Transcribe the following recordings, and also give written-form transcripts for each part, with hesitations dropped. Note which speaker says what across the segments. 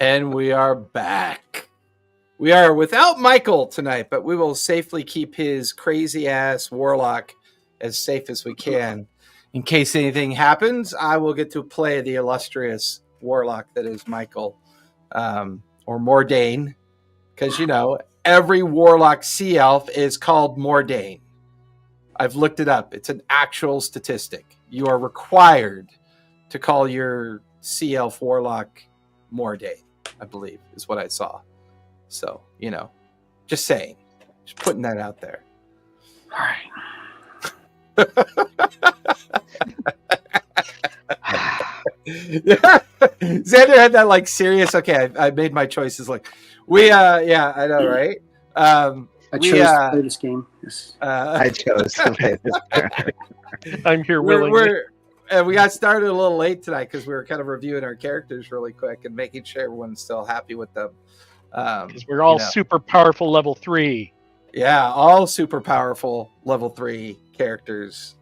Speaker 1: And we are back. We are without Michael tonight, but we will safely keep his crazy ass warlock as safe as we can. In case anything happens, I will get to play the illustrious warlock that is Michael, or Mordain, because every warlock sea elf is called Mordain. I've looked it up. It's an actual statistic. You are required to call your sea elf warlock Mordain, I believe, is what I saw. So, just saying. Just putting that out there.
Speaker 2: All right.
Speaker 1: Xander had that serious, okay, I made my choices. I know, right?
Speaker 2: I chose to play this game. Yes.
Speaker 3: I chose to play this game.
Speaker 4: I'm here willingly.
Speaker 1: We got started a little late tonight because we were kind of reviewing our characters really quick and making sure everyone's still happy with them.
Speaker 4: Because we're all super powerful level 3.
Speaker 1: Yeah, all super powerful level 3 characters.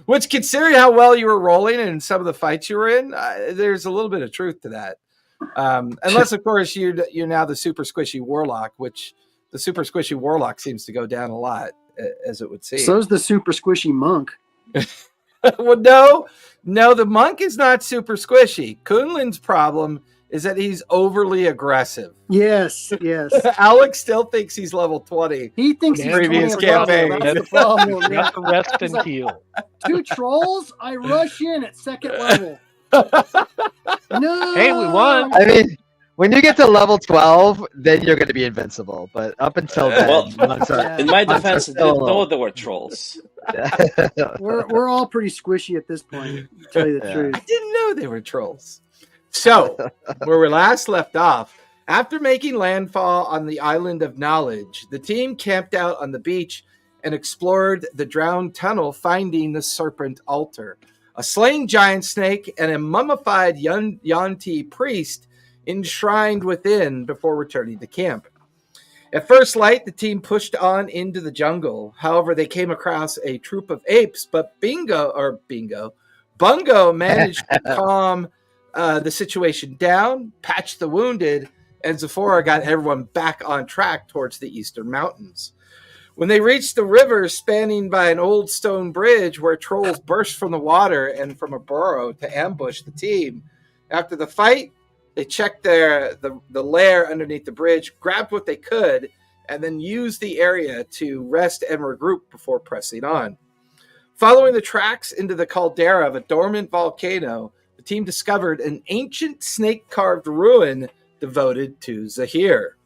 Speaker 1: Which, considering how well you were rolling and some of the fights you were in, there's a little bit of truth to that. Unless, of course, you're now the super squishy warlock, which the super squishy warlock seems to go down a lot, as it would seem.
Speaker 2: So's the super squishy monk.
Speaker 1: Well, no, the monk is not super squishy. Kunlin's problem is that he's overly aggressive.
Speaker 2: Yes.
Speaker 1: Alex still thinks he's level 20.
Speaker 2: He thinks he's
Speaker 1: previous campaign.
Speaker 2: That's the problem.
Speaker 4: You have to rest and heal.
Speaker 2: 2 trolls, I rush in at 2nd level. No.
Speaker 4: Hey, we won.
Speaker 3: I mean, when you get to level 12, then you're going to be invincible. But up until then,
Speaker 5: in my defense, I didn't know there were trolls.
Speaker 2: We're all pretty squishy at this point, to tell you the truth.
Speaker 1: I didn't know they were trolls. So, where we last left off, after making landfall on the island of knowledge, the team camped out on the beach and explored the drowned tunnel, finding the serpent altar, a slain giant snake, and a mummified Yuan-Ti priest enshrined within before returning to camp. At first light, the team pushed on into the jungle. However, they came across a troop of apes, but Bungo managed to calm the situation down, patched the wounded, and Zephora got everyone back on track towards the eastern mountains. When they reached the river spanning by an old stone bridge where trolls burst from the water and from a burrow to ambush the team, after the fight, they checked the lair underneath the bridge, grabbed what they could, and then used the area to rest and regroup before pressing on. Following the tracks into the caldera of a dormant volcano, the team discovered an ancient snake-carved ruin devoted to Zahir.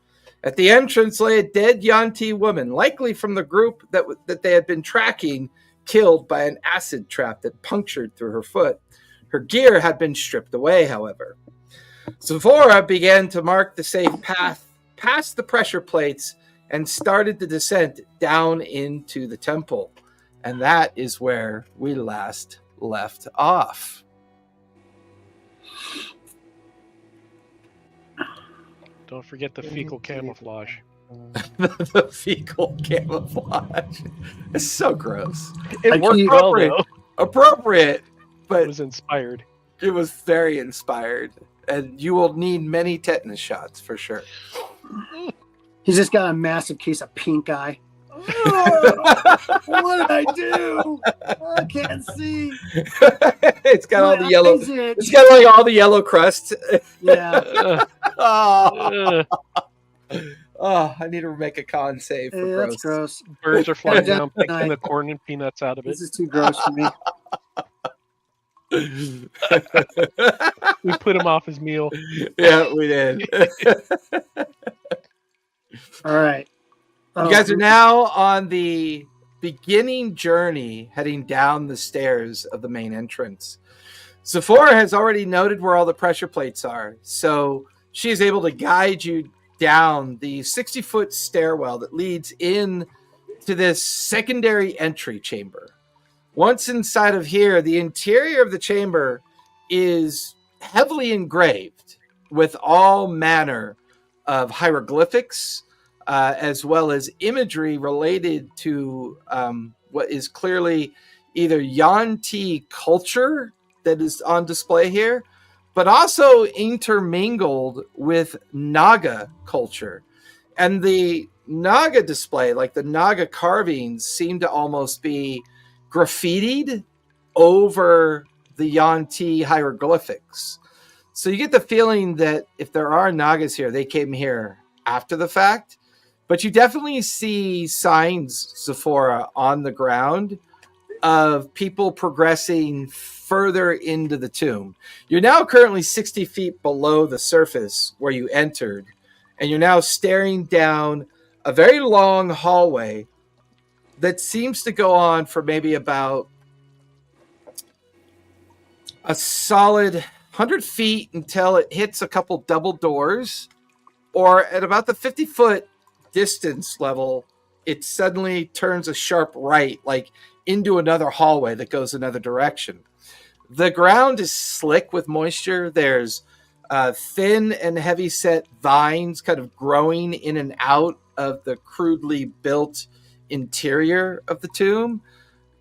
Speaker 1: At the entrance lay a dead Yuan-Ti woman, likely from the group that they had been tracking, killed by an acid trap that punctured through her foot. Her gear had been stripped away, however. Zephora began to mark the safe path past the pressure plates and started the descent down into the temple. And that is where we last left off.
Speaker 4: Don't forget the fecal camouflage.
Speaker 1: The fecal camouflage. It's so gross.
Speaker 4: It worked well, though.
Speaker 1: Appropriate, but
Speaker 4: it was inspired.
Speaker 1: It was very inspired. And you will need many tetanus shots for sure.
Speaker 2: He's just got a massive case of pink eye. What did I do? I can't see.
Speaker 1: It's got all the yellow. It's got all the yellow crust.
Speaker 2: Yeah.
Speaker 1: Oh, I need to make a con save for gross.
Speaker 2: That's gross.
Speaker 4: Birds are flying down, picking the corn and peanuts out of it.
Speaker 2: This is too gross for me.
Speaker 4: We put him off his meal.
Speaker 1: Yeah, we did.
Speaker 2: All right.
Speaker 1: You guys are now on the beginning journey heading down the stairs of the main entrance. Zephora has already noted where all the pressure plates are, so she is able to guide you down the 60-foot stairwell that leads in to this secondary entry chamber. Once inside of here, the interior of the chamber is heavily engraved with all manner of hieroglyphics, as well as imagery related to what is clearly either Yuan-Ti culture that is on display here, but also intermingled with Naga culture. And the Naga display, like the Naga carvings, seem to almost be graffitied over the Yuan-Ti hieroglyphics. So you get the feeling that if there are Nagas here, they came here after the fact. But you definitely see signs, Zephora, on the ground of people progressing further into the tomb. You're now currently 60 feet below the surface where you entered, and you're now staring down a very long hallway that seems to go on for maybe about a solid 100 feet until it hits a couple double doors, or at about the 50-foot distance level, it suddenly turns a sharp right, like into another hallway that goes another direction. The ground is slick with moisture. There's thin and heavy-set vines kind of growing in and out of the crudely built interior of the tomb.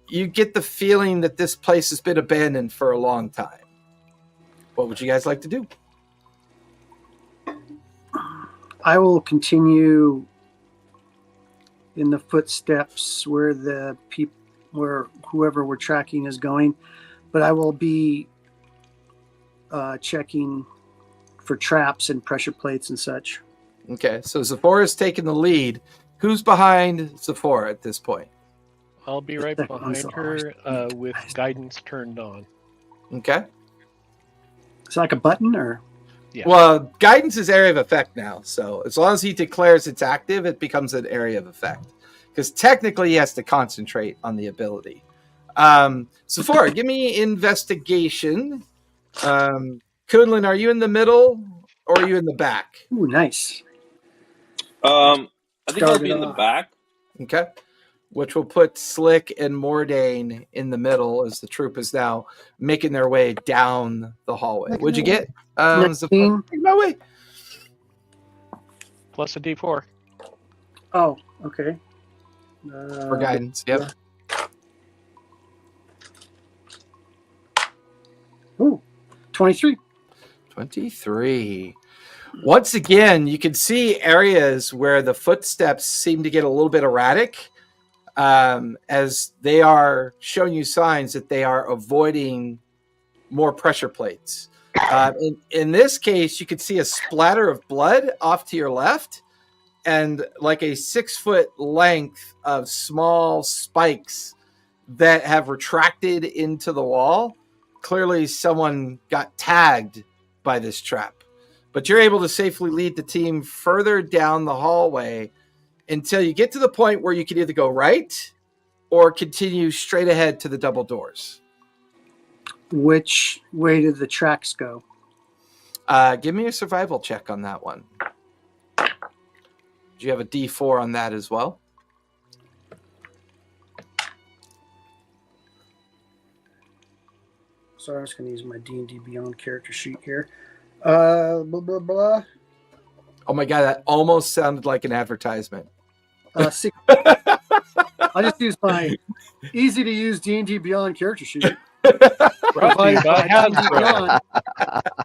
Speaker 1: You get the feeling that this place has been abandoned for a long time. What would you guys like to do?
Speaker 2: I will continue in the footsteps where where whoever we're tracking is going, but I will be checking for traps and pressure plates and such.
Speaker 1: Okay, so Zephora's taking the lead. Who's behind Zephora at this point?
Speaker 4: I'll be right behind her with guidance turned on.
Speaker 1: Okay.
Speaker 2: It's like a button, or?
Speaker 4: Yeah.
Speaker 1: Well, guidance is area of effect now, so as long as he declares it's active, it becomes an area of effect. Because technically, he has to concentrate on the ability. Zephora, give me investigation. Kunlun, are you in the middle or are you in the back?
Speaker 2: Ooh, nice.
Speaker 5: I think I'll be in the back.
Speaker 1: Okay. Which will put Slick and Mordain in the middle as the troop is now making their way down the hallway. What'd you get? Zephora? My way.
Speaker 4: Plus a D4.
Speaker 2: Oh, okay.
Speaker 1: For guidance, yep.
Speaker 2: Ooh, 23.
Speaker 1: 23. Once again, you can see areas where the footsteps seem to get a little bit erratic, as they are showing you signs that they are avoiding more pressure plates. In this case, you could see a splatter of blood off to your left and like a 6-foot length of small spikes that have retracted into the wall. Clearly, someone got tagged by this trap. But you're able to safely lead the team further down the hallway until you get to the point where you can either go right or continue straight ahead to the double doors.
Speaker 2: Which way did the tracks go?
Speaker 1: Give me a survival check on that one. Do you have a D4 on that as well?
Speaker 2: Sorry, I was going to use my D&D Beyond character sheet here. Blah, blah, blah.
Speaker 1: Oh my God, that almost sounded like an advertisement.
Speaker 2: 6. I just used my easy-to-use D&D Beyond character sheet. Provided by D&D Beyond.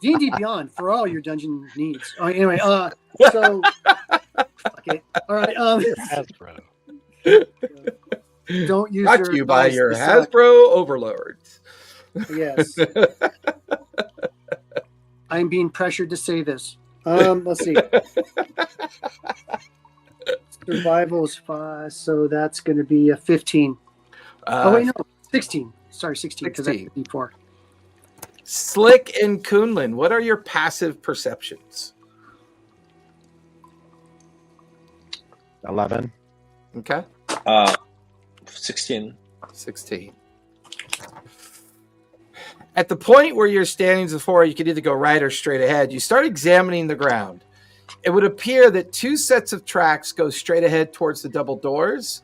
Speaker 2: D&D Beyond for all your dungeon needs. Anyway, so... Okay, all right.
Speaker 4: Hasbro.
Speaker 2: Don't use
Speaker 1: Brought to you by your Hasbro overlords.
Speaker 2: Yes. I'm being pressured to say this. Let's see. Survival is 5, so that's going to be a 15. Oh wait, no, 16. Sorry, 16 because that's D4.
Speaker 1: Slick and Kunlun, what are your passive perceptions?
Speaker 3: 11.
Speaker 1: Okay.
Speaker 5: 16.
Speaker 1: 16. At the point where you're standing before, you could either go right or straight ahead. You start examining the ground. It would appear that 2 sets of tracks go straight ahead towards the double doors,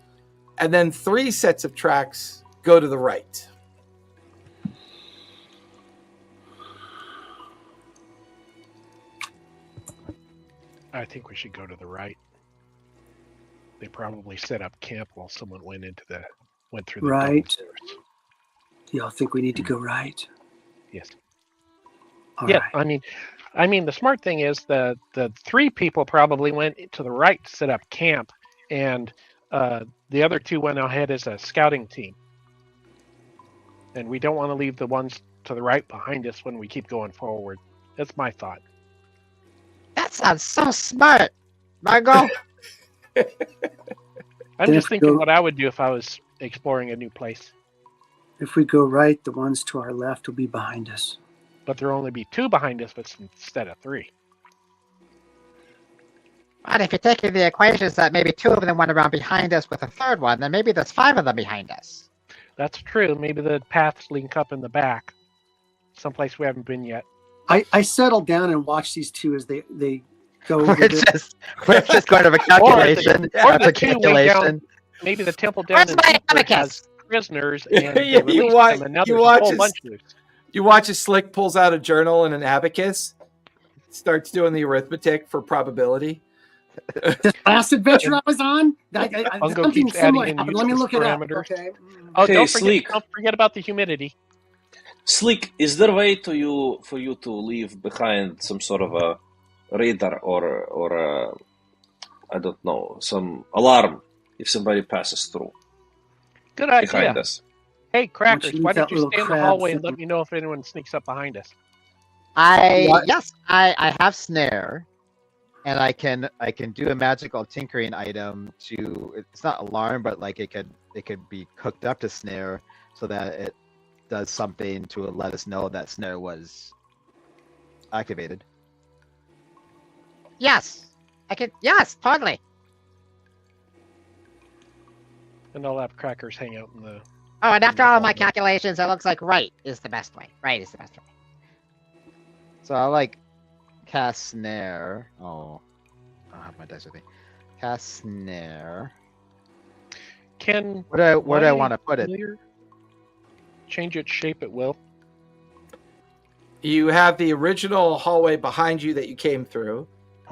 Speaker 1: and then 3 sets of tracks go to the right.
Speaker 4: I think we should go to the right. They probably set up camp while someone went through the
Speaker 2: right.
Speaker 4: double doors.
Speaker 2: Y'all think we need to go right?
Speaker 4: Yes.
Speaker 2: Yes.
Speaker 4: Yes.
Speaker 2: All
Speaker 4: Yeah,
Speaker 2: right.
Speaker 4: I mean, the smart thing is the 3 people probably went to the right to set up camp, and the other 2 went ahead as a scouting team. And we don't want to leave the ones to the right behind us when we keep going forward. That's my thought.
Speaker 3: That sounds so smart, Margot.
Speaker 4: I'm
Speaker 2: Then
Speaker 4: just
Speaker 2: if we
Speaker 4: thinking
Speaker 2: go-
Speaker 4: what I would do if I was exploring a new place.
Speaker 2: If we go right, the ones to our left will be behind us.
Speaker 4: But there'll only be 2 behind us, but instead of 3.
Speaker 3: But if you take in the equations that maybe 2 of them went around behind us with a third one, then maybe there's 5 of them behind us.
Speaker 4: That's true. Maybe the paths link up in the back, someplace we haven't been yet.
Speaker 2: I settled down and watched these 2 as they go.
Speaker 3: We're just going over calculation.
Speaker 4: Or
Speaker 3: After
Speaker 4: the 2 went
Speaker 3: calculation.
Speaker 4: down. Maybe the temple down
Speaker 3: Where's
Speaker 4: in
Speaker 3: my
Speaker 4: Linktrees
Speaker 3: abacus?
Speaker 4: has prisoners, and
Speaker 1: Yeah,
Speaker 4: they
Speaker 1: you
Speaker 4: release
Speaker 1: watch-
Speaker 4: them, and now
Speaker 1: you
Speaker 4: there's a
Speaker 1: watch
Speaker 4: whole
Speaker 1: his-
Speaker 4: bunch loose.
Speaker 1: You watch as Slick pulls out a journal and an abacus, starts doing the arithmetic for probability.
Speaker 2: This last adventure I was on,
Speaker 4: Bungo
Speaker 2: something
Speaker 4: keeps adding
Speaker 2: similar
Speaker 4: in
Speaker 2: happened. Let me
Speaker 4: useless
Speaker 2: look it up.
Speaker 4: parameters.
Speaker 2: Okay.
Speaker 4: Oh,
Speaker 5: Hey,
Speaker 4: don't forget about the humidity.
Speaker 5: Slick, is there a way for you to leave behind some sort of a radar or I don't know, some alarm if somebody passes through
Speaker 4: Good
Speaker 5: behind
Speaker 4: idea.
Speaker 5: us?
Speaker 4: Hey, Crackers,
Speaker 2: leave
Speaker 4: why
Speaker 2: that
Speaker 4: don't you
Speaker 2: little
Speaker 4: stay in the
Speaker 2: crab
Speaker 4: hallway and
Speaker 2: thing.
Speaker 4: let me know if anyone sneaks up behind us?
Speaker 1: What?
Speaker 3: I have snare, and I can do a magical tinkering item to. It's not alarm, but like it could be hooked up to snare so that it does something to let us know that snare was activated. Yes, I can. Yes, totally.
Speaker 4: And I'll have Crackers hang out in the.
Speaker 3: Oh, and after all of my
Speaker 4: hallway.
Speaker 3: calculations, it looks like right is the best way. Right is the best way. So I'll like cast snare. Oh, I don't have my dice with me. Cast snare.
Speaker 4: Can
Speaker 3: Where do I
Speaker 4: my
Speaker 3: want to put it?
Speaker 4: familiar change its shape at will?
Speaker 1: You have the original hallway behind you that you came through.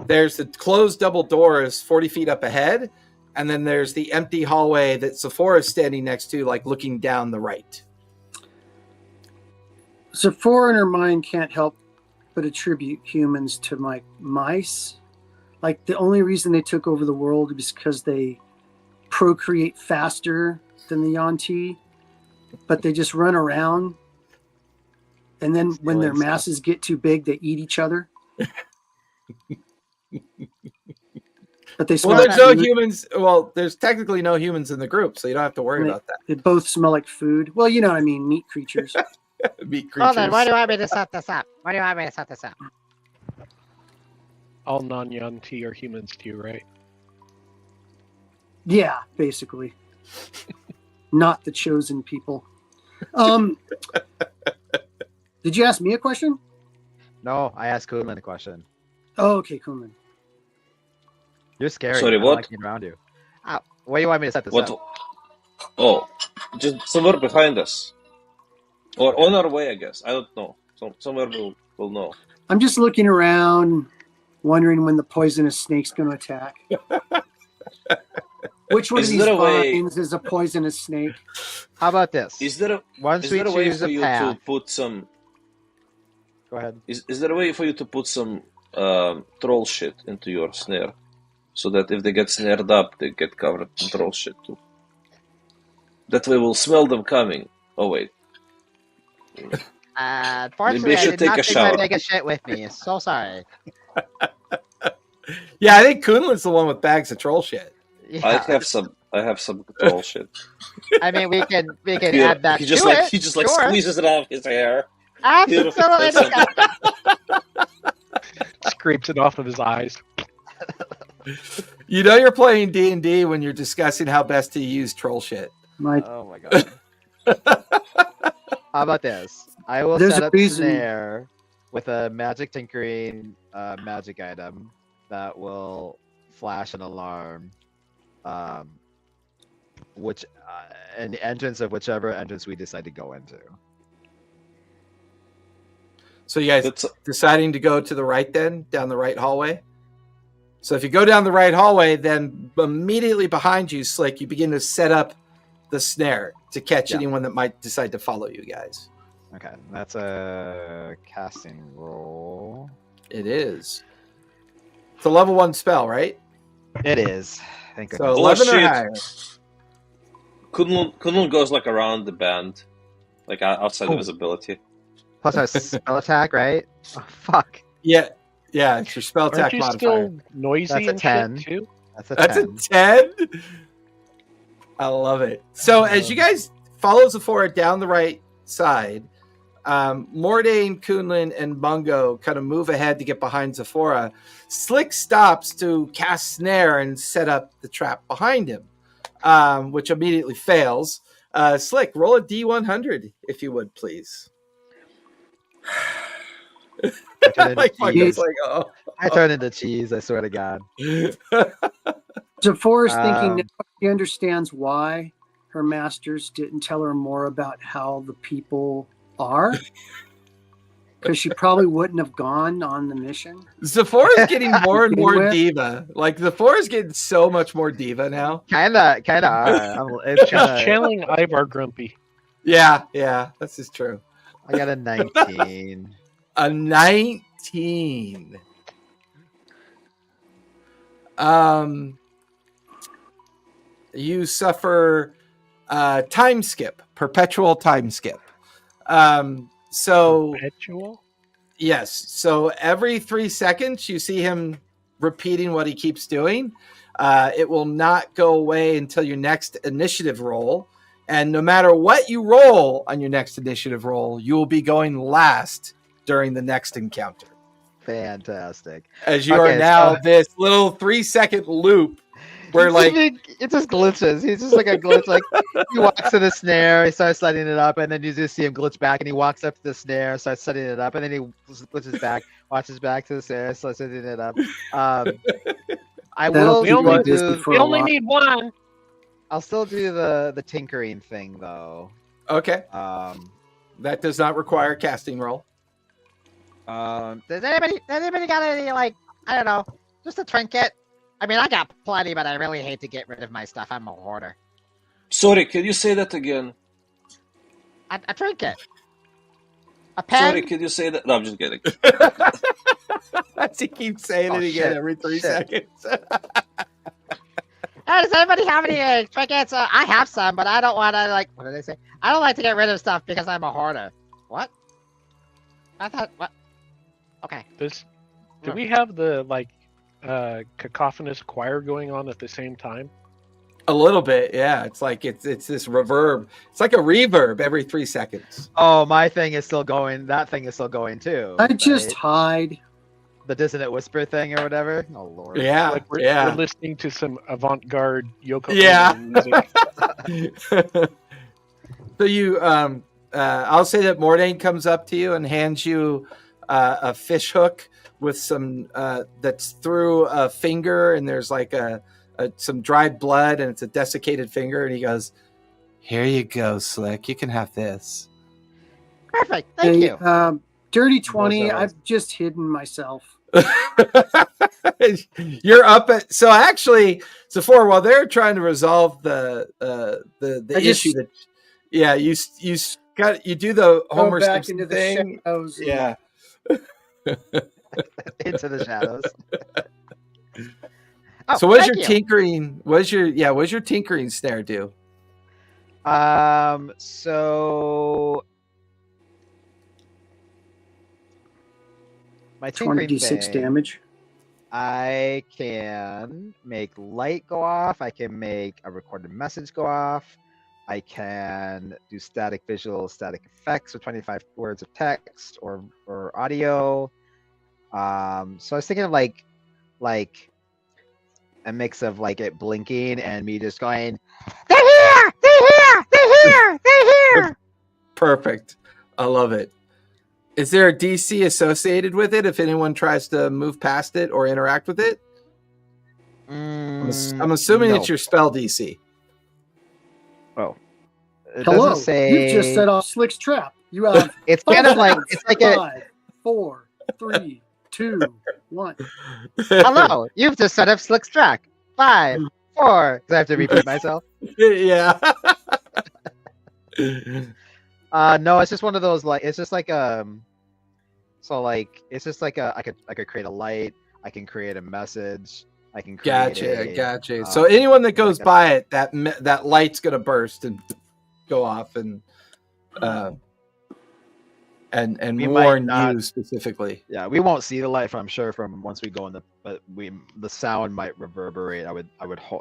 Speaker 1: There's the closed double doors 40 feet up ahead. And then there's the empty hallway that Sephora is standing next to, like looking down the right.
Speaker 2: Sephora in her mind can't help but attribute humans to my mice. Like the only reason they took over the world is because they procreate faster than the Yanti, but they just run around. And then when their
Speaker 3: Stealing stuff.
Speaker 2: masses get too big, they eat each other. But they smell
Speaker 1: Well, there's
Speaker 2: like
Speaker 1: no
Speaker 2: food.
Speaker 1: humans. Well, there's technically no humans in the group, so you don't have to worry
Speaker 2: Right.
Speaker 1: about that.
Speaker 2: They both smell like food. Well, you know what I mean, meat creatures.
Speaker 1: Meat creatures.
Speaker 3: Hold on, why do you want me to set this up? Why do you want me to set this up?
Speaker 4: All non-Yanti are humans too, right?
Speaker 2: Yeah, basically. Not the chosen people. Did you ask me a question?
Speaker 3: No, I asked Kunlun a question.
Speaker 2: Oh, okay, Kuhlman.
Speaker 3: You're scary.
Speaker 5: Sorry,
Speaker 3: I don't
Speaker 5: what?
Speaker 3: like being around you. Where do you want me to set this
Speaker 5: What?
Speaker 3: up?
Speaker 5: Oh, just somewhere behind us, or on our way, I guess. I don't know. Somewhere we'll know.
Speaker 2: I'm just looking around, wondering when the poisonous snake's going to attack. Which one
Speaker 5: Is
Speaker 2: of these
Speaker 5: there a way-
Speaker 2: vines is a poisonous snake?
Speaker 3: How about this?
Speaker 5: Is there
Speaker 3: Once
Speaker 5: is
Speaker 3: we
Speaker 5: there a way
Speaker 3: choose
Speaker 5: for
Speaker 3: a
Speaker 5: you
Speaker 3: path,
Speaker 5: to put some?
Speaker 3: go ahead.
Speaker 5: Is there a way for you to put some troll shit into your snare, so that if they get snared up, they get covered in troll shit too? That way, we'll smell them coming. Oh wait,
Speaker 3: Unfortunately,
Speaker 5: Maybe I
Speaker 3: I
Speaker 5: should
Speaker 3: did
Speaker 5: take
Speaker 3: not
Speaker 5: a
Speaker 3: take my
Speaker 5: shower.
Speaker 3: mega shit with me. So sorry.
Speaker 1: Yeah, I think Kunlun's the one with bags of troll shit.
Speaker 3: Yeah.
Speaker 5: I have some troll shit.
Speaker 3: I mean, we can
Speaker 5: Yeah,
Speaker 3: add that
Speaker 5: he just
Speaker 3: to
Speaker 5: like
Speaker 3: it.
Speaker 5: he just like
Speaker 3: Sure.
Speaker 5: squeezes it off his hair.
Speaker 3: Absolutely
Speaker 5: Beautiful.
Speaker 3: disgusting.
Speaker 4: Scrapes it off of his eyes.
Speaker 1: You know you're playing D&D when you're discussing how best to use troll shit.
Speaker 2: My
Speaker 3: Oh my god. How about this? I will
Speaker 2: There's
Speaker 3: set
Speaker 2: a
Speaker 3: up
Speaker 2: reason-
Speaker 3: snare with a magic tinkering magic item that will flash an alarm, which in the entrance of whichever entrance we decide to go into.
Speaker 1: So you guys
Speaker 5: That's
Speaker 1: deciding to go to the right then, down the right hallway? So if you go down the right hallway, then immediately behind you, Slick, you begin to set up the snare to catch
Speaker 3: Yeah.
Speaker 1: anyone that might decide to follow you guys.
Speaker 3: Okay, that's a casting roll.
Speaker 1: It is. It's a level 1 spell, right?
Speaker 3: It is. Thank
Speaker 1: So
Speaker 3: goodness.
Speaker 1: 11 or
Speaker 5: shit.
Speaker 1: higher.
Speaker 5: Kunlun goes like around the band, like outside of visibility.
Speaker 3: Plus our spell attack, right? Oh, fuck.
Speaker 1: Yeah, it's your spell
Speaker 4: Aren't
Speaker 1: attack
Speaker 4: you
Speaker 1: modifier.
Speaker 4: still noisy
Speaker 3: That's a
Speaker 4: and
Speaker 3: 10.
Speaker 4: shit too?
Speaker 3: That's a
Speaker 1: That's
Speaker 3: 10.
Speaker 1: a 10? I love it. So as you guys follow Zephora down the right side, Mordain, Kunlun, and Mungo kind of move ahead to get behind Zephora. Slick stops to cast snare and set up the trap behind him, which immediately fails. Slick, roll a D100 if you would, please. Mungo's like, oh.
Speaker 3: I turn into cheese, I swear to God.
Speaker 2: Zephora's thinking now she understands why her masters didn't tell her more about how the people are. Because she probably wouldn't have gone on the mission.
Speaker 1: Zephora's getting more and more diva. Like, Zephora's getting so much more diva now.
Speaker 3: Kinda are.
Speaker 4: She's channeling Ivar Grumpy.
Speaker 1: Yeah, this is true.
Speaker 3: I got a 19.
Speaker 1: A 19. You suffer time skip, perpetual time skip.
Speaker 4: Perpetual?
Speaker 1: Yes. So every 3 seconds, you see him repeating what he keeps doing. It will not go away until your next initiative roll. And no matter what you roll on your next initiative roll, you will be going last during the next encounter.
Speaker 3: Fantastic.
Speaker 1: As you are now this little 3-second loop where
Speaker 3: it just glitches. He's just like a glitch. Like he walks to the snare, he starts setting it up, and then you just see him glitch back, and he walks up to the snare, starts setting it up, and then he glitches back, watches back to the snare, starts setting it up. I will.
Speaker 4: We only need one.
Speaker 3: I'll still do the tinkering thing though.
Speaker 1: Okay. That does not require a casting roll.
Speaker 3: Does anybody got any, like, I don't know, just a trinket? I mean, I got plenty, but I really hate to get rid of my stuff. I'm a hoarder.
Speaker 5: Sorry, can you say that again?
Speaker 3: A trinket. A pen.
Speaker 5: Sorry, can you say that? No, I'm just kidding.
Speaker 1: He keeps saying it again every 3 seconds.
Speaker 3: Does anybody have any trinkets? I have some, but I don't want to, like, what did they say? I don't like to get rid of stuff because I'm a hoarder. What? I thought, what? Okay.
Speaker 4: Do we have the, like, cacophonous choir going on at the same time?
Speaker 1: A little bit, yeah. It's like it's this reverb. It's like a reverb every 3 seconds.
Speaker 3: Oh, my thing is still going. That thing is still going too.
Speaker 2: I just hide.
Speaker 3: The dissonant whisper thing or whatever. Oh Lord.
Speaker 1: Yeah,
Speaker 4: like we're listening to some avant-garde Yoko music.
Speaker 1: So you, I'll say that Mordain comes up to you and hands you a fish hook with some that's through a finger, and there's like some dried blood, and it's a desiccated finger, and he goes, "Here you go, Slick. You can have this."
Speaker 3: Perfect. Thank you.
Speaker 2: Dirty 20. I've just hidden myself.
Speaker 1: You're up at so actually Zephora, while they're trying to resolve the issue that you do the Homer
Speaker 2: back
Speaker 1: Simpson
Speaker 2: into the
Speaker 1: thing.
Speaker 2: shadows.
Speaker 1: Yeah.
Speaker 3: Into the shadows.
Speaker 1: So what's your tinkering? What's your tinkering snare do?
Speaker 3: So my tinkering
Speaker 2: 20d6 damage.
Speaker 3: I can make light go off. I can make a recorded message go off. I can do static effects with 25 words of text or audio. So I was thinking of like a mix of like it blinking and me just going, "They're here! They're here! They're here! They're here!"
Speaker 1: Perfect. I love it. Is there a DC associated with it if anyone tries to move past it or interact with it? I'm assuming it's your spell DC.
Speaker 3: Oh. It
Speaker 2: Hello.
Speaker 3: doesn't say...
Speaker 2: You just set off Slick's trap. You have
Speaker 3: it's kind of like it's like
Speaker 2: 5, 4, 3, 2, 1.
Speaker 3: Hello, you've just set up Slick's trap. 5, 4. Because I have to repeat myself.
Speaker 1: Yeah.
Speaker 3: No, it's just one of those like it's just like so like it's just like I could create a light, I can create a message, I can create
Speaker 1: Gotcha. So anyone that goes
Speaker 3: like
Speaker 1: by it, that light's gonna burst and go off and
Speaker 3: We
Speaker 1: warn
Speaker 3: might not-
Speaker 1: you specifically.
Speaker 3: yeah, we won't see the light I'm sure from once we go in but the sound might reverberate. I would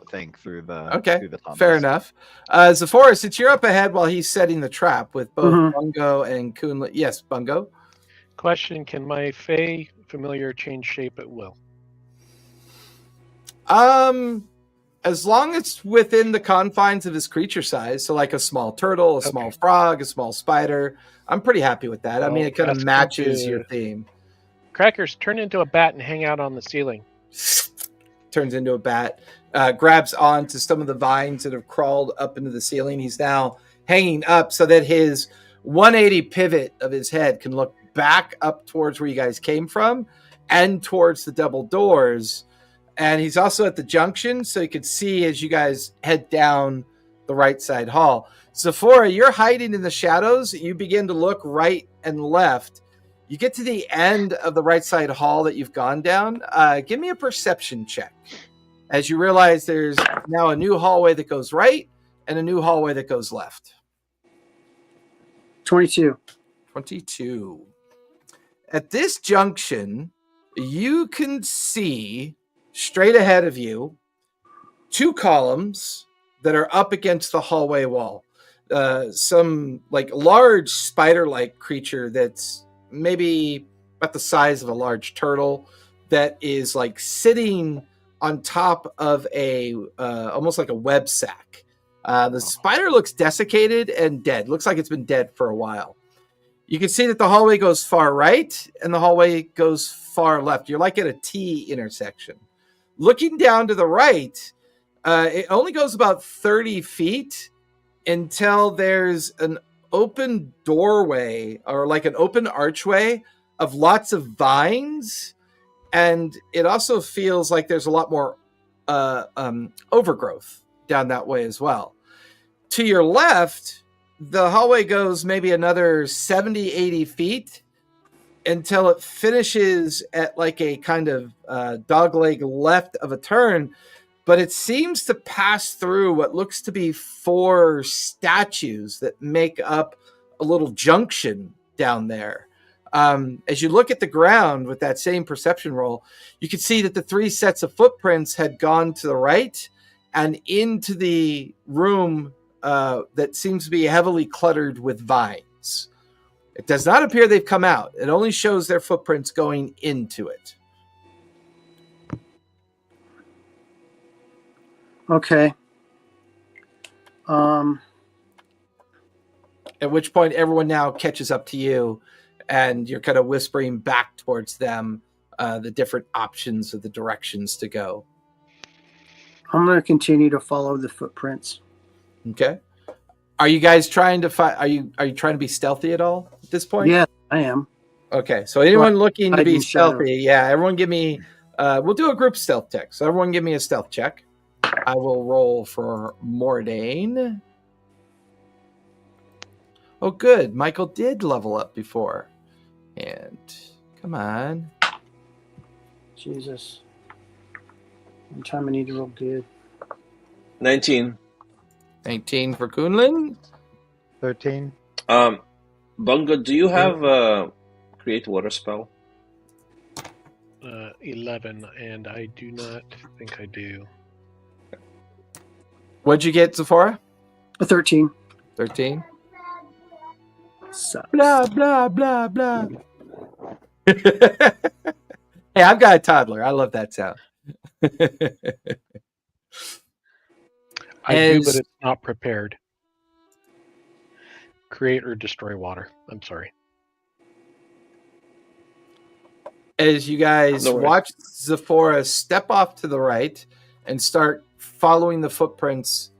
Speaker 3: think through the
Speaker 1: Okay,
Speaker 3: through the tunnels.
Speaker 1: fair enough. Zephora, since you're up ahead while he's setting the trap with both
Speaker 2: Mhm.
Speaker 1: Bungo and Kunlin. Yes, Bungo.
Speaker 4: Question: can my Fey familiar change shape at will?
Speaker 1: As long as it's within the confines of his creature size, so like a small turtle, a small frog, a small spider, I'm pretty happy with that. I mean, it kind of
Speaker 4: ask him
Speaker 1: matches
Speaker 4: to-
Speaker 1: your theme.
Speaker 4: Crackers, turn into a bat and hang out on the ceiling.
Speaker 1: Turns into a bat, grabs onto some of the vines that have crawled up into the ceiling. He's now hanging up so that his 180 pivot of his head can look back up towards where you guys came from and towards the double doors. And he's also at the junction, so you can see as you guys head down the right side hall. Zephora, you're hiding in the shadows. You begin to look right and left. You get to the end of the right side hall that you've gone down. Give me a perception check as you realize there's now a new hallway that goes right and a new hallway that goes left.
Speaker 2: 22.
Speaker 1: 22. At this junction, you can see straight ahead of you 2 columns that are up against the hallway wall. Some like large spider-like creature that's maybe about the size of a large turtle that is like sitting on top of a almost like a web sack. The spider looks desiccated and dead. Looks like it's been dead for a while. You can see that the hallway goes far right and the hallway goes far left. You're like at a T intersection. Looking down to the right, it only goes about 30 feet until there's an open doorway or like an open archway of lots of vines. And it also feels like there's a lot more overgrowth down that way as well. To your left, the hallway goes maybe another 70, 80 feet until it finishes at like a kind of dogleg left of a turn, but it seems to pass through what looks to be 4 statues that make up a little junction down there. As you look at the ground with that same perception roll, you can see that the 3 sets of footprints had gone to the right and into the room that seems to be heavily cluttered with vines. It does not appear they've come out. It only shows their footprints going into it.
Speaker 2: Okay.
Speaker 1: At which point everyone now catches up to you and you're kind of whispering back towards them the different options of the directions to go.
Speaker 2: I'm going to continue to follow the footprints.
Speaker 1: Okay. Are you guys trying to are you trying to be stealthy at all at this point?
Speaker 2: Yeah, I am.
Speaker 1: Okay. So anyone looking to be
Speaker 2: hiding shadows.
Speaker 1: stealthy, yeah, everyone give me we'll do a group stealth check. So everyone give me a stealth check. I will roll for Mordain. Oh, good. Michael did level up before. And come on.
Speaker 2: Jesus. One time I need to roll good.
Speaker 5: 19.
Speaker 1: 19 for Kunlin.
Speaker 3: 13.
Speaker 5: Bungo, do you have create water spell?
Speaker 4: 11, and I do not think I do.
Speaker 1: What'd you get, Zephora?
Speaker 2: A 13.
Speaker 1: 13.
Speaker 2: Sucks.
Speaker 1: Blah, blah, blah, blah. Hey, I've got a toddler. I love that sound.
Speaker 4: I do, but it's not prepared. Create or destroy water. I'm sorry.
Speaker 1: As you guys
Speaker 5: No worries.
Speaker 1: watch Zephora step off to the right and start following the footprints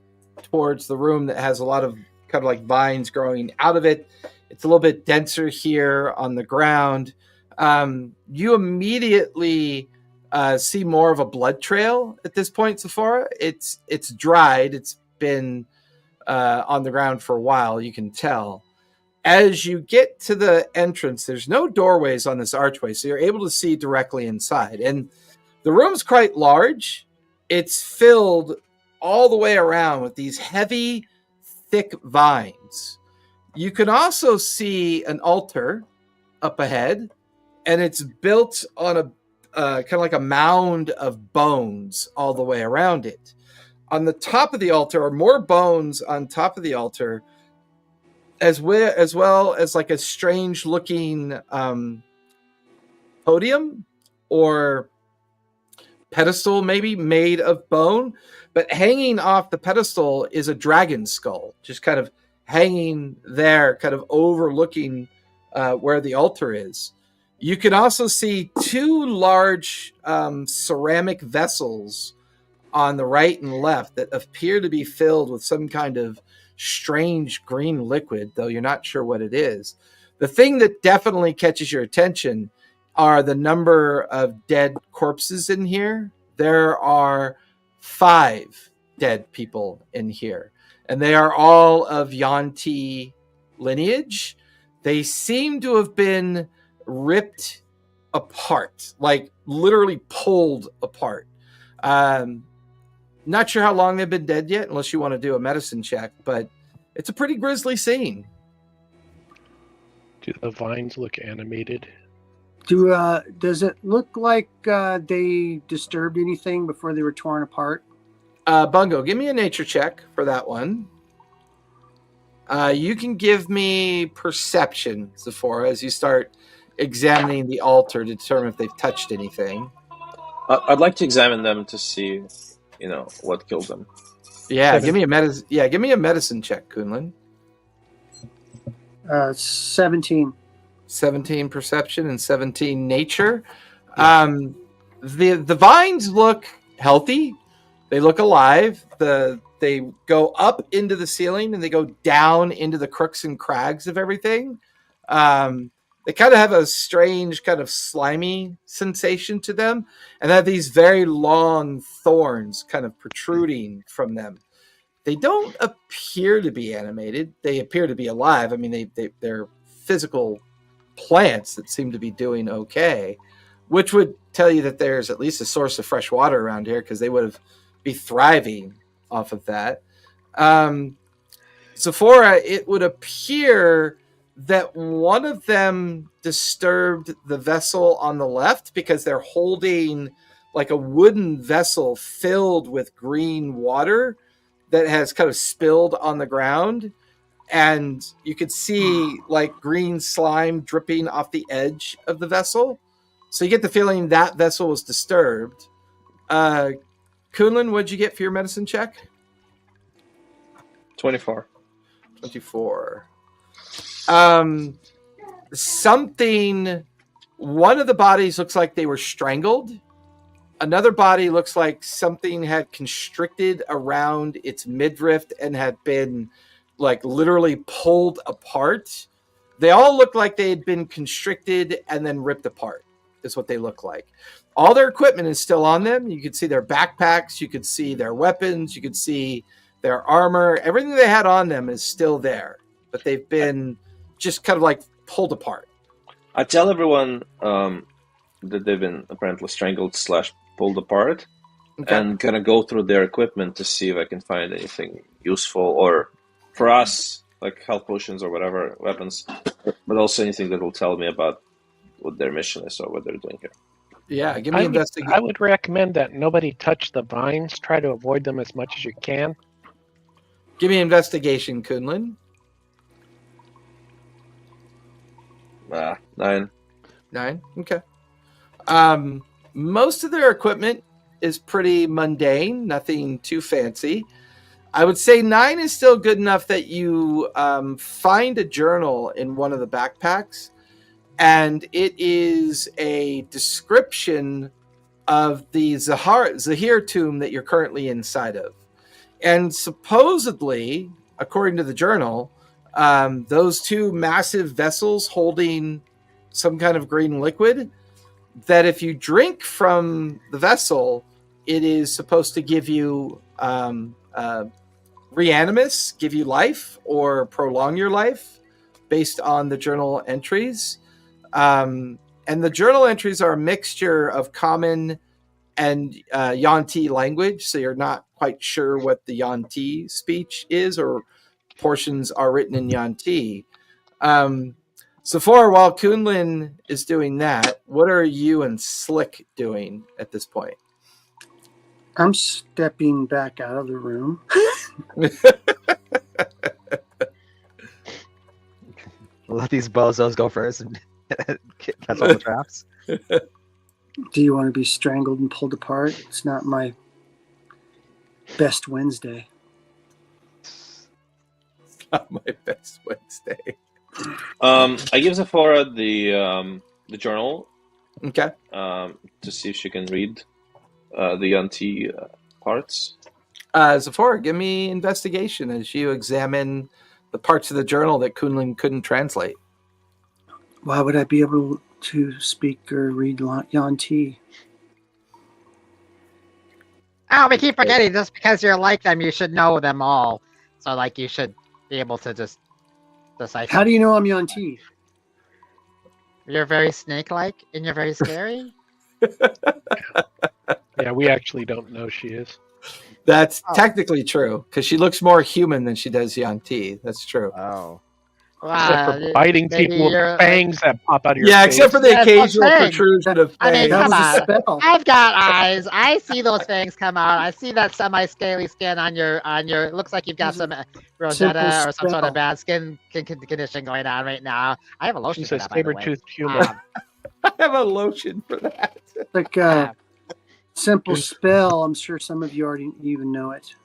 Speaker 1: towards the room that has a lot of kind of like vines growing out of it. It's a little bit denser here on the ground. You immediately see more of a blood trail at this point, Zephora. It's dried. It's been on the ground for a while, you can tell. As you get to the entrance, there's no doorways on this archway, so you're able to see directly inside. And the room's quite large. It's filled all the way around with these heavy, thick vines. You can also see an altar up ahead, and it's built on a kind of like a mound of bones all the way around it. On the top of the altar are more bones on top of the altar, as well as like a strange looking podium or pedestal, maybe made of bone. But hanging off the pedestal is a dragon skull, just kind of hanging there, kind of overlooking where the altar is. You can also see two large ceramic vessels on the right and left that appear to be filled with some kind of strange green liquid, though you're not sure what it is. The thing that definitely catches your attention are the number of dead corpses in here. There are 5 dead people in here, and they are all of Yuan-Ti lineage. They seem to have been ripped apart, like literally pulled apart. Not sure how long they've been dead yet, unless you want to do a medicine check, but it's a pretty grisly scene.
Speaker 4: Do the vines look animated?
Speaker 2: Does it look like they disturbed anything before they were torn apart?
Speaker 1: Bungo, give me a nature check for that one. You can give me perception, Zephora, as you start examining the altar to determine if they've touched anything.
Speaker 5: I'd like to examine them to see, what killed them.
Speaker 1: Yeah, give me a medicine check, Kunlun.
Speaker 2: 17.
Speaker 1: 17 perception and 17 nature. The vines look healthy. They look alive. They go up into the ceiling and they go down into the crooks and crags of everything. They kind of have a strange kind of slimy sensation to them, and they have these very long thorns kind of protruding from them. They don't appear to be animated. They appear to be alive. I mean, they're physical plants that seem to be doing okay, which would tell you that there's at least a source of fresh water around here, because they would be thriving off of that. Zephora, it would appear that one of them disturbed the vessel on the left, because they're holding like a wooden vessel filled with green water that has kind of spilled on the ground. And you could see like green slime dripping off the edge of the vessel. So you get the feeling that vessel was disturbed. Kunlun, what'd you get for your medicine check?
Speaker 5: 24.
Speaker 1: 24. One of the bodies looks like they were strangled. Another body looks like something had constricted around its midriff and had been like literally pulled apart. They all look like they had been constricted and then ripped apart, is what they look like. All their equipment is still on them. You could see their backpacks, you could see their weapons, you could see their armor. Everything they had on them is still there, but they've been just kind of like pulled apart.
Speaker 5: I tell everyone that they've been apparently strangled / pulled apart,
Speaker 1: Okay.
Speaker 5: and gonna go through their equipment to see if I can find anything useful, or for us, like health potions or whatever, weapons, but also anything that will tell me about what their mission is or what they're doing here.
Speaker 1: Yeah, give me investigation.
Speaker 4: I would recommend that nobody touch the vines. Try to avoid them as much as you can.
Speaker 1: Give me investigation, Kunlun.
Speaker 5: 9.
Speaker 1: 9. Okay. Most of their equipment is pretty mundane, nothing too fancy. I would say 9 is still good enough that you find a journal in one of the backpacks, and it is a description of the Zahir tomb that you're currently inside of. And supposedly, according to the journal, those 2 massive vessels holding some kind of green liquid, that if you drink from the vessel, it is supposed to give you reanimus, give you life, or prolong your life based on the journal entries. And the journal entries are a mixture of common and Yuan-Ti language, so you're not quite sure what the Yuan-Ti speech is, or portions are written in Yuan-Ti. Sephora, while Kunlin is doing that, what are you and Slick doing at this point?
Speaker 2: I'm stepping back out of the room.
Speaker 3: Let these bozos go first and catch all the traps.
Speaker 2: Do you want to be strangled and pulled apart? It's not my best Wednesday.
Speaker 1: Not my best Wednesday.
Speaker 5: I give Sephora the journal.
Speaker 1: Okay.
Speaker 5: To see if she can read the Yuan-Ti parts.
Speaker 1: Sephora, give me investigation as you examine the parts of the journal that Kunlin couldn't translate.
Speaker 2: Why would I be able to speak or read Yuan-Ti?
Speaker 6: Oh, we keep forgetting, just because you're like them, you should know them all. So, like, you should be able to just decipher.
Speaker 2: How do you know I'm Yuan-Ti?
Speaker 6: You're very snake-like, and you're very scary.
Speaker 4: Yeah, we actually don't know she is.
Speaker 1: That's technically true, because she looks more human than she does Yuan-Ti. That's true.
Speaker 3: Oh.
Speaker 4: Except for biting people with fangs that pop out of your face.
Speaker 1: Yeah, except for the
Speaker 6: Yes,
Speaker 1: occasional
Speaker 6: fangs.
Speaker 1: protrusion of
Speaker 6: I mean,
Speaker 1: fangs.
Speaker 6: come
Speaker 2: That was a
Speaker 6: on.
Speaker 2: spell.
Speaker 6: I've got eyes. I see those fangs come out. I see that semi-scaly skin on your. It looks like you've got some rosetta or some sort
Speaker 2: spell.
Speaker 6: of bad skin condition going on right now. I have a lotion
Speaker 4: She's
Speaker 6: for
Speaker 4: a
Speaker 6: that, by the way.
Speaker 4: saber-toothed human.
Speaker 1: I have a lotion for that.
Speaker 2: Like a simple spell. I'm sure some of you already even know it.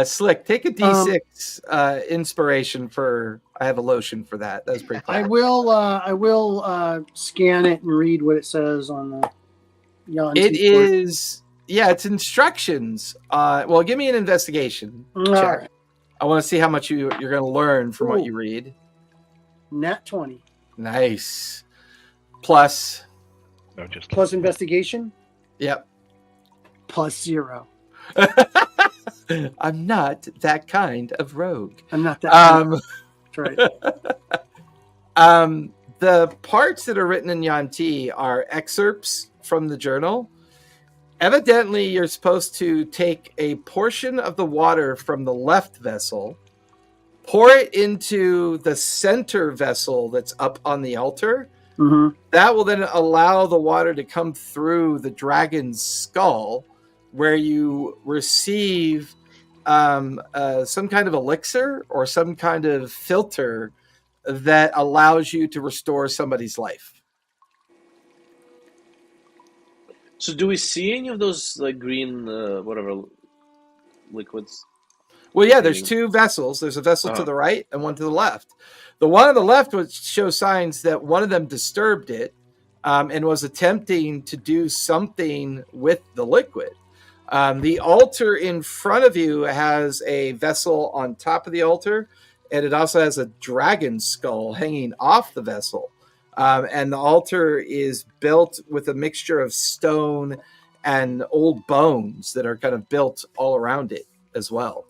Speaker 1: Slick, take a D6 inspiration for. I have a lotion for that. That's pretty
Speaker 2: I
Speaker 1: clever.
Speaker 2: will scan it and read what it says on the Yuan-Ti
Speaker 1: It
Speaker 2: board.
Speaker 1: is. Yeah, it's instructions. Well, give me an investigation
Speaker 2: All
Speaker 1: check.
Speaker 2: right.
Speaker 1: I want to see how much you're going to learn from what
Speaker 2: Ooh.
Speaker 1: you read.
Speaker 2: Nat 20.
Speaker 1: Nice. Plus.
Speaker 4: No, just
Speaker 2: Plus investigation?
Speaker 1: Yep.
Speaker 2: Plus 0.
Speaker 1: I'm not that kind of rogue.
Speaker 2: I'm not that. That's right.
Speaker 1: The parts that are written in Yuan-Ti are excerpts from the journal. Evidently, you're supposed to take a portion of the water from the left vessel, pour it into the center vessel that's up on the altar.
Speaker 2: Mm-hmm.
Speaker 1: That will then allow the water to come through the dragon's skull, where you receive some kind of elixir or some kind of filter that allows you to restore somebody's life.
Speaker 5: So, do we see any of those like green, whatever, liquids?
Speaker 1: Well, yeah, there's two vessels. There's a vessel to the right and one to the left. The one on the left would show signs that one of them disturbed it and was attempting to do something with the liquid. The altar in front of you has a vessel on top of the altar, and it also has a dragon skull hanging off the vessel. And the altar is built with a mixture of stone and old bones that are kind of built all around it as well.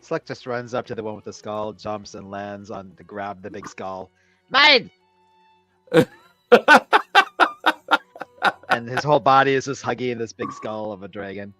Speaker 3: Slick just runs up to the one with the skull, jumps and lands on to grab the big skull.
Speaker 6: Mine!
Speaker 3: And his whole body is just hugging this big skull of a dragon.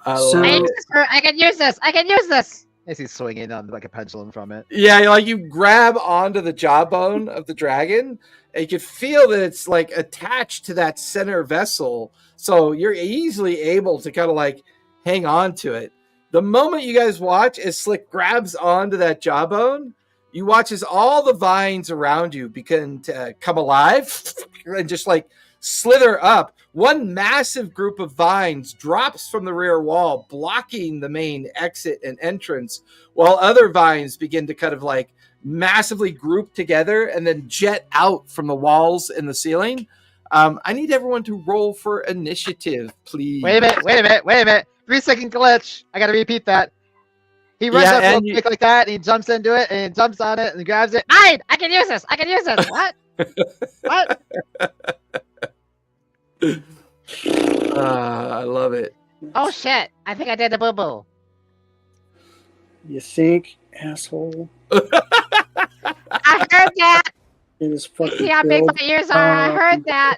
Speaker 2: So-
Speaker 6: I can use this! I can use this!
Speaker 3: As he's swinging on like a pendulum from it.
Speaker 1: Yeah, like you grab onto the jawbone of the dragon, and you can feel that it's like attached to that center vessel. So you're easily able to kind of like hang on to it. The moment you guys watch as Slick grabs onto that jawbone, you watch as all the vines around you begin to come alive and just like slither up. One massive group of vines drops from the rear wall, blocking the main exit and entrance, while other vines begin to kind of like massively group together and then jet out from the walls and the ceiling. I need everyone to roll for initiative, please.
Speaker 6: Wait a minute. 3-second glitch. I gotta repeat that. He runs up real quick like that, and he jumps into it, and he jumps on it, and he grabs it. Mine! I can use this! What? What?
Speaker 1: I love it.
Speaker 6: Oh shit! I think I did the boo-boo.
Speaker 2: You think? Asshole.
Speaker 6: I heard that.
Speaker 2: In his fucking
Speaker 6: See how big
Speaker 2: build.
Speaker 6: my ears are. I heard that.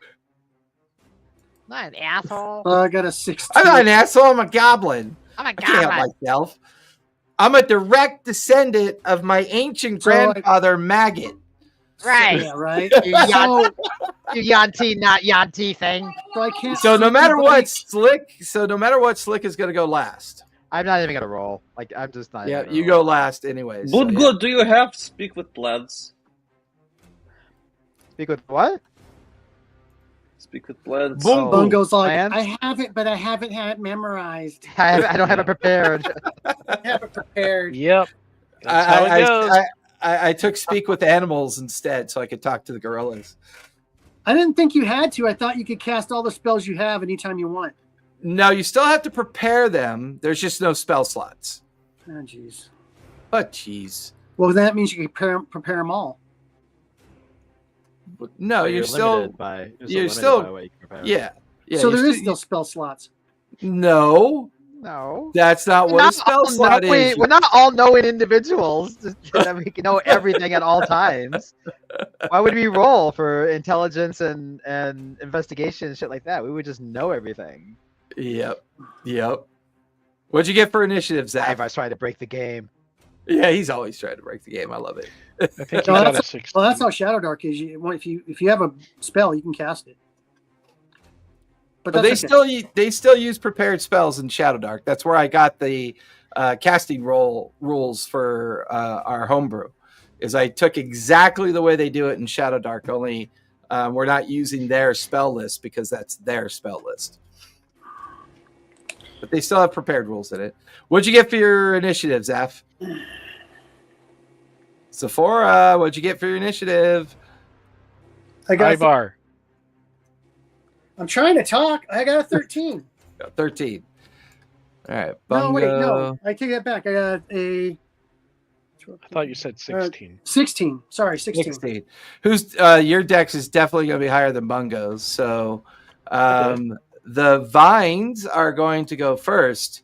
Speaker 6: Not an asshole.
Speaker 2: I got a 16.
Speaker 1: I'm not an asshole. I'm a goblin.
Speaker 6: I'm a
Speaker 1: I can't help
Speaker 6: goblin.
Speaker 1: myself. I'm a direct descendant of my ancient
Speaker 2: So, like-
Speaker 1: grandfather, Maggot.
Speaker 6: Right.
Speaker 2: Yeah, right.
Speaker 6: You Yanti,
Speaker 2: So,
Speaker 6: you Yanti, not Yanti thing.
Speaker 2: so I can't.
Speaker 1: So no
Speaker 2: see
Speaker 1: matter
Speaker 2: anybody-
Speaker 1: what, Slick is going to go last.
Speaker 3: I'm not even gonna roll. Like I'm just not.
Speaker 1: Yeah,
Speaker 3: even gonna
Speaker 1: you
Speaker 3: roll.
Speaker 1: go last anyways.
Speaker 5: But
Speaker 1: so, yeah.
Speaker 5: good, do you have speak with plants?
Speaker 3: Speak with what?
Speaker 5: Speak with plants.
Speaker 1: Boom.
Speaker 2: Bungo's like,
Speaker 3: Plans?
Speaker 2: I have it, but I haven't had it memorized.
Speaker 3: I don't have it prepared.
Speaker 2: I have it prepared.
Speaker 4: Yep. That's how it goes.
Speaker 1: I took speak with animals instead, so I could talk to the gorillas.
Speaker 2: I didn't think you had to. I thought you could cast all the spells you have anytime you want.
Speaker 1: No, you still have to prepare them. There's just no spell slots.
Speaker 2: Oh, jeez.
Speaker 1: But jeez,
Speaker 2: Well, that means you can prepare them all.
Speaker 1: no, you're still
Speaker 3: limited by.
Speaker 1: you're
Speaker 3: limited
Speaker 1: still-
Speaker 3: by what you can prepare.
Speaker 1: yeah.
Speaker 2: So
Speaker 1: you're
Speaker 2: there is still spell slots.
Speaker 1: no.
Speaker 3: No.
Speaker 1: That's not what a spell slot is.
Speaker 3: We're not all knowing individuals that we can know everything at all times. Why would we roll for intelligence and investigation and shit like that? We would just know everything.
Speaker 1: Yep. What'd you get for initiative, Zach?
Speaker 3: I was trying to break the game.
Speaker 1: Yeah, he's always trying to break the game. I love it.
Speaker 4: I think he's
Speaker 2: No,
Speaker 4: at a 16.
Speaker 2: Well, that's how Shadow Dark is. If you have a spell, you can cast it. But
Speaker 1: But
Speaker 2: that's okay.
Speaker 1: they still use prepared spells in Shadow Dark. That's where I got the casting rules for our homebrew. Is I took exactly the way they do it in Shadow Dark. Only we're not using their spell list because that's their spell list. But they still have prepared rules in it. What'd you get for your initiative, Zaf? Sephora, what'd you get for your initiative?
Speaker 2: I got.
Speaker 4: Ivar.
Speaker 2: I'm trying to talk. I got a 13.
Speaker 1: 13. All right.
Speaker 2: No, wait,
Speaker 1: Bungo.
Speaker 2: no. I take that back. I got a
Speaker 4: I thought you said 16.
Speaker 2: 16. Sorry, 16.
Speaker 1: 16. Who's your dex is definitely going to be higher than Bungo's. So the vines are going to go first.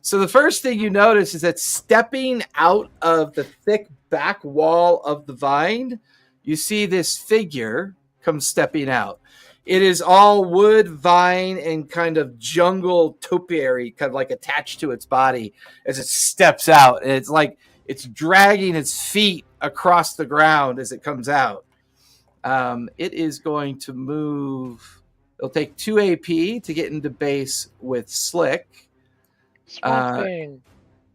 Speaker 1: So the first thing you notice is that stepping out of the thick back wall of the vine, you see this figure come stepping out. It is all wood, vine, and kind of jungle topiary, kind of like attached to its body as it steps out. And it's like it's dragging its feet across the ground as it comes out. It is going to move. It'll take 2 AP to get into base with Slick.
Speaker 4: Small thing.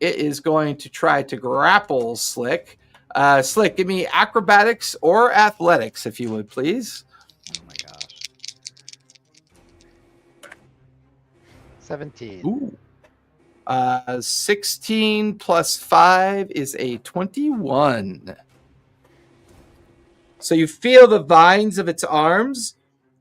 Speaker 1: It is going to try to grapple Slick. Slick, give me acrobatics or athletics, if you would, please.
Speaker 3: Oh my gosh. 17.
Speaker 1: Ooh. 16 plus 5 is a 21. So you feel the vines of its arms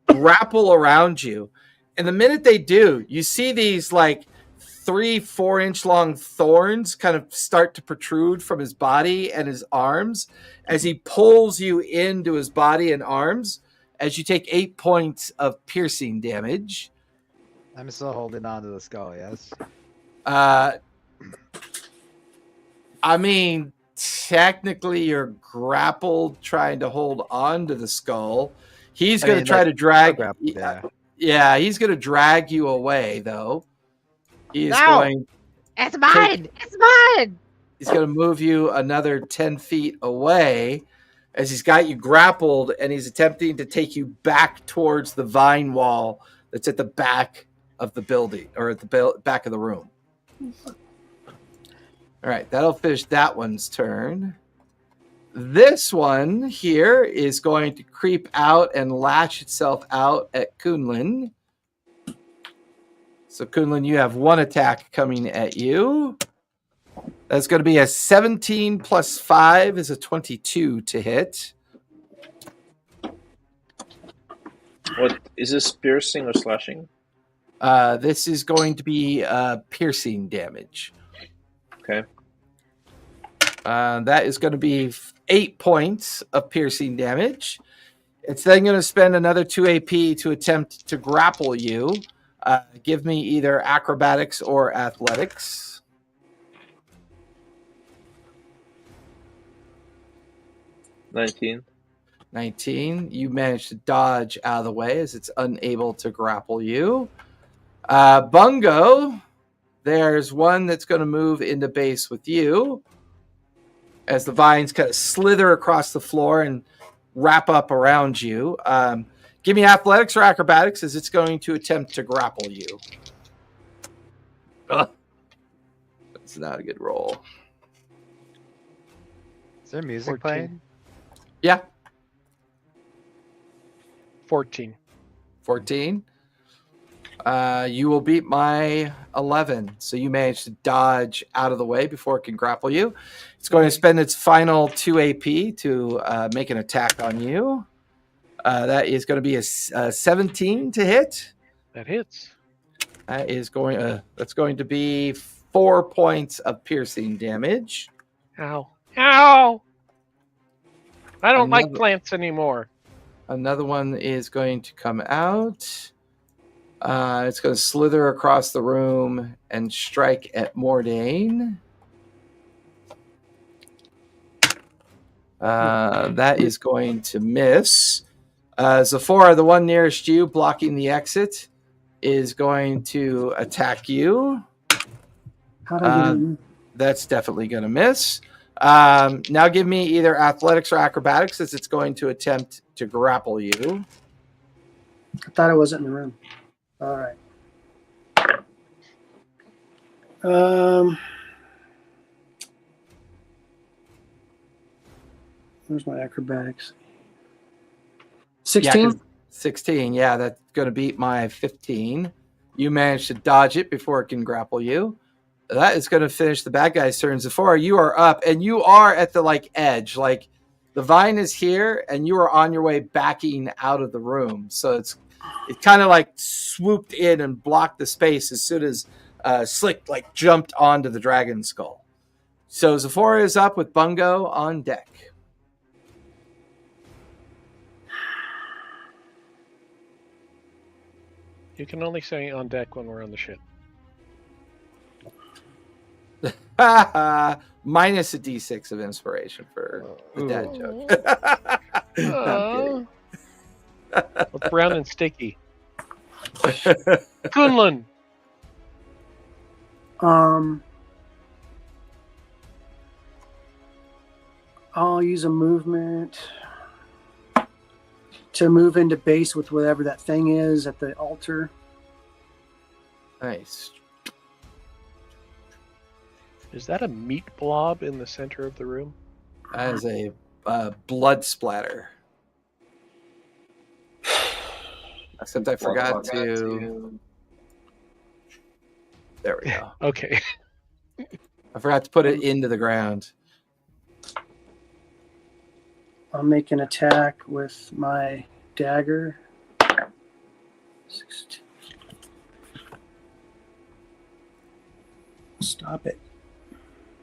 Speaker 1: grapple around you. And the minute they do, you see these like 3-4 inch long thorns kind of start to protrude from his body and his arms as he pulls you into his body and arms as you take 8 points of piercing damage.
Speaker 3: I'm still holding on to the skull, yes?
Speaker 1: I mean, technically you're grappled trying to hold on to the skull. He's going to try to drag. Yeah, he's going to drag you away, though. He's going.
Speaker 6: It's mine. It's mine.
Speaker 1: He's going to move you another 10 feet away as he's got you grappled, and he's attempting to take you back towards the vine wall that's at the back of the building, or at the back of the room. All right, that'll finish that one's turn. This one here is going to creep out and lash itself out at Kunlun. So Kunlun, you have one attack coming at you. That's going to be a 17 plus 5 is a 22 to hit.
Speaker 5: What is this, piercing or slashing?
Speaker 1: This is going to be piercing damage.
Speaker 5: Okay.
Speaker 1: That is going to be 8 points of piercing damage. It's then going to spend another 2 AP to attempt to grapple you. Give me either acrobatics or athletics.
Speaker 5: 19.
Speaker 1: 19. You manage to dodge out of the way as it's unable to grapple you. Bungo, there's one that's going to move into base with you as the vines kind of slither across the floor and wrap up around you. Give me athletics or acrobatics as it's going to attempt to grapple you. That's not a good roll.
Speaker 3: Is there music
Speaker 4: 14.
Speaker 3: playing?
Speaker 1: Yeah.
Speaker 4: 14.
Speaker 1: 14. You will beat my 11. So you managed to dodge out of the way before it can grapple you. It's going to spend its final 2 AP to make an attack on you. That is going to be a 17 to hit.
Speaker 4: That hits.
Speaker 1: That is going. That's going to be 4 points of piercing damage.
Speaker 4: Ow. Ow! I don't like plants anymore.
Speaker 1: Another one is going to come out. It's going to slither across the room and strike at Mordain. That is going to miss. Zafora, the one nearest you, blocking the exit, is going to attack you. That's definitely going to miss. Now give me either athletics or acrobatics as it's going to attempt to grapple you.
Speaker 2: I thought it wasn't in the room. All right. Where's my acrobatics? 16?
Speaker 1: Yeah, 16. Yeah, that's going to beat my 15. You managed to dodge it before it can grapple you. That is going to finish the bad guy's turn. Zafora, you are up, and you are at the edge. The vine is here, and you are on your way backing out of the room. So it kind of swooped in and blocked the space as soon as Slick jumped onto the dragon skull. So Zafora is up with Bungo on deck.
Speaker 4: You can only say on deck when we're on the ship.
Speaker 1: Minus a D6 of inspiration for the dad joke.
Speaker 4: Look brown and sticky. Kunlun.
Speaker 2: I'll use a movement to move into base with whatever that thing is at the altar.
Speaker 1: Nice.
Speaker 4: Is that a meat blob in the center of the room?
Speaker 1: That is a blood splatter. Except I forgot to... There we go.
Speaker 4: Okay.
Speaker 1: I forgot to put it into the ground.
Speaker 2: I'll make an attack with my dagger. 16. Stop it.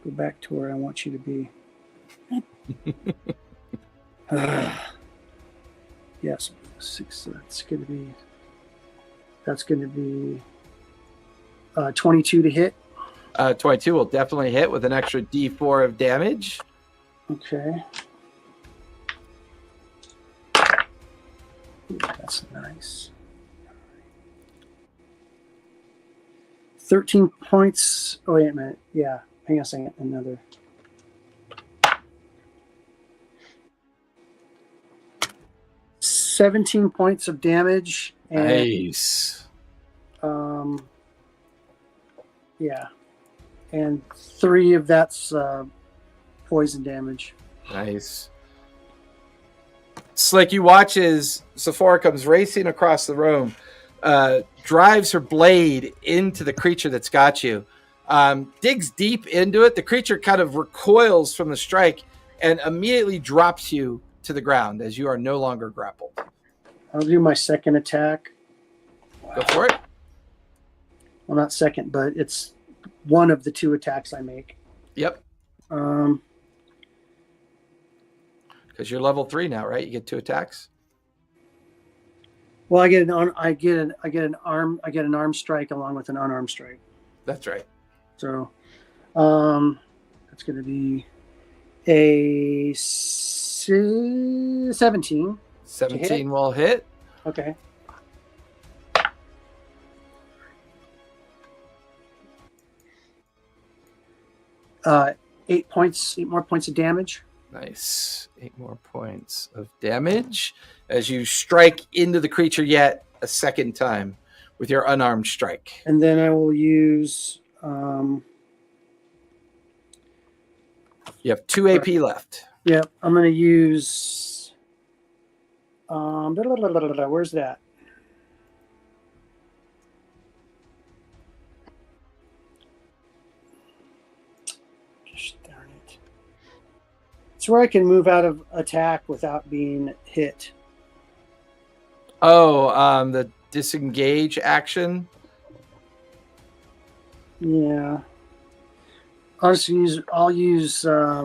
Speaker 2: Go back to where I want you to be. Yes, 6. That's going to be 22 to hit.
Speaker 1: 22 will definitely hit with an extra D4 of damage.
Speaker 2: Okay. Ooh, that's nice. 13 points. Oh, wait a minute. Yeah. Hang on a second. Another. $17 points of damage. And,
Speaker 1: nice.
Speaker 2: Yeah. And 3 of that's poison damage.
Speaker 1: Nice. Slick, you watch as Sephora comes racing across the room, drives her blade into the creature that's got you, digs deep into it. The creature kind of recoils from the strike and immediately drops you to the ground as you are no longer grappled.
Speaker 2: I'll do my second attack.
Speaker 1: Go for it.
Speaker 2: Well, not second, but it's one of the 2 attacks I make.
Speaker 1: Yep. Because you're level 3 now, right? You get 2 attacks.
Speaker 2: Well, I get an arm strike along with an unarmed strike.
Speaker 1: That's right.
Speaker 2: So, that's going to be a 17.
Speaker 1: 17 will hit.
Speaker 2: Okay. Uh, 8 more points of damage.
Speaker 1: Nice. 8 more points of damage as you strike into the creature yet a second time with your unarmed strike.
Speaker 2: And then I will use...
Speaker 1: You have 2 AP left.
Speaker 2: Yep, I'm going to use... where's that? Gosh darn it. It's where I can move out of attack without being hit.
Speaker 1: Oh, the disengage action.
Speaker 2: Yeah. I'll use
Speaker 1: I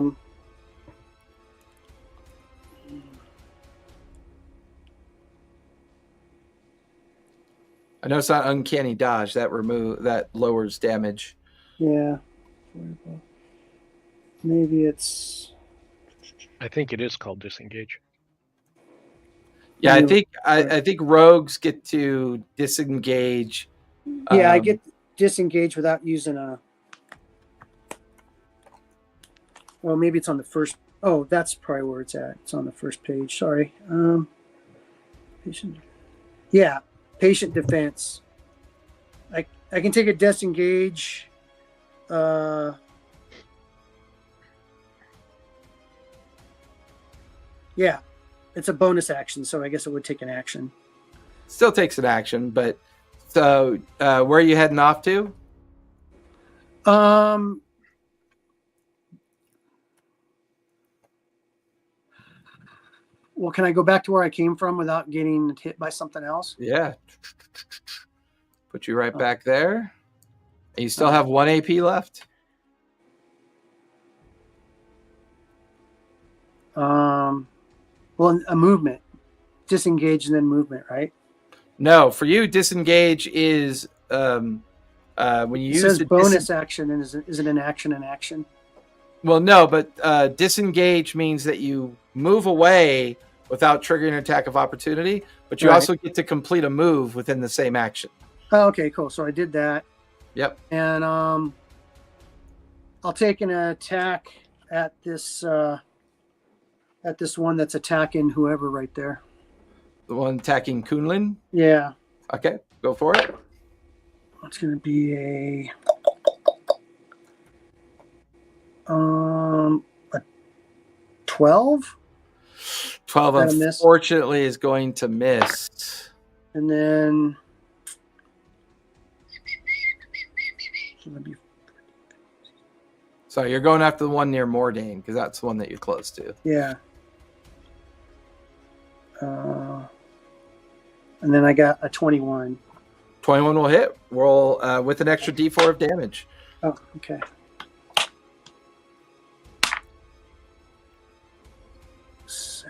Speaker 1: know it's not uncanny dodge. That lowers damage.
Speaker 2: yeah. Maybe it's
Speaker 4: I think it is called disengage.
Speaker 1: Yeah, I think rogues get to disengage.
Speaker 2: yeah, I get disengaged without using a... Well, maybe it's on the first... Oh, that's probably where it's at. It's on the first page. Sorry. Patient... Yeah, patient defense. I can take a disengage. Yeah, it's a bonus action, so I guess it would take an action.
Speaker 1: Still takes an action, but so where are you heading off to?
Speaker 2: Well, can I go back to where I came from without getting hit by something else?
Speaker 1: Yeah. Put you right back there. And you still have 1 AP left.
Speaker 2: Well, a movement. Disengage and then movement, right?
Speaker 1: No, for you, disengage is when you use
Speaker 2: says
Speaker 1: the
Speaker 2: bonus action, and is it an action in action?
Speaker 1: Well, no, but disengage means that you move away without triggering an attack of opportunity, but you also get to complete a move within the same action.
Speaker 2: Oh, okay, cool. So I did that.
Speaker 1: Yep.
Speaker 2: And I'll take an attack at this one that's attacking whoever right there.
Speaker 1: The one attacking Kunlun?
Speaker 2: Yeah.
Speaker 1: Okay, go for it.
Speaker 2: It's going to be a 12.
Speaker 1: 12 unfortunately is going to miss.
Speaker 2: And then
Speaker 1: so you're going after the one near Mordain because that's the one that you're close to.
Speaker 2: Yeah. And then I got a 21.
Speaker 1: 21 will hit. Roll with an extra D4 of damage.
Speaker 2: Oh, okay.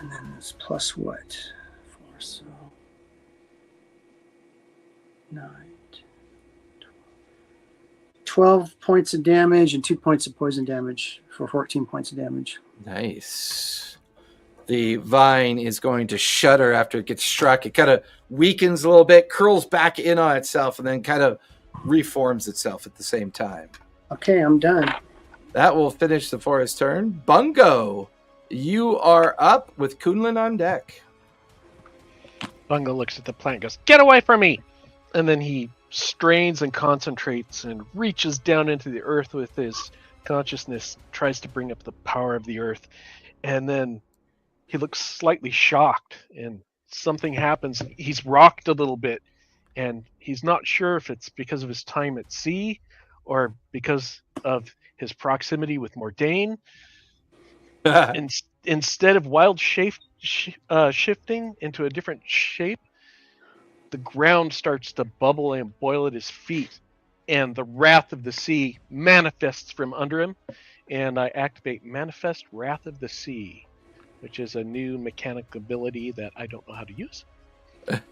Speaker 2: And then it's plus what? 4, so 9, 12 points of damage and 2 points of poison damage for 14 points of damage.
Speaker 1: Nice. The vine is going to shudder after it gets struck. It kind of weakens a little bit, curls back in on itself, and then kind of reforms itself at the same time.
Speaker 2: Okay, I'm done.
Speaker 1: That will finish the forest turn. Bungo, you are up with Kunlun on deck.
Speaker 4: Bungo looks at the plant and goes, "Get away from me!" And then he strains and concentrates and reaches down into the earth with his consciousness, tries to bring up the power of the earth. And then he looks slightly shocked and something happens. He's rocked a little bit and he's not sure if it's because of his time at sea or because of his proximity with Mordain. Instead of wild shifting into a different shape, the ground starts to bubble and boil at his feet, and the wrath of the sea manifests from under him. And I activate Manifest Wrath of the Sea, which is a new mechanic ability that I don't know how to use.
Speaker 1: But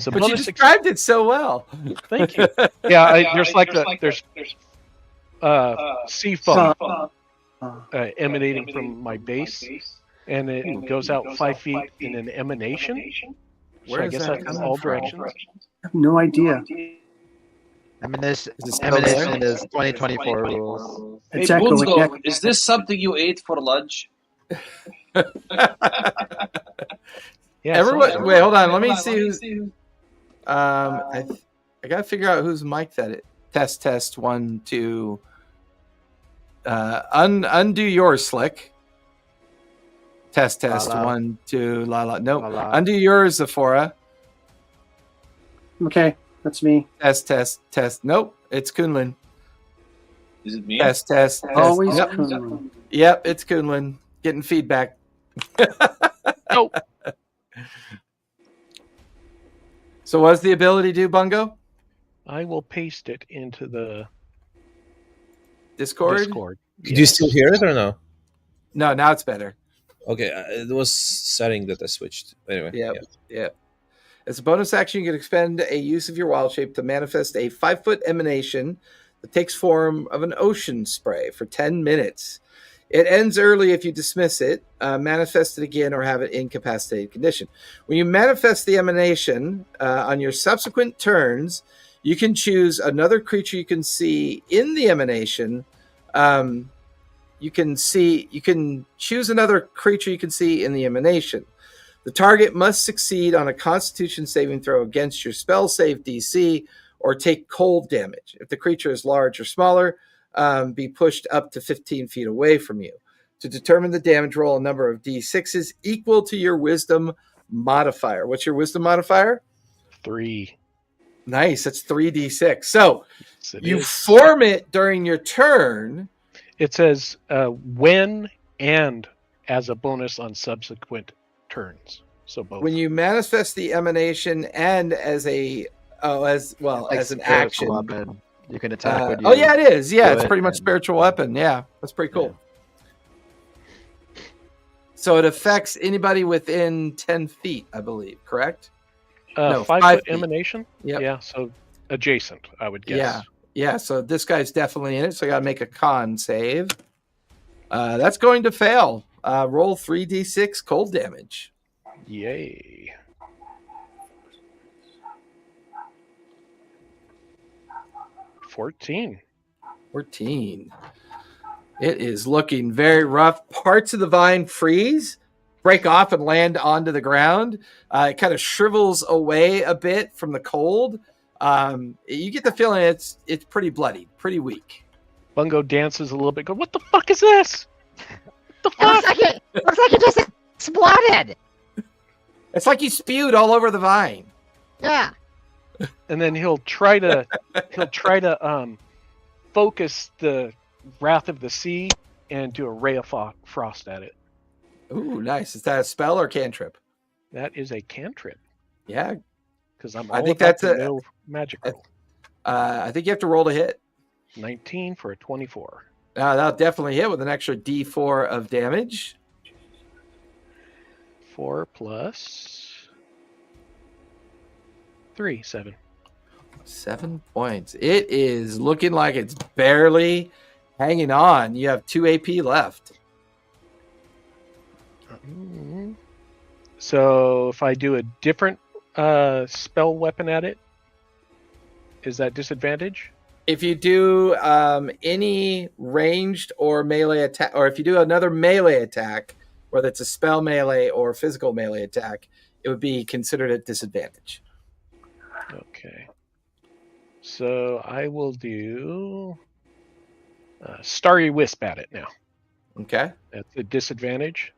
Speaker 1: you described it so well.
Speaker 4: Thank you. Yeah, there's sea foam. emanating from my base, and it goes out 5 feet in an emanation.
Speaker 1: Where
Speaker 4: So I
Speaker 1: is
Speaker 4: guess
Speaker 1: that
Speaker 4: that's
Speaker 1: coming
Speaker 4: all
Speaker 1: from?
Speaker 4: directions.
Speaker 2: I have no idea.
Speaker 3: Emanation,
Speaker 1: Is it still there?
Speaker 3: emanation is 2024 rules.
Speaker 5: Hey,
Speaker 2: It's echoing.
Speaker 5: Bungo, is this something you ate for lunch?
Speaker 4: Yeah,
Speaker 1: Everyone, wait, hold on. Let me see who's. I gotta figure out whose mic that is. Test 1 2. Undo yours, Slick. Test
Speaker 3: La la.
Speaker 1: 1 2. La. No,
Speaker 3: La la.
Speaker 1: undo yours, Zephora.
Speaker 2: Okay, that's me.
Speaker 1: Test. Nope, it's Kunlin.
Speaker 5: Is it me?
Speaker 1: Test.
Speaker 2: Always
Speaker 1: Yep.
Speaker 2: Kunlun.
Speaker 1: Yep, it's Kunlin. Getting feedback.
Speaker 4: Oh,
Speaker 1: So what does the ability do, Bungo?
Speaker 4: I will paste it into the
Speaker 1: Discord?
Speaker 4: Discord.
Speaker 7: Did you still hear it or no?
Speaker 1: No, now it's better.
Speaker 7: Okay, it was setting that I switched. Anyway,
Speaker 1: Yep. As a bonus action, you can expend a use of your wild shape to manifest a 5-foot emanation that takes form of an ocean spray for 10 minutes. It ends early if you dismiss it, manifest it again, or have it incapacitated condition. When you manifest the emanation on your subsequent turns, you can choose another creature you can see in the emanation. You can choose another creature you can see in the emanation. The target must succeed on a Constitution saving throw against your spell save DC or take cold damage. If the creature is large or smaller, be pushed up to 15 feet away from you. To determine the damage, roll a number of D6s equal to your wisdom modifier. What's your wisdom modifier?
Speaker 4: 3.
Speaker 1: Nice. That's 3d6. So
Speaker 4: Yes, it
Speaker 1: you
Speaker 4: is.
Speaker 1: form it during your turn.
Speaker 4: It says when and as a bonus on subsequent turns. So both.
Speaker 1: When you manifest the emanation and as an
Speaker 3: Spiritual
Speaker 1: action.
Speaker 3: weapon. You can attack when you.
Speaker 1: Oh yeah, it is. Yeah,
Speaker 3: do
Speaker 1: it's
Speaker 3: it
Speaker 1: pretty much
Speaker 3: and-
Speaker 1: spiritual weapon. Yeah, that's pretty cool. So it affects anybody within 10 feet, I believe. Correct? No,
Speaker 4: 5
Speaker 1: 5
Speaker 4: foot
Speaker 1: feet.
Speaker 4: emanation?
Speaker 1: Yep.
Speaker 4: Yeah, so adjacent, I would guess.
Speaker 1: Yeah. So this guy's definitely in it. So I got to make a con save. That's going to fail. Roll 3d6 cold damage.
Speaker 4: Yay. $14.
Speaker 1: 14. It is looking very rough. Parts of the vine freeze, break off, and land onto the ground. It kind of shrivels away a bit from the cold. You get the feeling it's pretty bloody, pretty weak.
Speaker 4: Bungo dances a little bit. Go, what the fuck is this? What the
Speaker 6: It looks
Speaker 4: fuck?
Speaker 6: like it just exploded.
Speaker 1: It's like you spewed all over the vine.
Speaker 6: Yeah.
Speaker 4: And then he'll try to focus the wrath of the sea and do a ray of frost at it.
Speaker 1: Ooh, nice. Is that a spell or cantrip?
Speaker 4: That is a cantrip
Speaker 1: Yeah.
Speaker 4: because I'm
Speaker 1: I
Speaker 4: all
Speaker 1: think
Speaker 4: about
Speaker 1: that's
Speaker 4: the
Speaker 1: a-
Speaker 4: no magic roll.
Speaker 1: I think you have to roll to hit.
Speaker 4: 19 for a 24.
Speaker 1: That'll definitely hit with an extra d4 of damage.
Speaker 4: 4 plus 3, 7.
Speaker 1: 7 points. It is looking like it's barely hanging on. You have 2 AP left.
Speaker 4: So if I do a different spell weapon at it, is that disadvantage?
Speaker 1: If you do any ranged or melee attack, or if you do another melee attack, whether it's a spell melee or physical melee attack, it would be considered a disadvantage.
Speaker 4: Okay. So I will do Starry Wisp at it now.
Speaker 1: Okay.
Speaker 4: That's a disadvantage.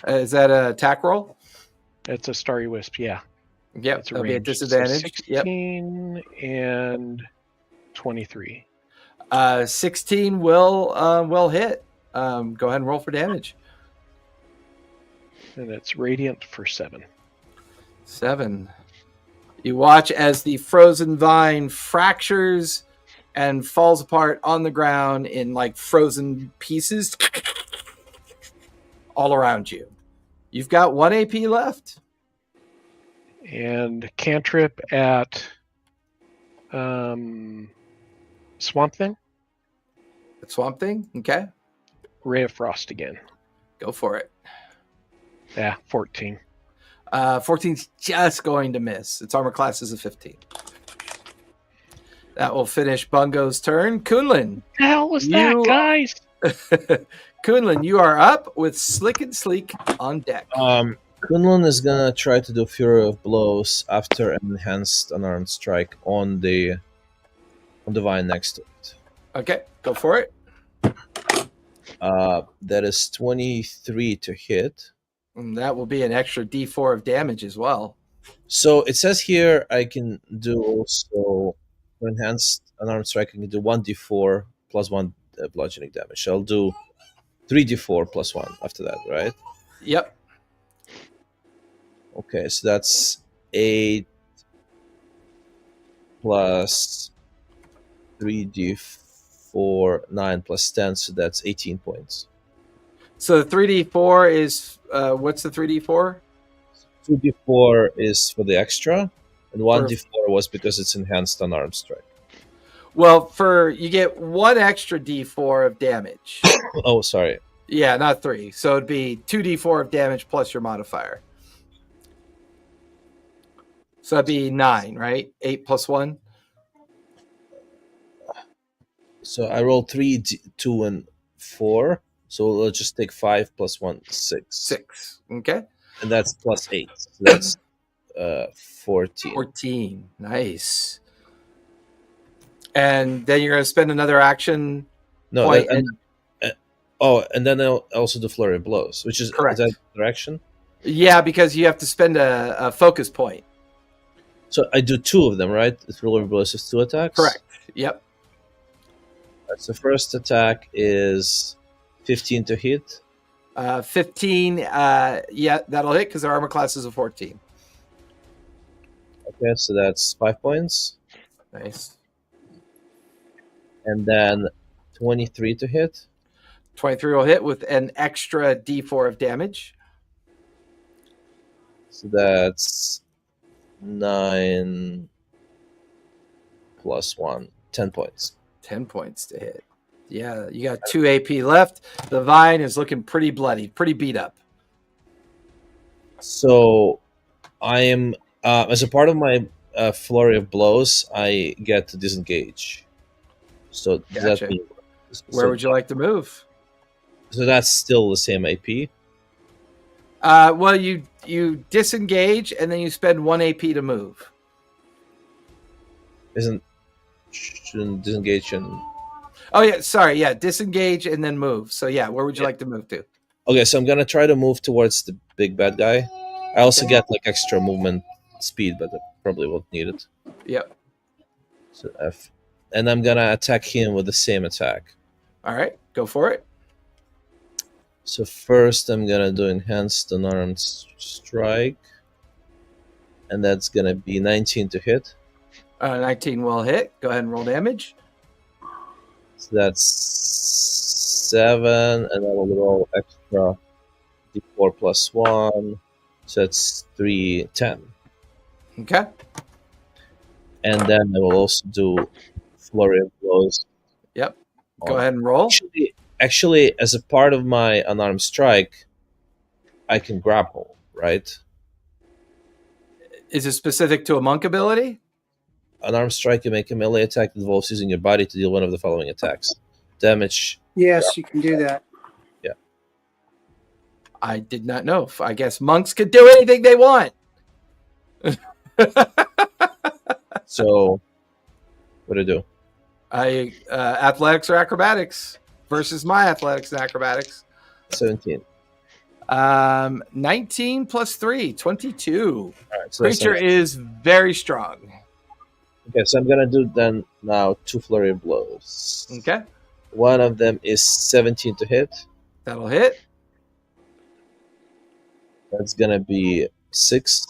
Speaker 1: Is that an attack roll?
Speaker 4: That's a Starry Wisp, yeah.
Speaker 1: Yep.
Speaker 4: It's a
Speaker 1: That'll be a
Speaker 4: range. So
Speaker 1: disadvantage. Yep.
Speaker 4: 16 and 23.
Speaker 1: 16 will hit. Go ahead and roll for damage.
Speaker 4: And it's radiant for 7.
Speaker 1: 7. You watch as the frozen vine fractures and falls apart on the ground in like frozen pieces all around you. You've got 1 AP left.
Speaker 4: And cantrip at Swamp Thing.
Speaker 1: Swamp Thing. Okay.
Speaker 4: Ray of Frost again.
Speaker 1: Go for it.
Speaker 4: Yeah, 14.
Speaker 1: 14's just going to miss. Its armor class is a 15. That will finish Bungo's turn. Kunlun.
Speaker 4: The hell was that, guys?
Speaker 1: Kunlun, you are up with Slick and Sleek on deck.
Speaker 7: Kunlun is gonna try to do Fury of Blows after an enhanced unarmed strike on the vine next to it.
Speaker 1: Okay, go for it.
Speaker 7: That is 23 to hit.
Speaker 1: And that will be an extra D4 of damage as well.
Speaker 7: So it says here I can do also for enhanced unarmed strike. I can do 1d4 plus 1 bludgeoning damage. So I'll do 3d4 plus 1 after that, right?
Speaker 1: Yep.
Speaker 7: Okay, so that's 8 plus 3d4, 9 plus 10, so that's 18 points.
Speaker 1: So the 3d4 is, what's the 3d4?
Speaker 7: 2d4 is for the extra, and 1d4 was because it's enhanced unarmed strike.
Speaker 1: Well, you get 1 extra d4 of damage.
Speaker 7: Oh, sorry.
Speaker 1: Yeah, not 3. So it'd be 2d4 of damage plus your modifier. So that'd be 9, right? 8 plus 1.
Speaker 7: So I rolled 3, 2, and 4. So let's just take 5 plus 1, 6.
Speaker 1: 6. Okay.
Speaker 7: And that's plus 8. So that's 14.
Speaker 1: 14. Nice. And then you're going to spend another action.
Speaker 7: No,
Speaker 1: point
Speaker 7: and then I'll also do Flurry of Blows, which is
Speaker 1: correct.
Speaker 7: Is that direction?
Speaker 1: Yeah, because you have to spend a focus point.
Speaker 7: So I do 2 of them, right? The Flurry of Blows is 2 attacks?
Speaker 1: Correct. Yep.
Speaker 7: So first attack is 15 to hit.
Speaker 1: 15, yeah, that'll hit because their armor class is a 14.
Speaker 7: Okay, so that's 5 points.
Speaker 1: Nice.
Speaker 7: And then 23 to hit.
Speaker 1: 23 will hit with an extra D4 of damage.
Speaker 7: So that's 9 plus 1, 10 points.
Speaker 1: 10 points to hit. Yeah, you got 2 AP left. The vine is looking pretty bloody, pretty beat up.
Speaker 7: So I am, as a part of my flurry of blows, I get to disengage. So does
Speaker 1: Gotcha.
Speaker 7: that mean,
Speaker 1: Where would you like to move?
Speaker 7: So that's still the same AP?
Speaker 1: Well, you disengage and then you spend 1 AP to move.
Speaker 7: Shouldn't disengage and...
Speaker 1: Oh, yeah, sorry. Yeah, disengage and then move. So, yeah, where would you like to move to?
Speaker 7: Okay, so I'm going to try to move towards the big bad guy. I also get like extra movement speed, but I probably won't need it.
Speaker 1: Yep.
Speaker 7: So F. And I'm going to attack him with the same attack.
Speaker 1: All right, go for it.
Speaker 7: So first I'm going to do Enhanced Unarmed Strike. And that's going to be 19 to hit.
Speaker 1: 19 will hit. Go ahead and roll damage.
Speaker 7: So that's 7, and then I'll roll extra d4 plus 1. So that's 3, 10.
Speaker 1: Okay.
Speaker 7: And then I will also do Flurry of Blows.
Speaker 1: Yep. Go ahead and roll.
Speaker 7: Actually, as a part of my Unarmed Strike, I can grapple, right?
Speaker 1: Is it specific to a monk ability?
Speaker 7: Unarmed Strike, you make a melee attack that involves using your body to deal one of the following attacks. Damage.
Speaker 2: Yes, you can do that.
Speaker 7: Yeah.
Speaker 1: I did not know. I guess monks could do anything they want.
Speaker 7: So, what do I do?
Speaker 1: Athletics or acrobatics versus my athletics and acrobatics.
Speaker 7: 17.
Speaker 1: 19 plus 3, 22.
Speaker 7: All right, so
Speaker 1: Creature is very strong.
Speaker 7: Okay, so I'm gonna do then now 2 Flurry of Blows.
Speaker 1: Okay.
Speaker 7: One of them is 17 to hit.
Speaker 1: That'll hit.
Speaker 7: That's gonna be 6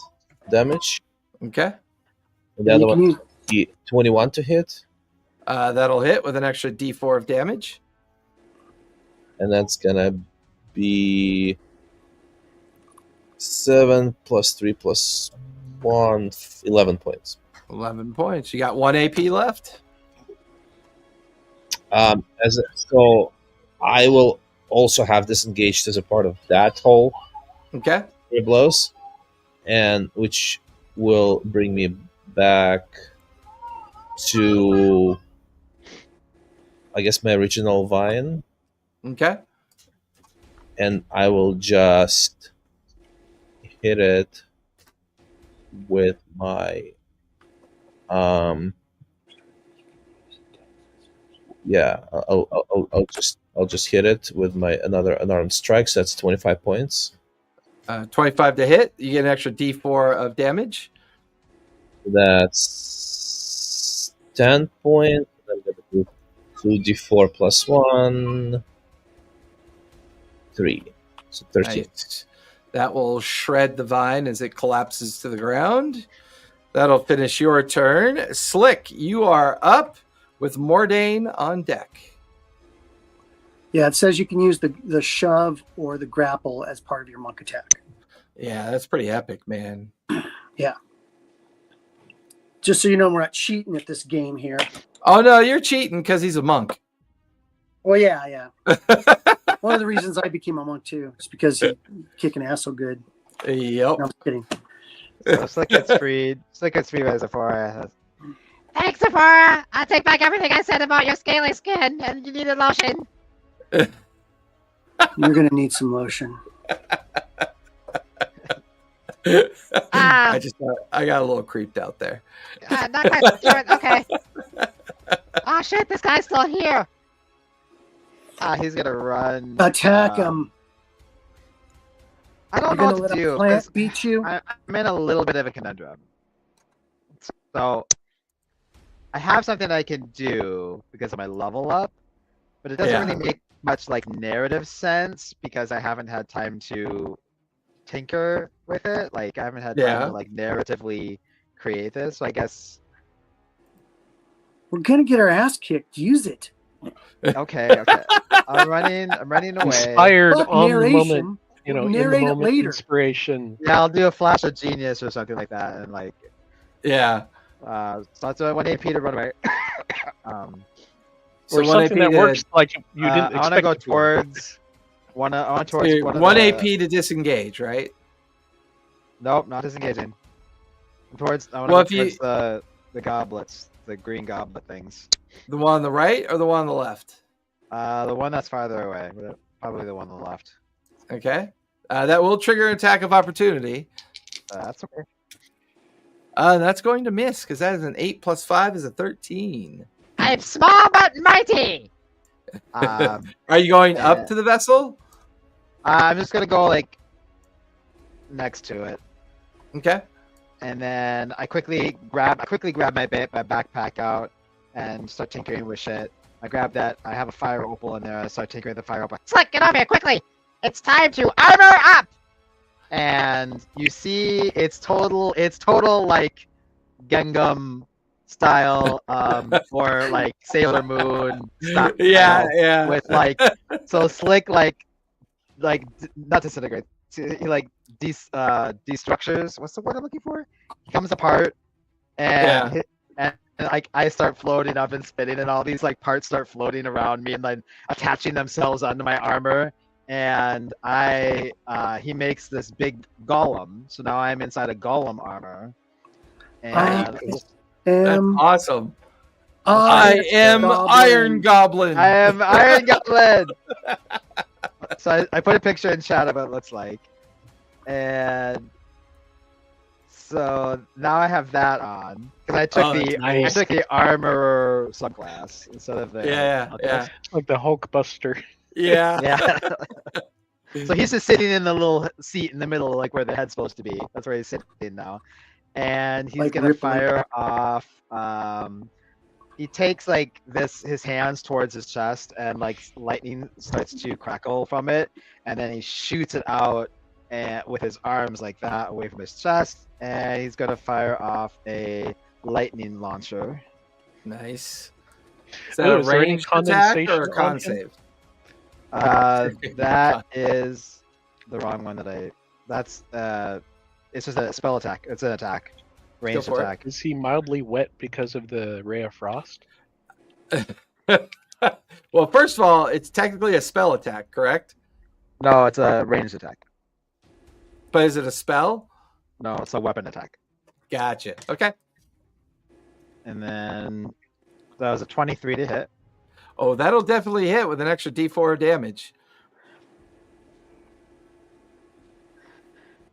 Speaker 7: damage.
Speaker 1: Okay.
Speaker 7: And the other one will be 21 to hit.
Speaker 1: That'll hit with an extra D4 of damage.
Speaker 7: And that's gonna be 7 plus 3 plus 1, 11 points.
Speaker 1: 11 points. You got 1 AP left.
Speaker 7: So I will also have disengaged as a part of that whole
Speaker 1: Okay.
Speaker 7: 3 blows, and which will bring me back to, I guess, my original vine,
Speaker 1: Okay.
Speaker 7: and I will just hit it with my I'll just hit it with my another unarmed strike. So that's 25 points.
Speaker 1: 25 to hit. You get an extra D4 of damage.
Speaker 7: That's 10 points. I'm gonna do 2d4 plus 1, 3. So 13.
Speaker 1: Nice. That will shred the vine as it collapses to the ground. That'll finish your turn. Slick, you are up with Mordain on deck.
Speaker 2: Yeah, it says you can use the shove or the grapple as part of your monk attack.
Speaker 1: Yeah, that's pretty epic, man.
Speaker 2: Yeah. Just so you know, we're not cheating at this game here.
Speaker 1: Oh, no, you're cheating because he's a monk.
Speaker 2: Well, yeah. One of the reasons I became a monk, too, is because he's kicking ass so good.
Speaker 1: Yep.
Speaker 2: No, I'm kidding.
Speaker 3: So Slick gets freed. Slick gets freed by Sephora.
Speaker 6: Thanks, Sephora. I'll take back everything I said about your scaly skin, and you need a lotion.
Speaker 2: You're going to need some lotion.
Speaker 1: I got a little creeped out there.
Speaker 6: Not quite sure. Okay. Oh, shit, this guy's still here.
Speaker 3: He's gonna run.
Speaker 2: Attack him.
Speaker 3: I don't
Speaker 2: You're
Speaker 3: know
Speaker 2: going to
Speaker 3: what
Speaker 2: let
Speaker 3: to
Speaker 2: a
Speaker 3: do.
Speaker 2: plant
Speaker 3: 'Cause
Speaker 2: beat you?
Speaker 3: I'm in a little bit of a conundrum. So I have something I can do because of my level up, but it doesn't really make much like narrative sense because I haven't had time to tinker with it. Like I haven't had time to like narratively create this. So I guess
Speaker 2: We're going to get our ass kicked. Use it.
Speaker 3: okay. I'm running away.
Speaker 4: Inspired
Speaker 2: Fuck
Speaker 4: on the
Speaker 2: narration.
Speaker 4: moment, in the
Speaker 2: Narrate it
Speaker 4: moment
Speaker 2: later.
Speaker 4: inspiration.
Speaker 3: Yeah, I'll do a flash of genius or something like that, and like
Speaker 1: Yeah.
Speaker 3: so that's a 1 AP to run away.
Speaker 1: So
Speaker 4: Or
Speaker 1: one
Speaker 4: something
Speaker 1: AP
Speaker 4: that works like you didn't
Speaker 3: I want
Speaker 4: expect
Speaker 3: to go
Speaker 4: it to.
Speaker 3: towards one. I want towards one.
Speaker 1: One
Speaker 3: of
Speaker 1: AP
Speaker 3: the,
Speaker 1: to disengage, right?
Speaker 3: Nope, not disengaging. Towards. I want
Speaker 1: Well,
Speaker 3: to go towards the goblets, the green goblet things.
Speaker 1: The one on the right or the one on the left?
Speaker 3: The one that's farther away. Probably the one on the left.
Speaker 1: Okay. That will trigger an attack of opportunity.
Speaker 3: That's okay.
Speaker 1: That's going to miss because that is an 8 plus 5 is a 13.
Speaker 6: I'm small but mighty.
Speaker 1: Are you going up to the vessel?
Speaker 3: I'm just gonna go like next to it.
Speaker 1: Okay.
Speaker 3: And then I quickly grab my backpack out and start tinkering with shit. I grab that. I have a fire opal in there. I start tinkering with the fire opal.
Speaker 6: Slick, get over here quickly. It's time to armor up.
Speaker 3: And you see, it's total like Gengam style, or like Sailor Moon style.
Speaker 1: Yeah.
Speaker 3: With like, so Slick like not disintegrate. He like destructures. What's the word I'm looking for? He comes apart, and like I start floating up and spinning, and all these like parts start floating around me and like attaching themselves onto my armor. And he makes this big golem. So now I'm inside a golem armor. And
Speaker 1: That's awesome. I am Iron Goblin.
Speaker 3: I am Iron Goblin. So I put a picture in chat of what it looks like. And so now I have that on. Because I took I took the armor subclass instead of the
Speaker 1: yeah.
Speaker 4: Like the Hulk Buster.
Speaker 1: Yeah.
Speaker 3: So he's just sitting in the little seat in the middle, like where the head's supposed to be. That's where he's sitting now. And he's
Speaker 2: Like
Speaker 3: gonna
Speaker 2: Ripley.
Speaker 3: fire off. He takes like his hands towards his chest, and like lightning starts to crackle from it, and then he shoots it out with his arms like that away from his chest, and he's gonna fire off a lightning launcher.
Speaker 1: Nice. Is that a
Speaker 4: is there any
Speaker 1: ranged attack or a
Speaker 4: condensation
Speaker 1: con
Speaker 4: on him?
Speaker 1: save?
Speaker 3: That is the wrong one that's it's just a spell attack. It's an attack. Ranged
Speaker 1: for it.
Speaker 3: attack.
Speaker 4: Is he mildly wet because of the ray of frost?
Speaker 1: Well, first of all, it's technically a spell attack, correct?
Speaker 3: No, it's a ranged attack.
Speaker 1: But is it a spell?
Speaker 3: No, it's a weapon attack.
Speaker 1: Gotcha. Okay.
Speaker 3: And then that was a 23 to hit.
Speaker 1: Oh, that'll definitely hit with an extra D4 of damage.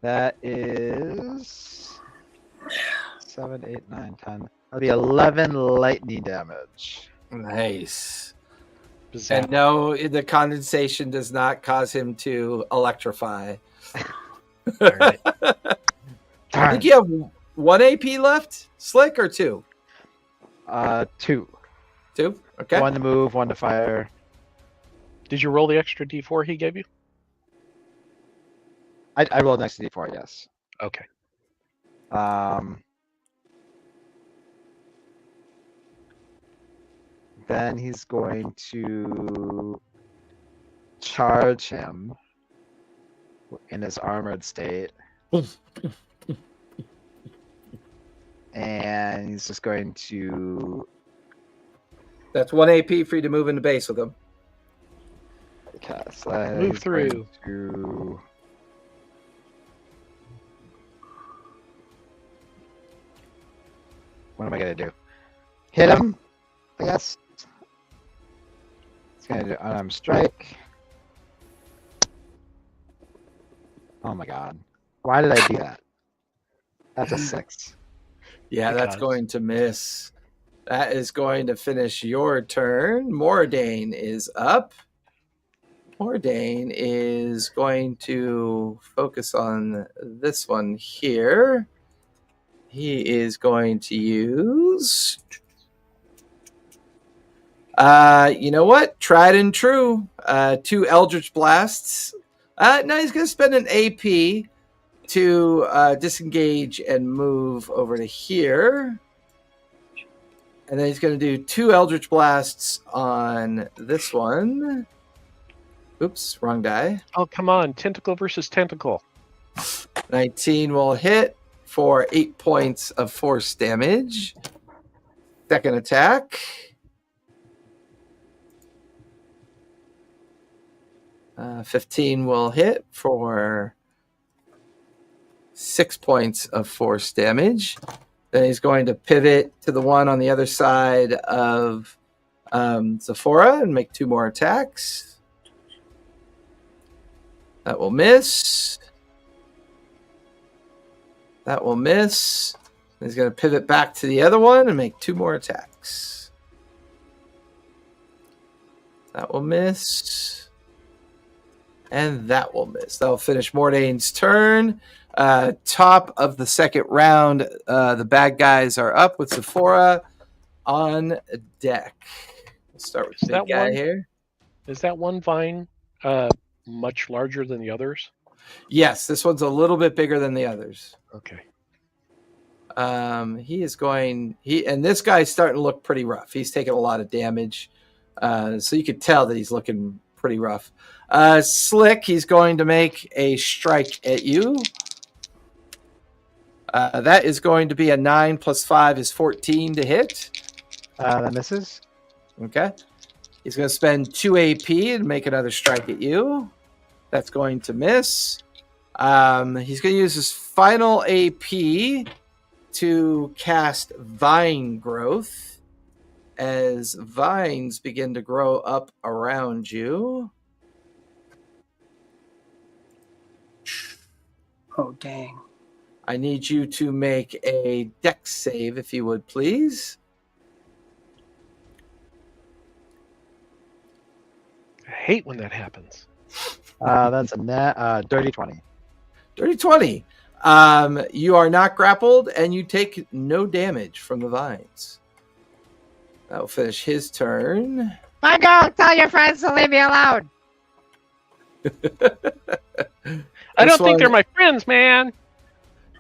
Speaker 3: That is 7, 8, 9, 10. That'll be 11 lightning damage.
Speaker 1: Nice.
Speaker 4: Bizarre.
Speaker 1: And no, the condensation does not cause him to electrify.
Speaker 4: All right.
Speaker 1: I think you have 1 AP left, Slick, or 2?
Speaker 3: 2.
Speaker 1: 2? Okay.
Speaker 3: 1 to move, 1 to fire.
Speaker 4: Did you roll the extra D4 he gave you?
Speaker 3: I rolled next to D4, yes.
Speaker 4: Okay.
Speaker 3: Then he's going to charge him in his armored state. And he's just going to
Speaker 1: That's 1 AP for you to move into base with him.
Speaker 3: cast.
Speaker 4: Move through.
Speaker 3: What am I gonna do? Hit him, I guess. It's gonna do unarmed strike. Oh my god. Why did I do that? That's a 6.
Speaker 1: Yeah, that's
Speaker 4: Because-
Speaker 1: going to miss. That is going to finish your turn. Mordane is up. Mordane is going to focus on this one here. He is going to use... you know what? Tried and true. 2 Eldritch Blasts. No, he's going to spend an AP to disengage and move over to here. And then he's going to do 2 Eldritch Blasts on this one. Oops, wrong die.
Speaker 4: Oh, come on. Tentacle versus tentacle.
Speaker 1: 19 will hit for 8 points of force damage. Second attack. Uh, 15 will hit for 6 points of force damage. Then he's going to pivot to the one on the other side of Zephora and make 2 more attacks. That will miss. That will miss. He's going to pivot back to the other one and make 2 more attacks. That will miss. And that will miss. That'll finish Mordane's turn. Top of the second round, the bad guys are up with Zephora on deck. We'll start with the big guy here.
Speaker 4: Is that one vine much larger than the others?
Speaker 1: Yes, this one's a little bit bigger than the others.
Speaker 4: Okay.
Speaker 1: He is going. And this guy's starting to look pretty rough. He's taking a lot of damage, so you could tell that he's looking pretty rough. Slick, he's going to make a strike at you. That is going to be a 9 plus 5 is 14 to hit.
Speaker 3: That misses.
Speaker 1: Okay. He's going to spend 2 AP and make another strike at you. That's going to miss. He's going to use his final AP to cast Vine Growth as vines begin to grow up around you.
Speaker 2: Oh, dang.
Speaker 1: I need you to make a dex save, if you would, please.
Speaker 4: I hate when that happens.
Speaker 3: That's a dirty 20.
Speaker 1: Dirty 20. You are not grappled, and you take no damage from the vines. That will finish his turn.
Speaker 6: Michael, tell your friends to leave me alone.
Speaker 4: I don't think they're my friends, man.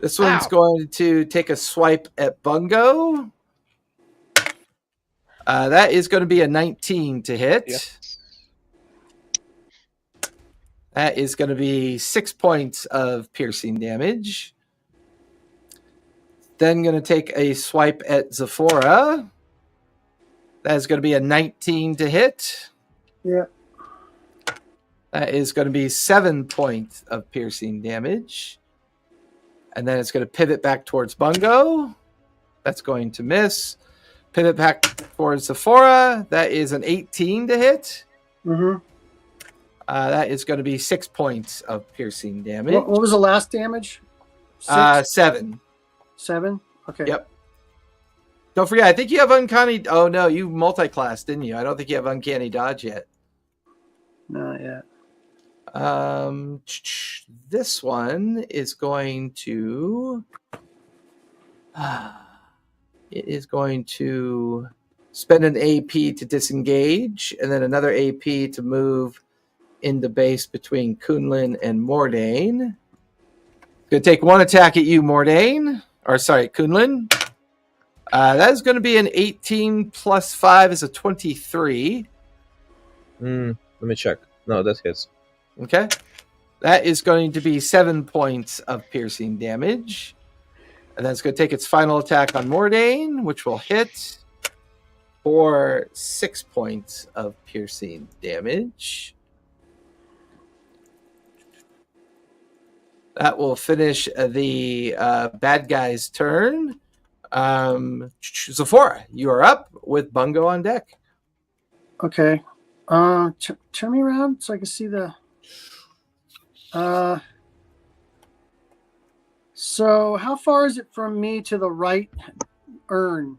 Speaker 1: This one's
Speaker 6: Ow.
Speaker 1: going to take a swipe at Bungo. That is going to be a 19 to hit.
Speaker 4: Yep.
Speaker 1: That is going to be 6 points of piercing damage. Then going to take a swipe at Zephora. That is going to be a 19 to hit.
Speaker 2: Yeah.
Speaker 1: That is going to be 7 points of piercing damage. And then it's going to pivot back towards Bungo. That's going to miss. Pivot back towards Sephora. That is an 18 to hit.
Speaker 2: Mm-hmm.
Speaker 1: That is going to be 6 points of piercing damage.
Speaker 2: What was the last damage?
Speaker 1: 7.
Speaker 2: 7? Okay.
Speaker 1: Yep. Don't forget, I think you have uncanny... Oh, no, you multi-class, didn't you? I don't think you have uncanny dodge yet.
Speaker 2: Not yet.
Speaker 1: This one is going to... it is going to spend an AP to disengage, and then another AP to move in the base between Kunlun and Mordain. Going to take one attack at you, Mordain. Or, sorry, Kunlun. That is going to be an 18 plus 5 is a 23.
Speaker 7: Let me check. No, that hits.
Speaker 1: Okay. That is going to be 7 points of piercing damage. And then it's going to take its final attack on Mordain, which will hit for 6 points of piercing damage. That will finish the bad guy's turn. Sephora, you are up with Bungo on deck.
Speaker 2: Okay. Turn me around so I can see the... So how far is it from me to the right urn?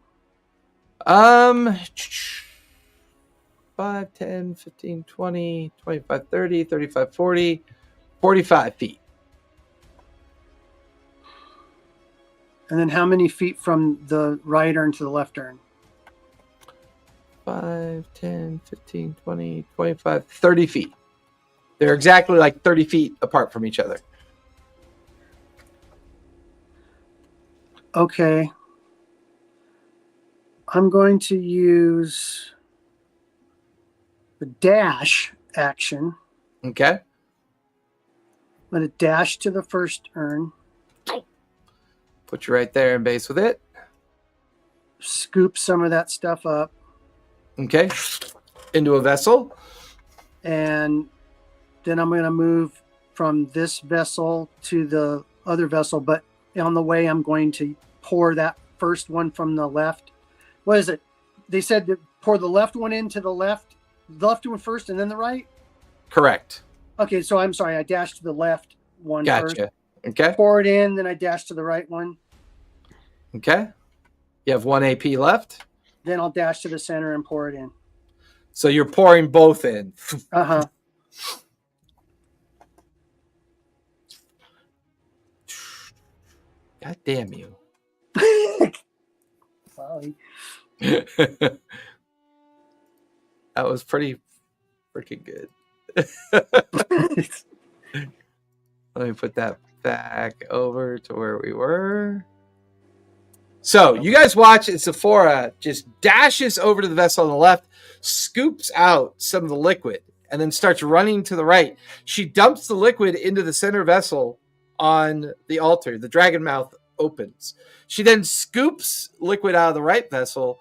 Speaker 1: 5, 10, 15, 20, 25, 30, 35, 40, 45 feet.
Speaker 2: And then how many feet from the right urn to the left urn?
Speaker 1: 5, 10, 15, 20, 25, 30 feet. They're exactly like 30 feet apart from each other.
Speaker 2: Okay. I'm going to use the dash action.
Speaker 1: Okay.
Speaker 2: I'm going to dash to the first urn.
Speaker 1: Put you right there in base with it.
Speaker 2: Scoop some of that stuff up.
Speaker 1: Okay. Into a vessel.
Speaker 2: And then I'm going to move from this vessel to the other vessel. But on the way, I'm going to pour that first one from the left. What is it? They said to pour the left one into the left one first and then the right?
Speaker 1: Correct.
Speaker 2: Okay, so I'm sorry. I dashed to the left one first.
Speaker 1: Gotcha. Okay.
Speaker 2: Pour it in, then I dash to the right one.
Speaker 1: Okay. You have 1 AP left.
Speaker 2: Then I'll dash to the center and pour it in.
Speaker 1: So you're pouring both in.
Speaker 2: Uh-huh.
Speaker 1: God damn you.
Speaker 2: Sorry.
Speaker 1: That was pretty freaking good. Let me put that back over to where we were. So you guys watch as Sephora just dashes over to the vessel on the left, scoops out some of the liquid, and then starts running to the right. She dumps the liquid into the center vessel on the altar. The dragon mouth opens. She then scoops liquid out of the right vessel,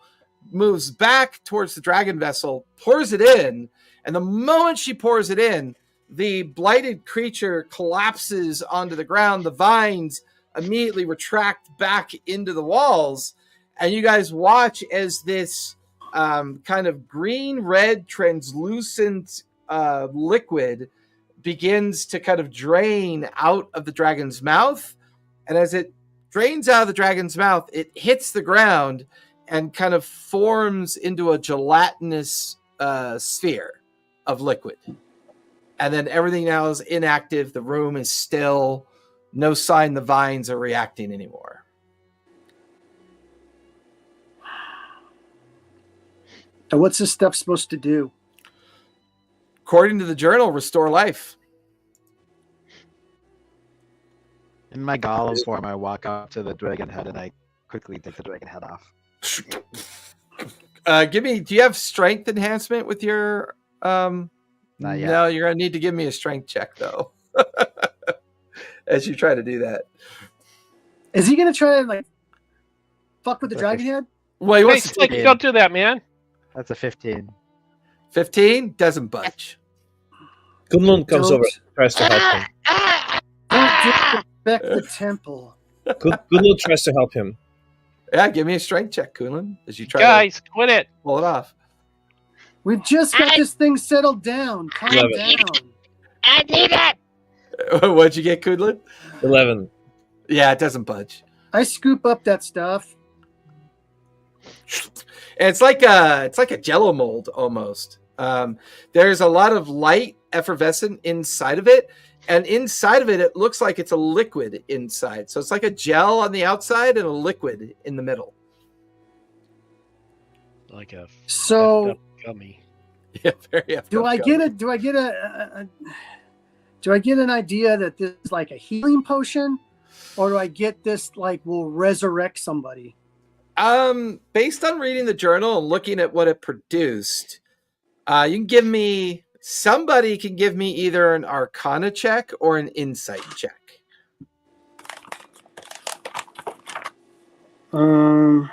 Speaker 1: moves back towards the dragon vessel, pours it in, and the moment she pours it in, the blighted creature collapses onto the ground. The vines immediately retract back into the walls, and you guys watch as this kind of green-red translucent liquid begins to kind of drain out of the dragon's mouth. And as it drains out of the dragon's mouth, it hits the ground and kind of forms into a gelatinous sphere of liquid. And then everything now is inactive. The room is still. No sign the vines are reacting anymore.
Speaker 2: And what's this stuff supposed to do?
Speaker 1: According to the journal, restore life.
Speaker 3: In my golem form, I walk up to the dragon head and I quickly take the dragon head off.
Speaker 1: Do you have strength enhancement with your...
Speaker 3: Not yet.
Speaker 1: No, you're going to need to give me a strength check, though. As you try to do that.
Speaker 2: Is he going to try and fuck with the dragon head?
Speaker 1: Well, he wants to
Speaker 4: Don't do that, man.
Speaker 3: That's a 15.
Speaker 1: 15 doesn't budge.
Speaker 7: Kunlun comes
Speaker 2: Don't-
Speaker 7: over, tries to help him.
Speaker 2: Don't disrespect the temple.
Speaker 7: Kunlun tries to help him.
Speaker 1: Yeah, give me a strength check, Kunlun, as you try
Speaker 4: Guys, quit it.
Speaker 1: to pull it off.
Speaker 2: We've just got this thing settled down. Calm
Speaker 7: 11.
Speaker 2: down.
Speaker 6: I need it.
Speaker 1: What'd you get, Kunlun?
Speaker 7: 11.
Speaker 1: Yeah, it doesn't budge.
Speaker 2: I scoop up that stuff.
Speaker 1: And it's like a Jello mold almost. There's a lot of light effervescent inside of it, and inside of it, it looks like it's a liquid inside. So it's like a gel on the outside and a liquid in the middle.
Speaker 4: Like a
Speaker 2: So-
Speaker 4: effed up gummy.
Speaker 1: Yeah, very.
Speaker 2: Do I get an idea that this is like a healing potion, or do I get this like will resurrect somebody?
Speaker 1: Based on reading the journal and looking at what it produced, you can give me. Somebody can give me either an Arcana check or an Insight check.
Speaker 2: I'll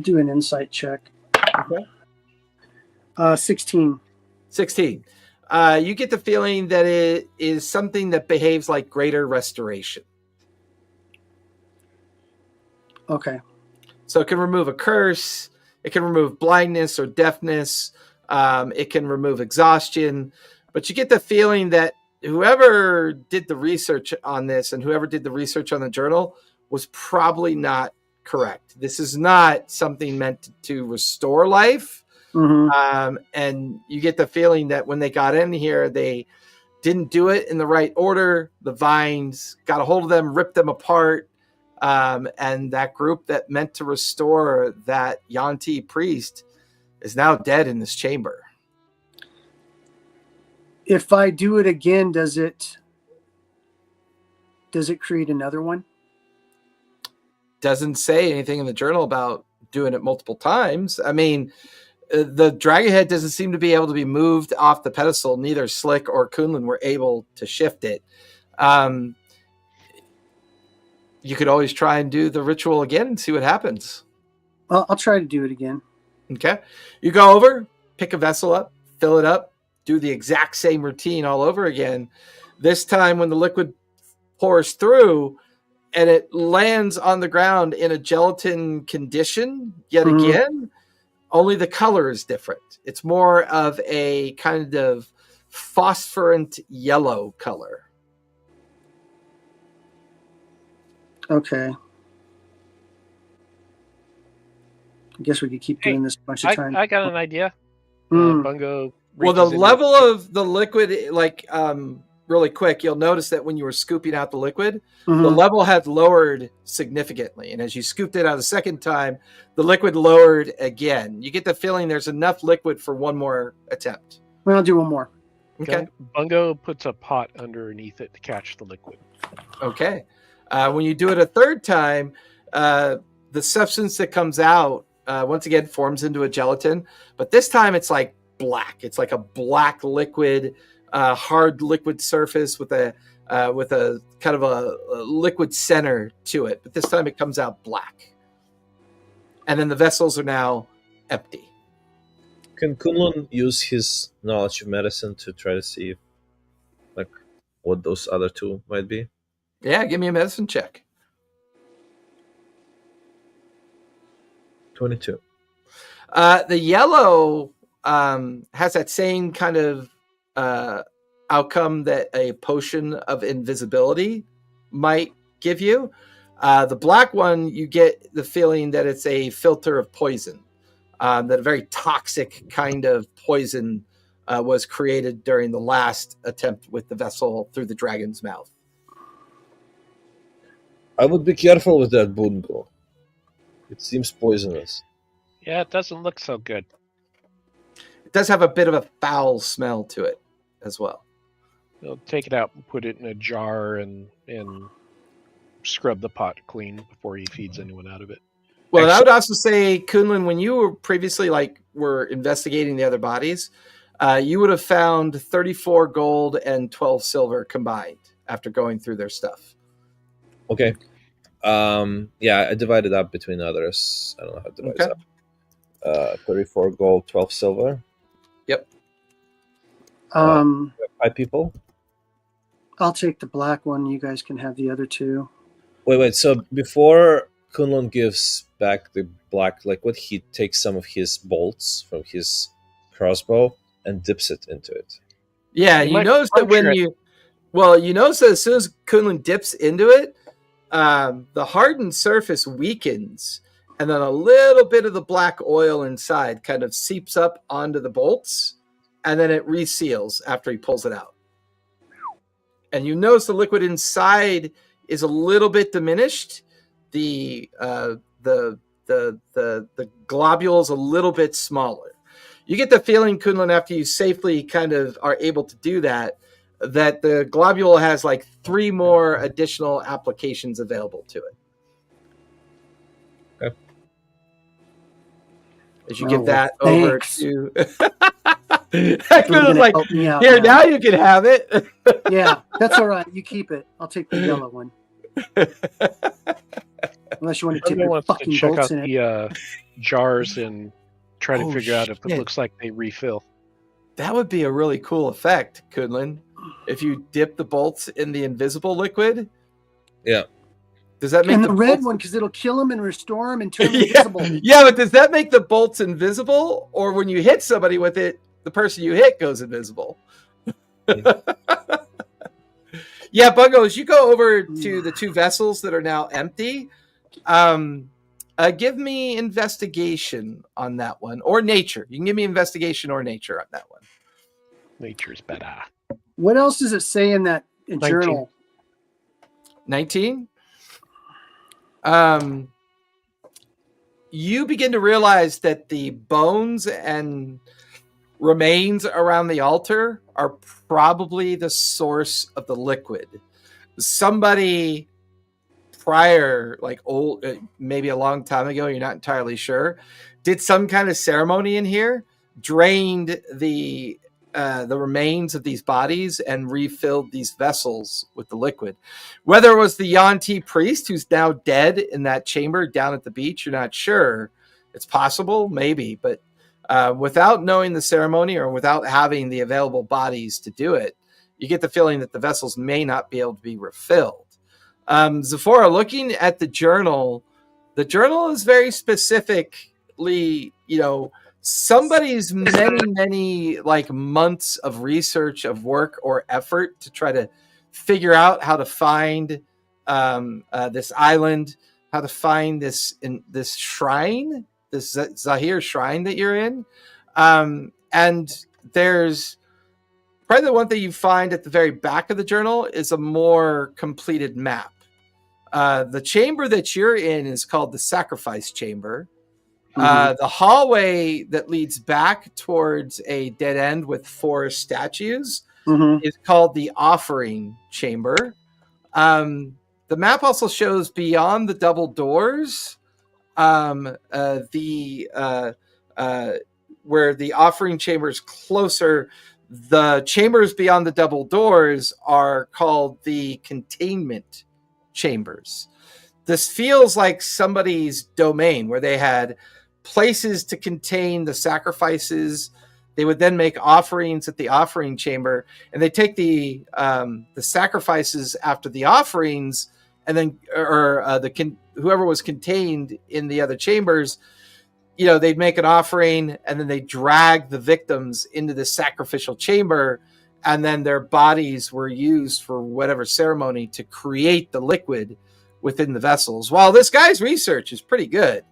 Speaker 2: do an insight check.
Speaker 1: Okay.
Speaker 2: 16.
Speaker 1: 16. You get the feeling that it is something that behaves like greater restoration.
Speaker 2: Okay.
Speaker 1: So it can remove a curse. It can remove blindness or deafness. It can remove exhaustion. But you get the feeling that whoever did the research on this and whoever did the research on the journal was probably not correct. This is not something meant to restore life.
Speaker 2: Mm-hmm.
Speaker 1: And you get the feeling that when they got in here, they didn't do it in the right order. The vines got a hold of them, ripped them apart. And that group that meant to restore that Yanti priest is now dead in this chamber.
Speaker 2: If I do it again, does it create another one?
Speaker 1: Doesn't say anything in the journal about doing it multiple times. I mean, the dragonhead doesn't seem to be able to be moved off the pedestal. Neither Slick or Kunlun were able to shift it. You could always try and do the ritual again and see what happens.
Speaker 2: Well, I'll try to do it again.
Speaker 1: Okay. You go over, pick a vessel up, fill it up, do the exact same routine all over again. This time when the liquid pours through and it lands on the ground in a gelatin condition yet again, only the color is different. It's more of a kind of phosphorant yellow color.
Speaker 2: Okay. I guess we could keep doing this a bunch of times.
Speaker 4: I got an idea.
Speaker 2: Mm.
Speaker 4: Bungo.
Speaker 1: Well, the
Speaker 4: reaches into-
Speaker 1: level of the liquid, like really quick, you'll notice that when you were scooping out the liquid, the
Speaker 2: Mhm.
Speaker 1: level had lowered significantly. And as you scooped it out a second time, the liquid lowered again. You get the feeling there's enough liquid for one more attempt.
Speaker 2: Well, I'll do one more.
Speaker 1: Okay.
Speaker 4: Bungo puts a pot underneath it to catch the liquid.
Speaker 1: Okay. When you do it a third time, the substance that comes out, once again, forms into a gelatin. But this time it's like black. It's like a black liquid, hard liquid surface with a kind of a liquid center to it. But this time it comes out black. And then the vessels are now empty.
Speaker 7: Can Kunlun use his knowledge of medicine to try to see like what those other two might be?
Speaker 1: Yeah, give me a medicine check.
Speaker 7: 22.
Speaker 1: The yellow has that same kind of outcome that a potion of invisibility might give you. The black one, you get the feeling that it's a filter of poison, that a very toxic kind of poison was created during the last attempt with the vessel through the dragon's mouth.
Speaker 7: I would be careful with that bungo. It seems poisonous.
Speaker 4: Yeah, it doesn't look so good.
Speaker 1: It does have a bit of a foul smell to it as well.
Speaker 4: He'll take it out and put it in a jar and scrub the pot clean before he feeds anyone out of it.
Speaker 1: Well, I would also say, Kunlun, when you were previously were investigating the other bodies, you would have found 34 gold and 12 silver combined after going through their stuff.
Speaker 7: Okay. Yeah, I divided up between others. I don't know how to divide this up. 34 gold, 12 silver.
Speaker 1: Yep.
Speaker 7: 5 people.
Speaker 2: I'll take the black one. You guys can have the other two.
Speaker 7: Wait. So before Kunlun gives back the black liquid, he takes some of his bolts from his crossbow and dips it into it.
Speaker 1: Yeah,
Speaker 4: You
Speaker 1: you
Speaker 4: might
Speaker 1: notice that when
Speaker 4: puncture
Speaker 1: you notice that as soon as Kunlun dips into it, the hardened surface weakens, and then a little bit of the black oil inside kind of seeps up onto the bolts, and then it reseals after he pulls it out. And you notice the liquid inside is a little bit diminished. The globule is a little bit smaller. You get the feeling, Kunlun, after you safely kind of are able to do that the globule has like 3 more additional applications available to it.
Speaker 7: Okay.
Speaker 1: As you give that
Speaker 2: thanks.
Speaker 1: over to...
Speaker 2: You're
Speaker 1: Kunlun's
Speaker 2: gonna
Speaker 1: like,
Speaker 2: help me out
Speaker 1: here, now you can have it.
Speaker 2: Yeah, that's all right. You keep it. I'll take the yellow one. Unless you want to dip
Speaker 4: Someone
Speaker 2: your
Speaker 4: wants to
Speaker 2: fucking
Speaker 4: check out
Speaker 2: bolts in it.
Speaker 4: the jars and try to
Speaker 1: Oh,
Speaker 4: figure out if it
Speaker 1: shit.
Speaker 4: looks like they refill.
Speaker 1: That would be a really cool effect, Kunlun. If you dip the bolts in the invisible liquid.
Speaker 7: Yeah.
Speaker 1: Does that make
Speaker 2: And the red
Speaker 1: bolts...
Speaker 2: one, because it'll kill them and restore them and turn them
Speaker 1: yeah.
Speaker 2: invisible.
Speaker 1: Yeah, but does that make the bolts invisible? Or when you hit somebody with it, the person you hit goes invisible? Yeah, Buggos, you go over to the 2 vessels that are now empty. Give me investigation on that one, or nature. You can give me investigation or nature on that one.
Speaker 4: Nature's better.
Speaker 2: What else does it say in that
Speaker 4: 19.
Speaker 2: journal?
Speaker 1: 19. You begin to realize that the bones and remains around the altar are probably the source of the liquid. Somebody prior, like old, maybe a long time ago, you're not entirely sure, did some kind of ceremony in here, drained the remains of these bodies and refilled these vessels with the liquid. Whether it was the Yanti priest who's now dead in that chamber down at the beach, you're not sure. It's possible, maybe, but without knowing the ceremony or without having the available bodies to do it, you get the feeling that the vessels may not be able to be refilled. Zephora, looking at the journal is very specifically, somebody's many like months of research, of work or effort to try to figure out how to find this island, how to find this shrine, this Zahir shrine that you're in. And there's probably the one thing you find at the very back of the journal is a more completed map. The chamber that you're in is called the sacrifice chamber. The hallway that leads back towards a dead end with 4 statues is called the offering chamber. The map also shows beyond the double doors, where the offering chamber is closer. The chambers beyond the double doors are called the containment chambers. This feels like somebody's domain where they had places to contain the sacrifices. They would then make offerings at the offering chamber, and they take the sacrifices after the offerings, and then whoever was contained in the other chambers, they'd make an offering, and then they drag the victims into the sacrificial chamber, and then their bodies were used for whatever ceremony to create the liquid within the vessels. While this guy's research is pretty good,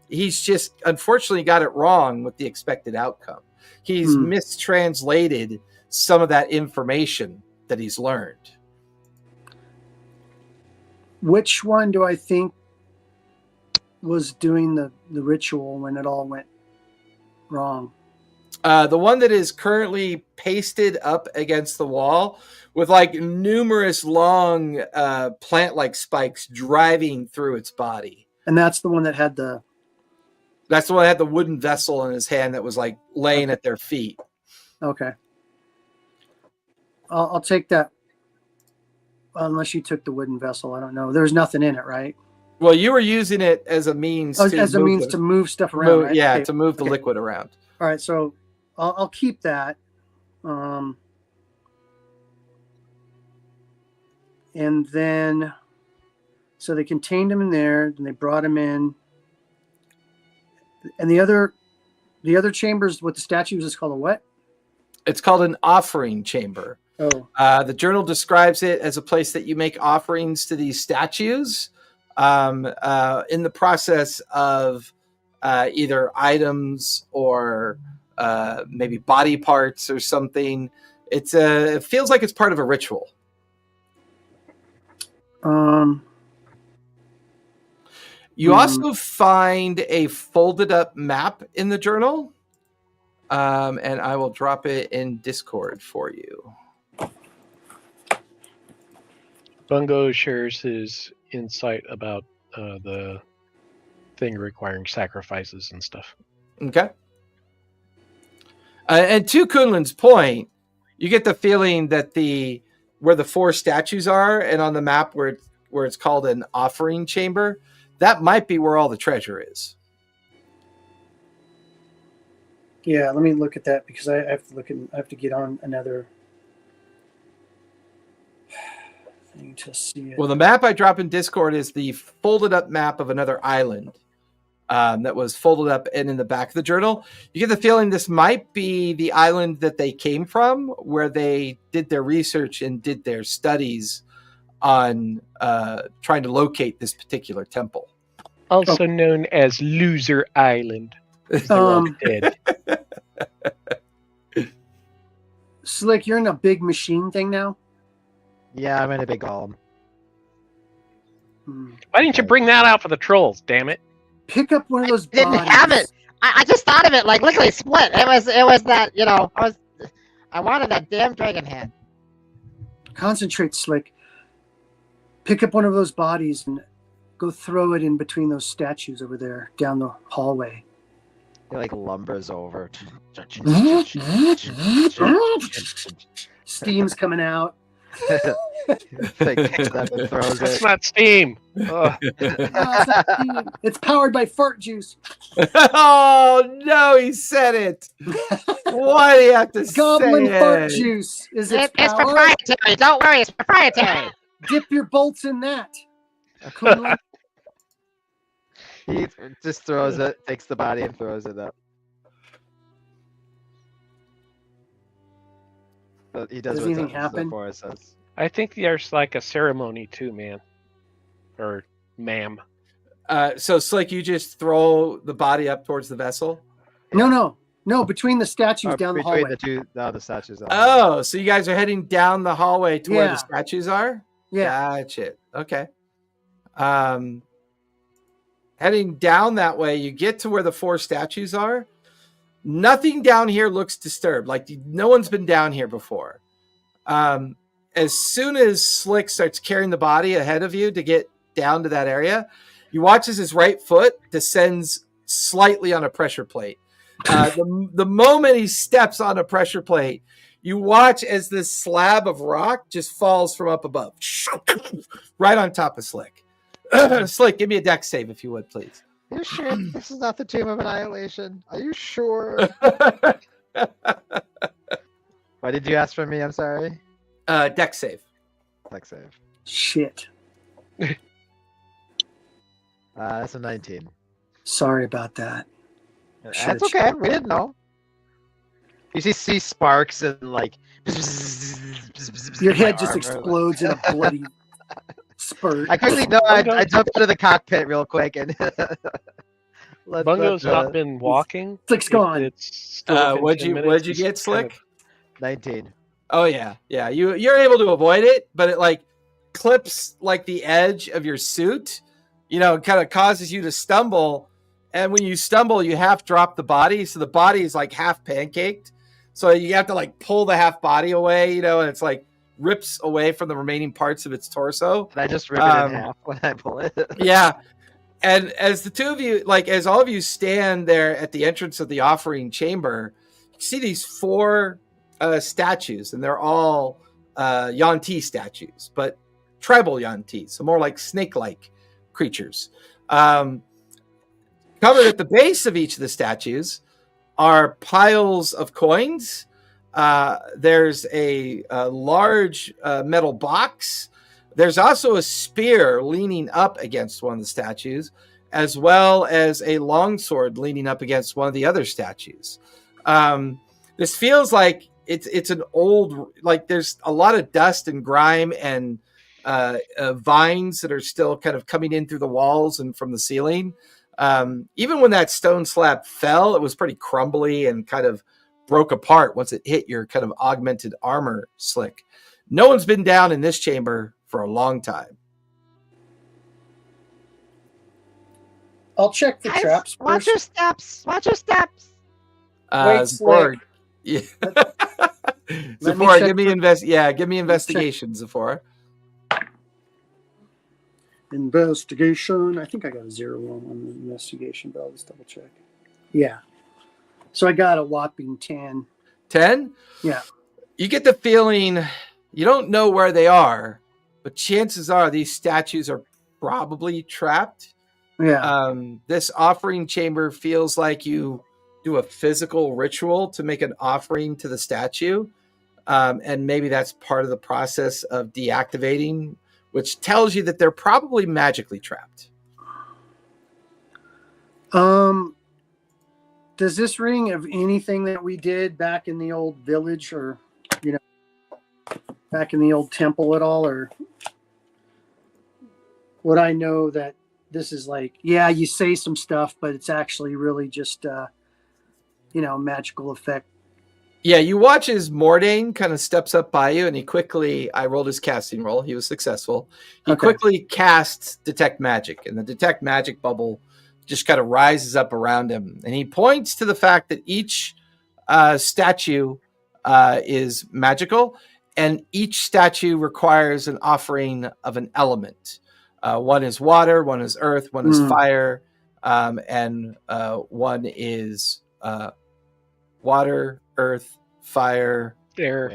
Speaker 1: he's just unfortunately got it wrong with the expected outcome. He's mistranslated some of that information that he's learned.
Speaker 2: Which one do I think was doing the ritual when it all went wrong?
Speaker 1: The one that is currently pasted up against the wall with like numerous long plant-like spikes driving through its body.
Speaker 2: And that's the one that had the
Speaker 1: wooden vessel in his hand that was like laying at their feet.
Speaker 2: Okay. I'll take that. Unless you took the wooden vessel. I don't know. There's nothing in it, right?
Speaker 1: Well, you were using it as a means
Speaker 2: to move stuff around. Right?
Speaker 1: Yeah,
Speaker 2: Okay.
Speaker 1: to move the liquid around.
Speaker 2: All right, so I'll keep that. And then, so they contained him in there, then they brought him in. And the other chambers with the statues is called a what?
Speaker 1: It's called an offering chamber.
Speaker 2: Oh.
Speaker 1: The journal describes it as a place that you make offerings to these statues in the process of either items or maybe body parts or something. It feels like it's part of a ritual. You also find a folded up map in the journal, and I will drop it in Discord for you.
Speaker 4: Bungo shares his insight about the thing requiring sacrifices and stuff.
Speaker 1: Okay. And to Kunlin's point, you get the feeling that where the 4 statues are, and on the map where it's called an offering chamber, that might be where all the treasure is.
Speaker 2: Yeah, let me look at that because I have to get on another thing to see it.
Speaker 1: Well, the map I drop in Discord is the folded up map of another island that was folded up and in the back of the journal. You get the feeling this might be the island that they came from, where they did their research and did their studies on trying to locate this particular temple.
Speaker 4: Also known as Loser Island. Dead.
Speaker 2: Slick, you're in a big machine thing now?
Speaker 3: Yeah, I'm in a big golem.
Speaker 4: Why didn't you bring that out for the trolls, damn it?
Speaker 2: Pick up one of those
Speaker 6: Didn't
Speaker 2: bodies.
Speaker 6: have it. I just thought of it, like literally split. It was that, I wanted that damn dragon hand.
Speaker 2: Concentrate, Slick. Pick up one of those bodies and go throw it in between those statues over there down the hallway.
Speaker 3: He like lumbers over.
Speaker 2: Steam's coming out.
Speaker 3: Like picks it up and throws
Speaker 4: That's
Speaker 3: it.
Speaker 4: not steam.
Speaker 2: It's powered by fart juice.
Speaker 1: Oh no, he said it. Why do you have to
Speaker 2: Goblin
Speaker 1: say
Speaker 2: fart
Speaker 1: it?
Speaker 2: juice is
Speaker 6: It's
Speaker 2: its power.
Speaker 6: proprietary. Don't worry, it's proprietary.
Speaker 2: Dip your bolts in that.
Speaker 3: He just throws it, takes the body and throws it up. But he does
Speaker 2: Does
Speaker 3: what
Speaker 2: anything happen?
Speaker 3: Zephyr says.
Speaker 4: I think there's like a ceremony too, man. Or ma'am.
Speaker 1: So Slick, you just throw the body up towards the vessel?
Speaker 2: No, between the statues down the
Speaker 3: Between
Speaker 2: hallway.
Speaker 3: the statues.
Speaker 1: Oh, so you guys are heading down the hallway to where
Speaker 2: Yeah.
Speaker 1: the statues are?
Speaker 2: Yeah.
Speaker 1: Gotcha. Okay. Heading down that way, you get to where the 4 statues are. Nothing down here looks disturbed. Like no one's been down here before. As soon as Slick starts carrying the body ahead of you to get down to that area, you watch as his right foot descends slightly on a pressure plate. The moment he steps on a pressure plate, you watch as this slab of rock just falls from up above, right on top of Slick. Slick, give me a dex save if you would, please.
Speaker 3: Are you sure this is not the Tomb of Annihilation? Are you sure? Why did you ask for me? I'm sorry.
Speaker 1: Dex save.
Speaker 3: Dex save.
Speaker 2: Shit.
Speaker 3: That's a 19.
Speaker 2: Sorry about that.
Speaker 3: That's okay. We didn't know. You see sparks and like
Speaker 2: Your head just explodes in a bloody spurt.
Speaker 3: I quickly I jumped out of the cockpit real quick and
Speaker 4: Bungo's not been walking.
Speaker 2: Slick's gone.
Speaker 4: It's still
Speaker 1: What'd you get, Slick?
Speaker 3: 19.
Speaker 1: Oh yeah. You're able to avoid it, but it like clips like the edge of your suit. It kind of causes you to stumble, and when you stumble, you half drop the body, so the body is like half pancaked. So you have to like pull the half body away, and it's like rips away from the remaining parts of its torso.
Speaker 3: And I just rip it in half when I pull it.
Speaker 1: Yeah. And as the two of you, as all of you stand there at the entrance of the offering chamber, you see these 4 statues, and they're all Yuan-Ti statues, but tribal Yuan-Ti, so more like snake-like creatures. Covered at the base of each of the statues are piles of coins. There's a large metal box. There's also a spear leaning up against one of the statues, as well as a longsword leaning up against one of the other statues. This feels like it's an old, like there's a lot of dust and grime and vines that are still kind of coming in through the walls and from the ceiling. Even when that stone slab fell, it was pretty crumbly and kind of broke apart once it hit your kind of augmented armor slick. No one's been down in this chamber for a long time.
Speaker 2: I'll check for
Speaker 6: Guys,
Speaker 2: traps
Speaker 6: watch
Speaker 2: first.
Speaker 6: your steps. Watch your steps.
Speaker 2: Wait,
Speaker 1: Zafora,
Speaker 2: Slick.
Speaker 1: yeah.
Speaker 2: Let me
Speaker 1: Zafora,
Speaker 2: check
Speaker 1: give me investigation, Zafora.
Speaker 2: Investigation. I think I got a 0 on the investigation, but I'll just double check. Yeah. So I got a whopping 10.
Speaker 1: 10?
Speaker 2: Yeah.
Speaker 1: You get the feeling you don't know where they are, but chances are these statues are probably trapped.
Speaker 2: Yeah.
Speaker 1: This offering chamber feels like you do a physical ritual to make an offering to the statue. And maybe that's part of the process of deactivating, which tells you that they're probably magically trapped.
Speaker 2: Does this ring of anything that we did back in the old village, or back in the old temple at all? Or would I know that this is like, yeah, you say some stuff, but it's actually really just magical effect?
Speaker 1: Yeah, you watch as Mordain kind of steps up by you, and I rolled his casting roll. He was successful. He quickly casts Detect Magic, and the Detect Magic bubble just kind of rises up around him. And he points to the fact that each statue is magical, and each statue requires an offering of an element. One is water, one is earth, one is fire, and one is water, earth, fire,
Speaker 4: Air.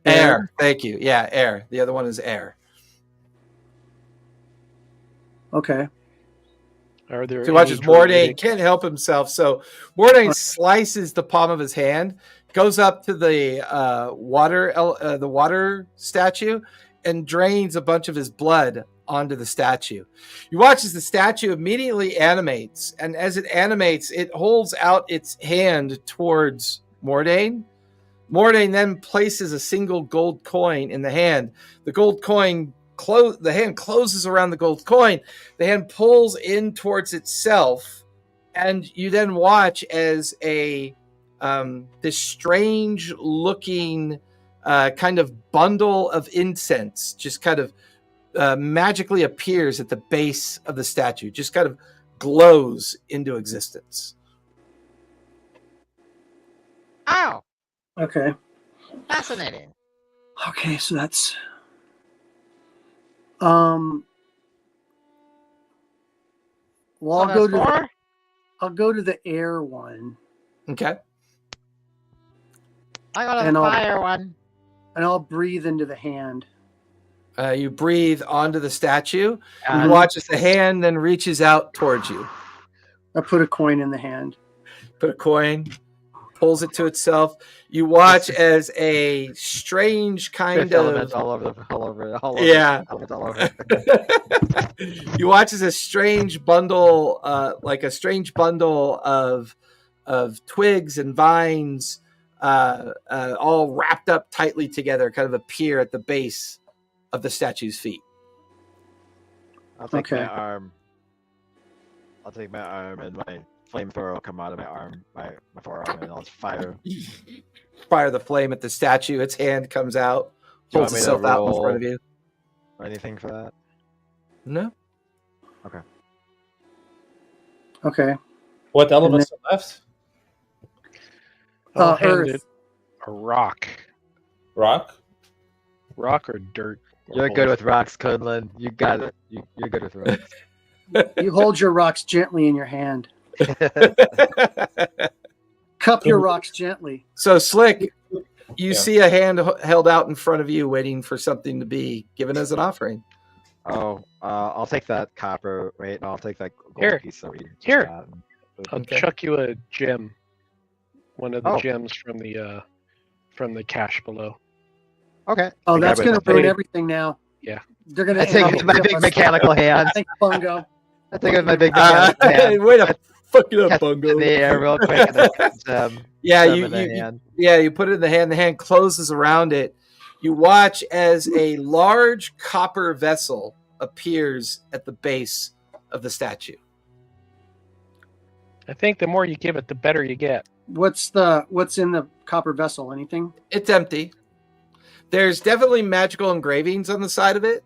Speaker 1: air. Thank you. Yeah, air. The other one is air.
Speaker 2: Okay.
Speaker 4: Are there?
Speaker 1: So watches
Speaker 4: any
Speaker 1: Mordain
Speaker 4: druidic-
Speaker 1: can't help himself. So Mordain slices the palm of his hand, goes up to the water statue, and drains a bunch of his blood onto the statue. You watch as the statue immediately animates, and as it animates, it holds out its hand towards Mordain. Mordain then places a single gold coin in the hand. The gold coin the hand closes around the gold coin. The hand pulls in towards itself, and you then watch as this strange looking kind of bundle of incense just kind of magically appears at the base of the statue, just kind of glows into existence.
Speaker 6: Oh,
Speaker 2: Okay.
Speaker 6: fascinating.
Speaker 2: Okay, so that's well,
Speaker 6: So that's 4?
Speaker 2: I'll go to the air one,
Speaker 1: Okay.
Speaker 6: I got a
Speaker 2: And I'll-
Speaker 6: fire one.
Speaker 2: and I'll breathe into the hand.
Speaker 1: You breathe onto the statue.
Speaker 6: And
Speaker 1: You watch as the hand then reaches out towards you.
Speaker 2: I put a coin in the hand.
Speaker 1: Put a coin, pulls it to itself. You watch as a strange kind
Speaker 6: Fifth elements
Speaker 1: of
Speaker 6: all over.
Speaker 1: Yeah.
Speaker 6: Elements all over.
Speaker 1: you watch as a strange bundle, of twigs and vines, all wrapped up tightly together, kind of appear at the base of the statue's feet.
Speaker 3: I'll take
Speaker 2: Okay.
Speaker 3: my arm. And my flamethrower will come out of my arm, my forearm, and I'll fire.
Speaker 1: Fire the flame at the statue. Its hand comes out,
Speaker 3: Do you
Speaker 1: holds
Speaker 3: want me to
Speaker 1: itself out in
Speaker 3: roll
Speaker 1: front of you.
Speaker 3: or anything for that?
Speaker 1: No.
Speaker 2: Okay.
Speaker 7: What elements are left?
Speaker 4: I'll hand
Speaker 2: Earth.
Speaker 4: it a rock.
Speaker 7: Rock?
Speaker 4: Rock or dirt. or
Speaker 3: You're
Speaker 4: both.
Speaker 3: good with rocks, Kunlun. You got it. You're good with rocks.
Speaker 2: You hold your rocks gently in your hand. Cup your rocks gently.
Speaker 1: So Slick, you
Speaker 7: Yeah.
Speaker 1: see a hand held out in front of you, waiting for something to be given as an offering.
Speaker 3: I'll take that copper. Wait, no, I'll take that gold
Speaker 4: Here.
Speaker 3: piece that we just
Speaker 4: Here.
Speaker 3: got.
Speaker 4: I'll
Speaker 1: Okay.
Speaker 4: chuck you a gem. One of the
Speaker 3: Oh.
Speaker 4: gems from the cache below.
Speaker 3: Okay.
Speaker 2: Oh,
Speaker 3: I
Speaker 2: that's
Speaker 3: grab it.
Speaker 2: going to ruin everything now.
Speaker 4: Yeah.
Speaker 2: They're going
Speaker 3: I
Speaker 2: to
Speaker 3: take it with my big mechanical hand.
Speaker 2: Thanks, Bungo.
Speaker 3: I take it with my big mechanical hand.
Speaker 1: Way to fuck it up,
Speaker 3: Catch it
Speaker 1: Bungo.
Speaker 3: in the air real quick and then put the gem.
Speaker 1: Yeah,
Speaker 3: gem
Speaker 1: you
Speaker 3: in the hand.
Speaker 1: put it in the hand. The hand closes around it. You watch as a large copper vessel appears at the base of the statue.
Speaker 4: I think the more you give it, the better you get.
Speaker 2: What's in the copper vessel? Anything?
Speaker 1: It's empty. There's definitely magical engravings on the side of it.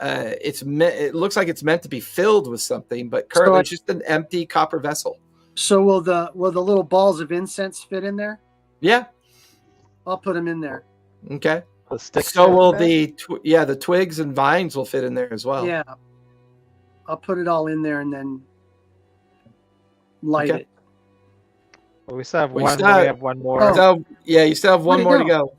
Speaker 1: It looks like it's meant to be filled with something, but currently it's just an empty copper vessel.
Speaker 2: So will the little balls of incense fit in there?
Speaker 1: Yeah.
Speaker 2: I'll put them in there.
Speaker 1: Okay.
Speaker 3: The sticks
Speaker 1: So
Speaker 3: fit
Speaker 1: will
Speaker 3: in there?
Speaker 1: the twigs and vines will fit in there as well.
Speaker 2: Yeah. I'll put it all in there and then light
Speaker 1: Okay.
Speaker 2: it.
Speaker 3: Well, we still have
Speaker 1: We
Speaker 3: one.
Speaker 1: still
Speaker 3: We
Speaker 1: have-
Speaker 3: have one more.
Speaker 2: Oh.
Speaker 1: So yeah, you still have one
Speaker 2: Where'd it
Speaker 1: more to go.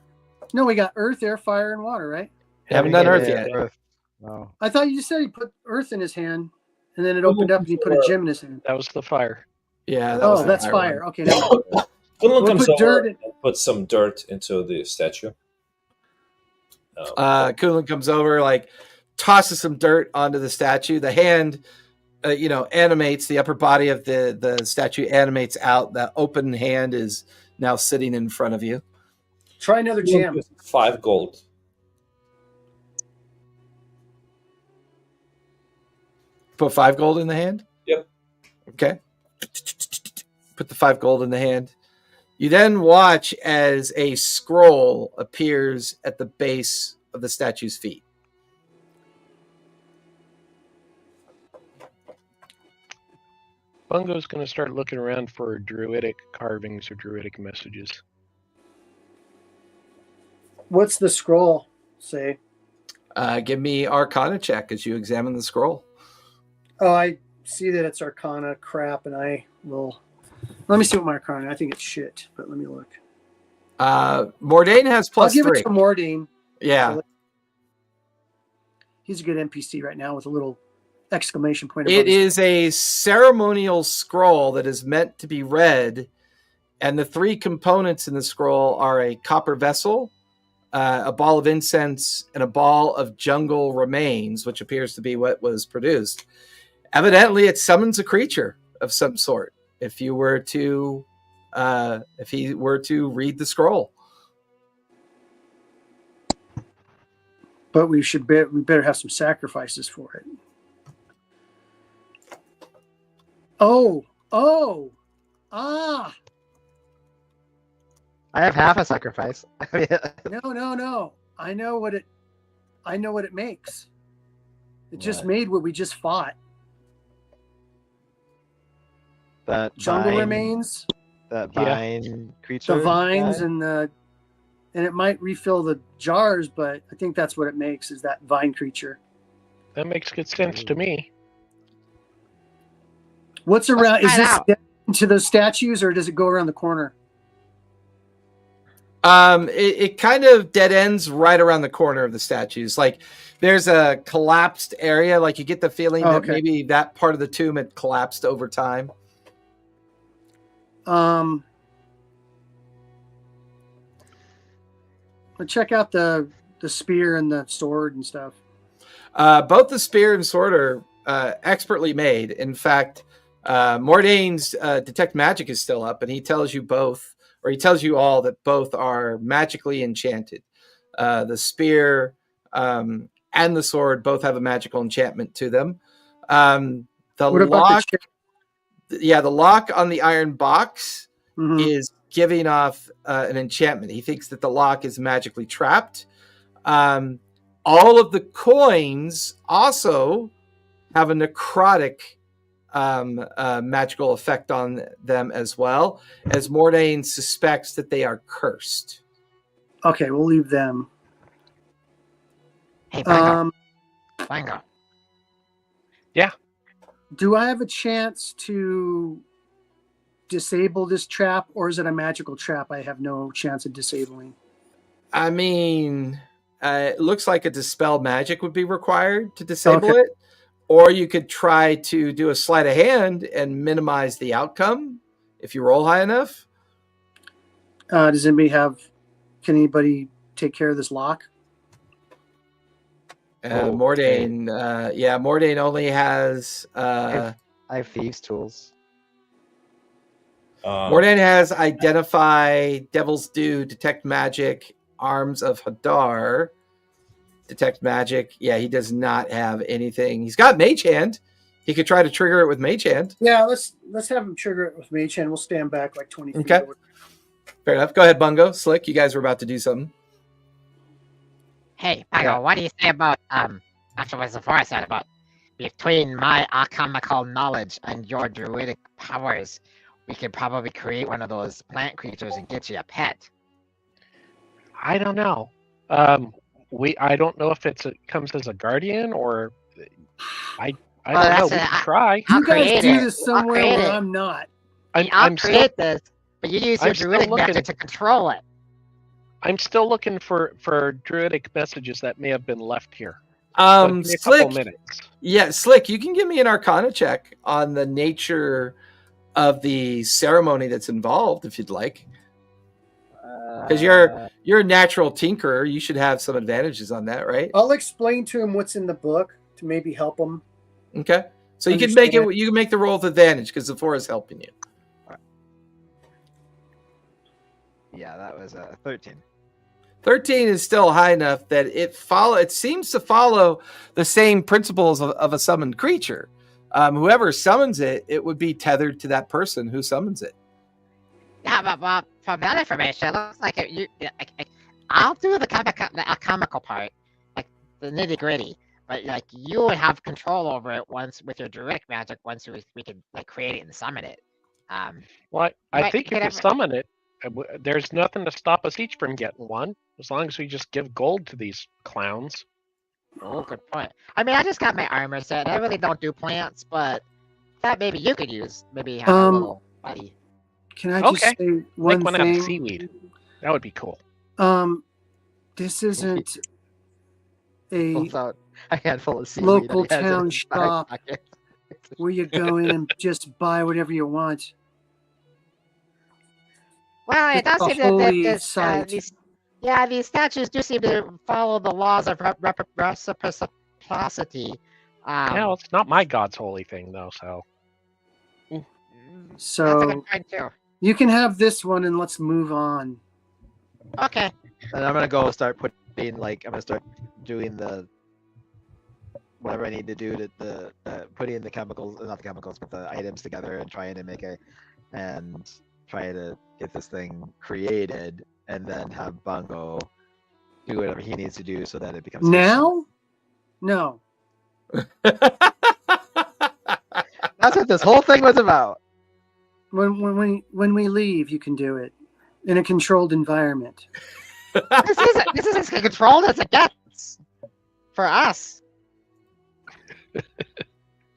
Speaker 2: No, we got earth, air, fire, and water, right?
Speaker 1: Haven't done
Speaker 3: Yeah,
Speaker 1: Earth
Speaker 3: yeah,
Speaker 1: yet.
Speaker 3: Earth. No.
Speaker 2: I thought you just said he put earth in his hand, and then it opened up and he put a gem in his hand.
Speaker 4: That was the fire.
Speaker 1: Yeah. That was
Speaker 2: Oh,
Speaker 1: the
Speaker 2: that's
Speaker 1: fire
Speaker 2: fire.
Speaker 1: one.
Speaker 2: Okay, now
Speaker 8: Kunlun
Speaker 2: We'll
Speaker 8: comes
Speaker 2: put
Speaker 8: over
Speaker 2: dirt in-
Speaker 8: and puts some dirt into the statue.
Speaker 1: Coolin comes over, like tosses some dirt onto the statue. The hand, animates. The upper body of the statue animates out. The open hand is now sitting in front of you.
Speaker 2: try another
Speaker 8: Kunlun
Speaker 2: jam.
Speaker 8: puts 5 gold.
Speaker 1: Put 5 gold in the hand?
Speaker 8: Yep.
Speaker 1: Okay. Put the 5 gold in the hand. You then watch as a scroll appears at the base of the statue's feet.
Speaker 4: Bungo's going to start looking around for druidic carvings or druidic messages.
Speaker 2: What's the scroll say?
Speaker 1: Give me Arcana check as you examine the scroll.
Speaker 2: Oh, I see that it's Arcana crap, and I will. Let me see what my Arcana. I think it's shit, but let me look.
Speaker 1: Mordain has plus
Speaker 2: I'll give
Speaker 1: 3.
Speaker 2: it to Mordain.
Speaker 1: Yeah.
Speaker 2: He's a good NPC right now with a little exclamation point. above
Speaker 1: It
Speaker 2: his-
Speaker 1: is a ceremonial scroll that is meant to be read, and the 3 components in the scroll are a copper vessel, a ball of incense, and a ball of jungle remains, which appears to be what was produced. Evidently, it summons a creature of some sort. If he were to read the scroll,
Speaker 2: But we better have some sacrifices for it. Oh, ah!
Speaker 3: I have half a sacrifice.
Speaker 2: No. I know what it makes. It just
Speaker 8: What?
Speaker 2: made what we just fought.
Speaker 3: That
Speaker 2: Jungle
Speaker 3: vine-
Speaker 2: remains,
Speaker 3: That
Speaker 4: Yeah.
Speaker 3: vine creature.
Speaker 2: the vines,
Speaker 3: guy?
Speaker 2: and it might refill the jars, but I think that's what it makes is that vine creature.
Speaker 4: That makes good sense to me.
Speaker 2: What's around? Is
Speaker 6: find
Speaker 2: this
Speaker 6: out.
Speaker 2: into those statues, or does it go around the corner?
Speaker 1: it kind of dead ends right around the corner of the statues. Like there's a collapsed area. Like you get the feeling
Speaker 2: Oh,
Speaker 1: that
Speaker 2: okay.
Speaker 1: maybe that part of the tomb had collapsed over time.
Speaker 2: But check out the spear and the sword and stuff.
Speaker 1: Both the spear and sword are expertly made. In fact, Mordain's detect magic is still up, and he tells you both, or he tells you all that both are magically enchanted. The spear and the sword both have a magical enchantment to them. The
Speaker 2: What about
Speaker 1: lock,
Speaker 2: the
Speaker 1: the lock on the iron box
Speaker 2: Mhm.
Speaker 1: is giving off an enchantment. He thinks that the lock is magically trapped. All of the coins also have a necrotic magical effect on them as well, as Mordain suspects that they are cursed.
Speaker 2: Okay, we'll leave them.
Speaker 6: Hey, Bungo.
Speaker 2: Um,
Speaker 6: Bungo.
Speaker 2: do I have a chance to disable this trap, or is it a magical trap I have no chance of disabling?
Speaker 1: I mean, it looks like a dispel magic would be required to disable it, or you could try to do a sleight of hand and minimize the outcome if you roll high enough.
Speaker 2: Does anybody can anybody take care of this lock?
Speaker 1: Mordain, Mordain only has...
Speaker 3: I have thieves' tools.
Speaker 1: Mordain has Identify, Devil's Due, Detect Magic, Arms of Hadar, Detect Magic. Yeah, he does not have anything. He's got Mage Hand. He could try to trigger it with Mage Hand.
Speaker 2: Yeah, let's have him trigger it with Mage Hand. We'll stand back like 20 feet.
Speaker 1: Okay. Fair enough. Go ahead, Bungo. Slick, you guys were about to do something.
Speaker 6: Hey, Bungo, what do you say about after what Zafora said about between my alchemical knowledge and your druidic powers, we could probably create one of those plant creatures and get you a pet.
Speaker 4: I don't know. I don't know if it comes as a guardian or I don't know. We can try.
Speaker 2: You guys do this somewhere where I'm not.
Speaker 6: I'll create this, but you use your druidic magic to control it.
Speaker 4: I'm still looking for druidic messages that may have been left here.
Speaker 1: Slick. Yeah, Slick, you can give me an Arcana check on the nature of the ceremony that's involved, if you'd like. Because you're a natural tinkerer, you should have some advantages on that, right?
Speaker 2: I'll explain to him what's in the book to maybe help him.
Speaker 1: Okay, so you can make it. You can make the roll with advantage because Zafora is helping you.
Speaker 3: Yeah, that was 13.
Speaker 1: 13 is still high enough that it seems to follow the same principles of a summoned creature. Whoever summons it, it would be tethered to that person who summons it.
Speaker 6: Yeah, but from that information, it looks like I'll do the comical part, like the nitty gritty. But like you would have control over it once with your druidic magic. Once we could like create it and summon it.
Speaker 4: Well, I think if you summon it, there's nothing to stop us each from getting one, as long as we just give gold to these clowns.
Speaker 6: Oh, good point. I mean, I just got my armor set. I really don't do plants, but that maybe you could use. Maybe have a little buddy.
Speaker 2: Can I just say one
Speaker 4: thing?
Speaker 2: Have
Speaker 4: seaweed. That would be cool.
Speaker 2: This isn't a
Speaker 3: handful of seaweed
Speaker 2: local town shop where you go in and just buy whatever you want.
Speaker 6: Well, it does seem that these statues do seem to follow the laws of reciprocity.
Speaker 4: Well, it's not my god's holy thing, though, so.
Speaker 2: So
Speaker 6: that's a good point, too.
Speaker 2: You can have this one, and let's move on.
Speaker 6: Okay.
Speaker 3: And I'm gonna go start putting I'm gonna start doing the whatever I need to do to putting the chemicals, not the chemicals, but the items together and trying to try to get this thing created, and then have Bungo do whatever he needs to do so that it becomes
Speaker 2: now. No.
Speaker 3: That's what this whole thing was about.
Speaker 2: When we leave, you can do it in a controlled environment.
Speaker 6: This is as controlled as it gets for us.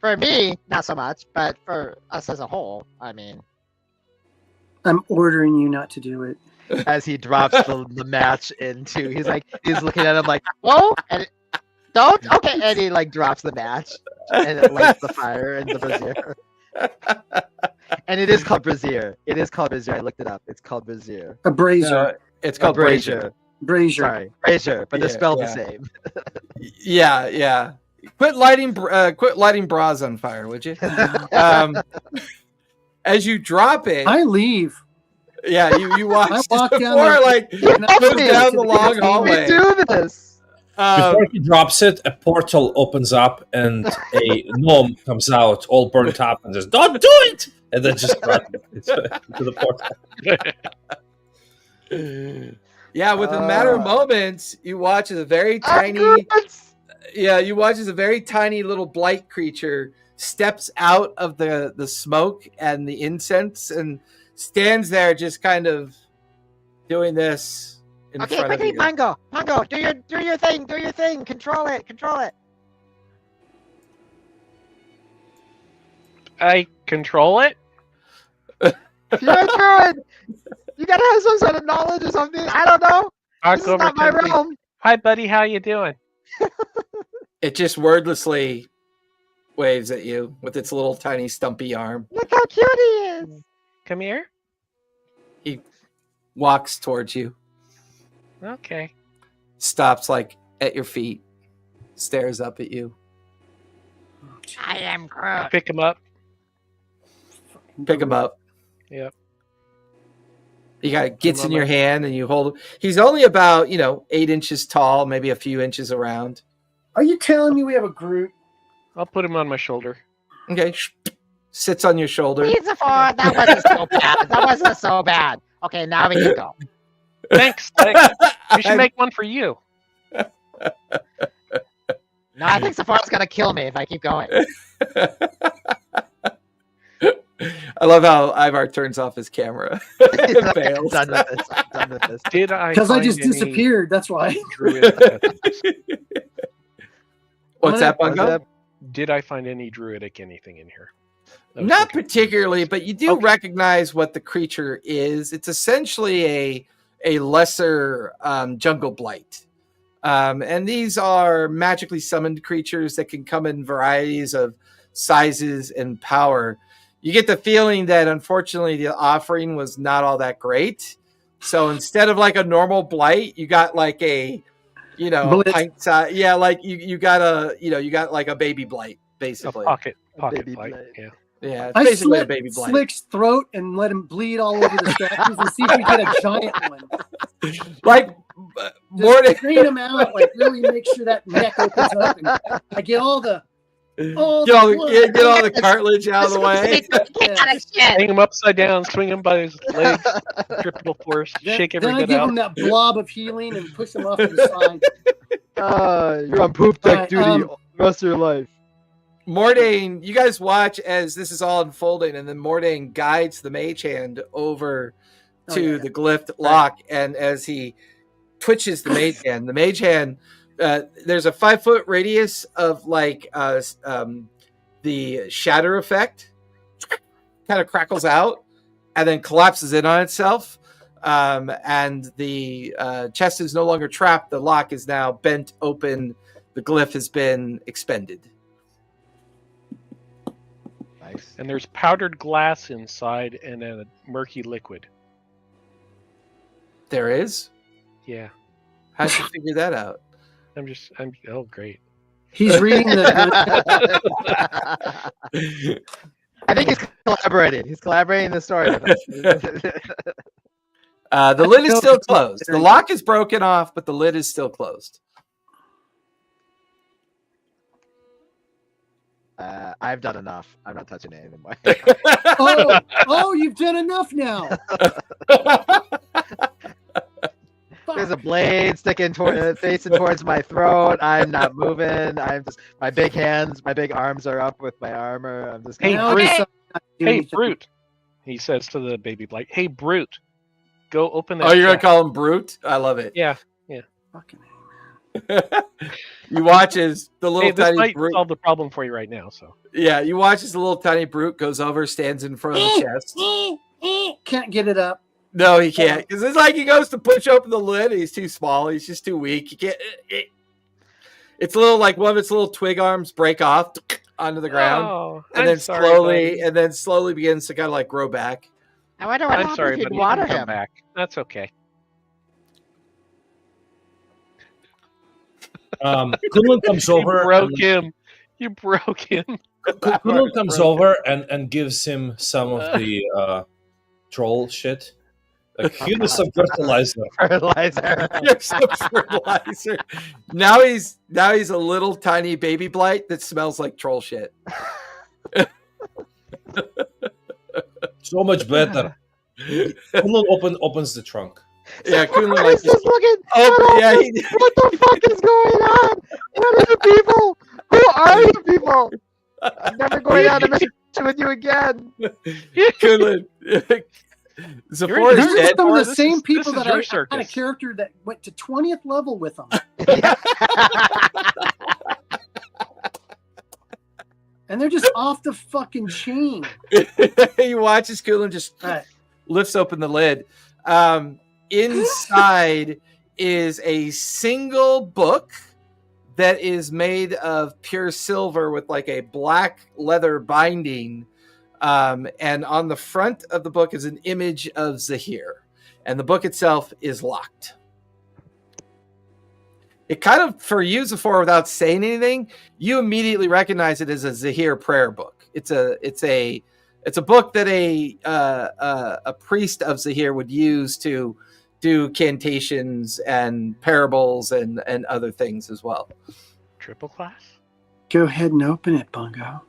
Speaker 6: For me, not so much, but for us as a whole, I mean.
Speaker 2: I'm ordering you not to do it.
Speaker 3: As he drops the match into, he's looking at him like,
Speaker 6: whoa, and don't, okay,
Speaker 3: and he drops the match, and it lights the fire in the brazier. And it is called brazier. It is called brazier. I looked it up. It's called brazier.
Speaker 2: A brazier.
Speaker 1: No, it's called brazier.
Speaker 2: Brazier.
Speaker 3: Sorry, brazier, but they're spelled the same.
Speaker 1: Yeah. Quit lighting bras on fire, would you? As you drop it,
Speaker 2: I leave.
Speaker 1: Yeah, you watch.
Speaker 2: I walk down
Speaker 1: down the long hallway.
Speaker 3: We do this.
Speaker 8: Before he drops it, a portal opens up and a gnome comes out, all burnt up, and says, "Don't do it!" And then just runs into the portal.
Speaker 1: Yeah, within a matter of moments, you watch as a very tiny. Yeah, you watch as a very tiny little blight creature steps out of the smoke and the incense and stands there, just kind of doing this in front of you.
Speaker 6: Pongo, do your thing, control it.
Speaker 4: I control it?
Speaker 6: You're a druid. You gotta have some sort of knowledge or something. I don't know. This is not my realm.
Speaker 4: Hi, buddy. How you doing?
Speaker 1: It just wordlessly waves at you with its little tiny stumpy arm.
Speaker 6: Look how cute he is.
Speaker 4: Come here.
Speaker 1: He walks towards you,
Speaker 4: Okay.
Speaker 1: stops like at your feet, stares up at you.
Speaker 6: I am Groot.
Speaker 4: Pick him up.
Speaker 1: Pick him up.
Speaker 4: Yep.
Speaker 1: You got gets in your hand and you hold him. He's only about 8 inches tall, maybe a few inches around.
Speaker 2: Are you telling me we have a Groot?
Speaker 4: I'll put him on my shoulder.
Speaker 1: Okay, sits on your shoulder.
Speaker 6: Pizza for that wasn't so bad. That wasn't so bad. Okay, now we can go.
Speaker 4: Thanks. We should make one for you.
Speaker 6: No, I think Sephora's gonna kill me if I keep going.
Speaker 1: I love how Ivar turns off his camera.
Speaker 3: He's like, I'm
Speaker 1: Fails.
Speaker 3: done with this. I'm done with this.
Speaker 4: Did I?
Speaker 2: Because I
Speaker 4: find
Speaker 2: just
Speaker 4: any
Speaker 2: disappeared. That's why.
Speaker 4: druid-
Speaker 1: What's that, Bungo?
Speaker 3: What's
Speaker 4: Did I find any druidic anything in here? I was
Speaker 1: Not
Speaker 4: looking.
Speaker 1: particularly, but you do
Speaker 4: Okay.
Speaker 1: recognize what the creature is. It's essentially a lesser jungle blight. And these are magically summoned creatures that can come in varieties of sizes and power. You get the feeling that unfortunately the offering was not all that great. So instead of like a normal blight, you got like a
Speaker 2: Blitz.
Speaker 1: pint size. Yeah, like you got you got like a baby blight
Speaker 4: A
Speaker 1: basically.
Speaker 4: pocket
Speaker 3: Baby
Speaker 4: blight.
Speaker 3: blight.
Speaker 4: Yeah.
Speaker 1: Yeah, it's
Speaker 2: I
Speaker 1: basically a
Speaker 2: slit
Speaker 1: baby blight.
Speaker 2: Slick's throat and let him bleed all over the statues and see if we get a giant one.
Speaker 1: Like more
Speaker 2: Just drain him out, like really make sure that neck opens up, and I get all the
Speaker 1: get all the cartilage out of the way.
Speaker 4: Hang him upside down, swing him by his legs, triple force, shake
Speaker 2: Then I
Speaker 4: everything
Speaker 2: give
Speaker 4: out.
Speaker 2: him that blob of healing and push him off to the side.
Speaker 3: You're on poop deck
Speaker 2: Alright,
Speaker 3: duty the rest of your life.
Speaker 1: Mordain, you guys watch as this is all unfolding, and then Mordain guides the mage hand over to the glyph lock, and as he twitches the mage hand, there's a 5-foot radius of like the shatter effect, kind of crackles out, and then collapses in on itself. And the chest is no longer trapped. The lock is now bent open. The glyph has been expended.
Speaker 3: Nice.
Speaker 4: And there's powdered glass inside and a murky liquid.
Speaker 1: There is?
Speaker 4: Yeah.
Speaker 1: How'd you figure that out?
Speaker 4: Oh, great.
Speaker 2: He's reading the.
Speaker 3: I think he's collaborating. He's collaborating the story with us.
Speaker 1: The lid is still closed. The lock is broken off, but the lid is still closed.
Speaker 3: I've done enough. I'm not touching it anymore.
Speaker 2: Oh, you've done enough now.
Speaker 3: There's a blade facing towards my throat. I'm not moving. I'm just my big arms are up with my armor. I'm just
Speaker 4: Hey,
Speaker 2: Now
Speaker 4: Brute.
Speaker 2: it's not doing
Speaker 4: Hey,
Speaker 2: anything.
Speaker 4: Brute. He says to the baby blight, "Hey, Brute, go open that."
Speaker 1: Oh, you're going to
Speaker 4: chest."
Speaker 1: call him Brute? I love it.
Speaker 4: Yeah.
Speaker 2: Fucking
Speaker 1: You watch as the little
Speaker 4: Hey, this
Speaker 1: tiny
Speaker 4: might
Speaker 1: Brute.
Speaker 4: solve the problem for you right now. So
Speaker 1: Yeah, you watch as the little tiny Brute goes over, stands in front of the chest.
Speaker 2: Can't get it up.
Speaker 1: No, he can't. Because it's like he goes to push open the lid. He's too small. He's just too weak. He can't. It's a little like one of its little twig arms break off onto the ground.
Speaker 4: Oh,
Speaker 1: and
Speaker 4: I'm
Speaker 1: then
Speaker 4: sorry,
Speaker 1: slowly begins to kind of like grow back.
Speaker 6: I wonder what
Speaker 4: I'm
Speaker 6: happens
Speaker 4: sorry,
Speaker 6: if
Speaker 4: but
Speaker 6: you
Speaker 4: he can
Speaker 6: water
Speaker 4: come
Speaker 6: him.
Speaker 4: back. That's okay.
Speaker 8: Kunlun comes over.
Speaker 4: You broke him. You broke him.
Speaker 8: Kunlun comes over and gives him some of the troll shit. Like, here's some fertilizer.
Speaker 3: fertilizer.
Speaker 1: Here's some fertilizer. Now he's a little tiny baby blight that smells like troll shit.
Speaker 8: So much better. Kunlun opens the trunk.
Speaker 1: Yeah, Kunlun
Speaker 6: I
Speaker 1: like
Speaker 6: was just looking.
Speaker 1: oh yeah,
Speaker 6: What the fuck is going on? What are the people? Who are you people? I'm never going on a mission with you again.
Speaker 1: Kunlun. Zephyr
Speaker 2: These
Speaker 1: is
Speaker 2: are
Speaker 1: dead.
Speaker 2: some of the
Speaker 4: This
Speaker 2: same
Speaker 4: is-
Speaker 2: people
Speaker 4: this is
Speaker 2: that I
Speaker 4: your
Speaker 2: had a
Speaker 4: circus.
Speaker 2: character that went to 20th level with them. And they're just off the fucking chain.
Speaker 1: You watch as Kunlun just
Speaker 2: All right.
Speaker 1: lifts open the lid. Inside is a single book that is made of pure silver with like a black leather binding. And on the front of the book is an image of Zahir. And the book itself is locked. It kind of, for you, Zafora, without saying anything, you immediately recognize it as a Zahir prayer book. It's a book that a priest of Zahir would use to do cantations and parables and other things as well.
Speaker 4: Triple class?
Speaker 2: Go ahead and open it, Bungo.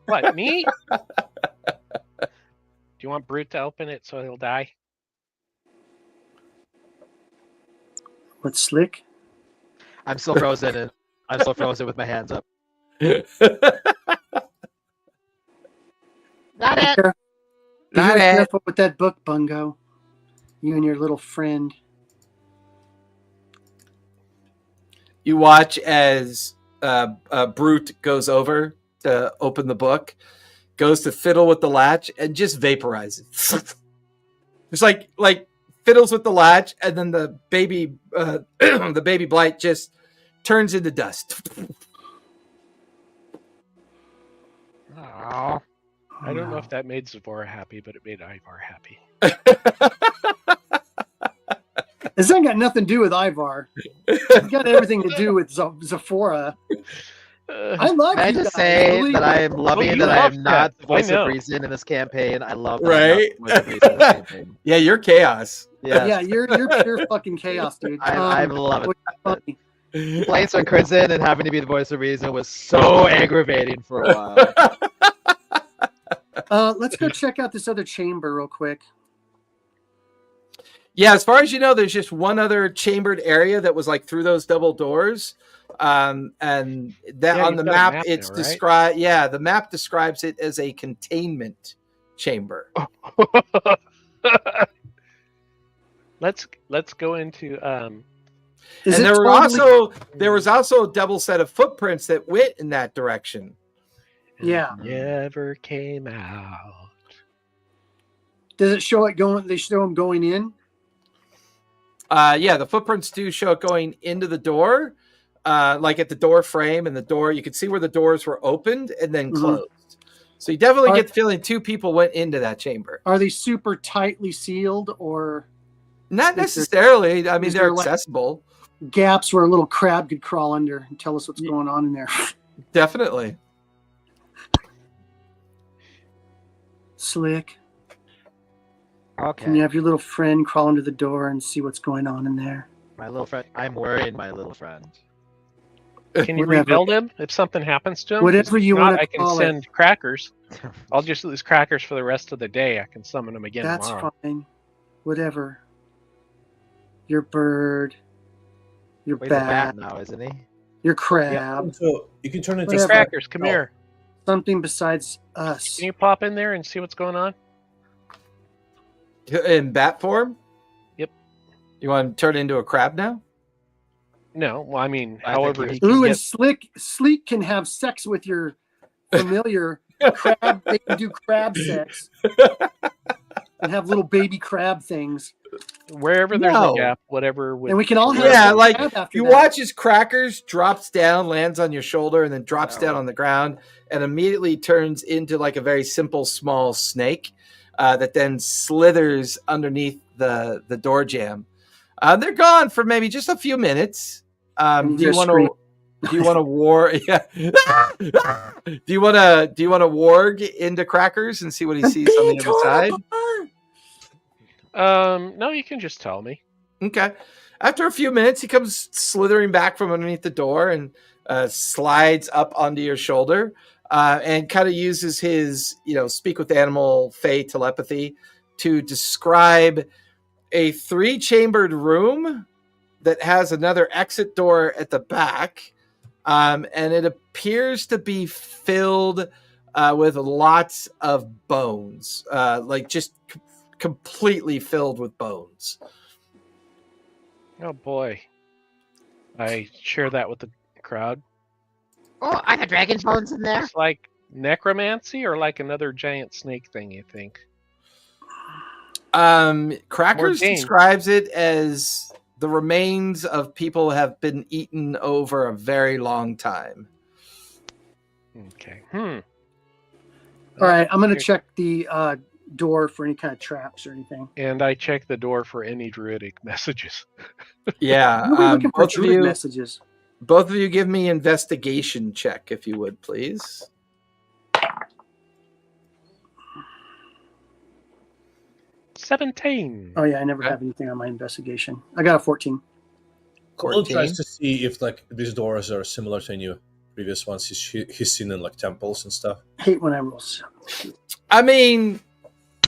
Speaker 4: What, me? Do you want Brute to open it so he'll die?
Speaker 2: What, Slick?
Speaker 3: I'm still frozen. I'm still frozen with my hands up.
Speaker 6: Not it.
Speaker 2: Be
Speaker 1: Not
Speaker 2: very
Speaker 1: it.
Speaker 2: careful with that book, Bungo. You and your little friend.
Speaker 1: You watch as Brute goes over to open the book, goes to fiddle with the latch, and just vaporizes. It's like fiddles with the latch, and then the baby blight just turns into dust.
Speaker 4: Oh, I don't know if that made Zavora happy, but it made Ivar happy.
Speaker 2: This ain't got nothing to do with Ivar. It's got everything to do with Zafora. I love
Speaker 3: Can I
Speaker 2: you
Speaker 3: just
Speaker 2: guys.
Speaker 3: say
Speaker 2: Believe
Speaker 3: that
Speaker 2: me.
Speaker 3: I am loving
Speaker 4: you
Speaker 3: that I
Speaker 4: love
Speaker 3: am not
Speaker 4: that.
Speaker 3: the voice
Speaker 4: I know.
Speaker 3: of reason in this campaign. I love that
Speaker 1: Right?
Speaker 3: I'm not the voice of reason in this campaign.
Speaker 1: Yeah, you're chaos.
Speaker 3: Yes.
Speaker 2: Yeah, you're pure fucking chaos, dude.
Speaker 3: I'm loving
Speaker 2: funny.
Speaker 3: Flights on Crimson and having to be the voice of reason was so aggravating for a while.
Speaker 2: Let's go check out this other chamber real quick.
Speaker 1: Yeah, as far as you know, there's just one other chambered area that was like through those double doors. And that
Speaker 4: Yeah,
Speaker 1: on
Speaker 4: you've
Speaker 1: the
Speaker 4: got a
Speaker 1: map,
Speaker 4: map
Speaker 1: it's
Speaker 4: now, right?
Speaker 1: described. Yeah, the map describes it as a containment chamber.
Speaker 4: Let's go into
Speaker 2: Is
Speaker 1: And
Speaker 2: it
Speaker 1: there was also a double set of footprints that went in that direction.
Speaker 2: Yeah.
Speaker 4: Never came out.
Speaker 2: Does it show it going? They show them going in.
Speaker 1: Yeah, the footprints do show it going into the door, like at the door frame, and the door. You can see where the doors were opened and then
Speaker 2: Mhm.
Speaker 1: closed. So you definitely
Speaker 2: Are-
Speaker 1: get the feeling two people went into that chamber.
Speaker 2: Are they super tightly sealed, or
Speaker 1: Not
Speaker 2: Is there-
Speaker 1: necessarily. I mean,
Speaker 2: is
Speaker 1: they're
Speaker 2: there, like-
Speaker 1: accessible.
Speaker 2: gaps where a little crab could crawl under and tell us what's going on in there?
Speaker 1: Definitely.
Speaker 2: Slick.
Speaker 3: Okay.
Speaker 2: Can you have your little friend crawl under the door and see what's going on in there?
Speaker 3: My little friend. I'm worried, my little friend.
Speaker 4: Can you
Speaker 2: Whatever.
Speaker 4: rebuild him if something happens to him?
Speaker 2: Whatever
Speaker 4: If
Speaker 2: you
Speaker 4: not,
Speaker 2: wanna
Speaker 4: I can
Speaker 2: call it.
Speaker 4: send crackers. I'll just lose crackers for the rest of the day. I can summon them again
Speaker 2: That's
Speaker 4: tomorrow.
Speaker 2: fine. Whatever. Your bird. Your
Speaker 3: Well, he's a
Speaker 2: bat.
Speaker 3: bat now, isn't he?
Speaker 2: Your
Speaker 7: Yeah,
Speaker 2: crab.
Speaker 7: so you can turn it into
Speaker 2: Whatever.
Speaker 4: Crackers, come
Speaker 7: Oh.
Speaker 4: here.
Speaker 2: Something besides us.
Speaker 4: Can you pop in there and see what's going on?
Speaker 1: In bat form?
Speaker 4: Yep.
Speaker 1: You want to turn it into a crab now?
Speaker 4: No, well, I mean,
Speaker 3: I think
Speaker 4: however
Speaker 3: he
Speaker 4: he can
Speaker 2: Ooh, and
Speaker 4: get.
Speaker 2: Sleek can have sex with your familiar crab. They can do crab sex and have little baby crab things.
Speaker 4: Wherever there's
Speaker 1: No.
Speaker 4: a gap, whatever. Would,
Speaker 2: And we can all have
Speaker 1: Yeah,
Speaker 2: some
Speaker 1: like,
Speaker 2: crab after
Speaker 1: You
Speaker 2: that.
Speaker 1: watch as Crackers drops down, lands on your shoulder, and then drops
Speaker 3: Wow.
Speaker 1: down on the ground, and immediately turns into like a very simple, small snake that then slithers underneath the door jamb. They're gone for maybe just a few minutes.
Speaker 2: And
Speaker 1: Do you
Speaker 2: just
Speaker 1: want
Speaker 2: scream.
Speaker 1: to? Do you want to war? Yeah. Do you want to? Do you want to warg into Crackers and see what he sees on the other side?
Speaker 4: No, you can just tell me.
Speaker 1: Okay. After a few minutes, he comes slithering back from underneath the door and slides up onto your shoulder and kind of uses his, speak with animal fey telepathy to describe a 3-chambered room that has another exit door at the back. And it appears to be filled with lots of bones, like just completely filled with bones.
Speaker 4: Oh boy. I share that with the crowd.
Speaker 6: Oh, I have dragon's bones in there.
Speaker 4: It's like necromancy or like another giant snake thing, you think?
Speaker 1: Crackers
Speaker 4: More game.
Speaker 1: describes it as the remains of people have been eaten over a very long time.
Speaker 4: Okay.
Speaker 2: All right, I'm going to check the door for any kind of traps or anything.
Speaker 4: And I check the door for any druidic messages.
Speaker 2: What are we looking for
Speaker 1: both of
Speaker 2: druid
Speaker 1: you,
Speaker 2: messages?
Speaker 1: both of you, give me investigation check if you would, please.
Speaker 4: 17.
Speaker 2: Oh yeah, I never have anything on my investigation. I got a 14.
Speaker 8: Cole tries to see if like these doors are similar to any previous ones he's seen in like temples and stuff.
Speaker 2: I hate when I roll.
Speaker 1: I mean,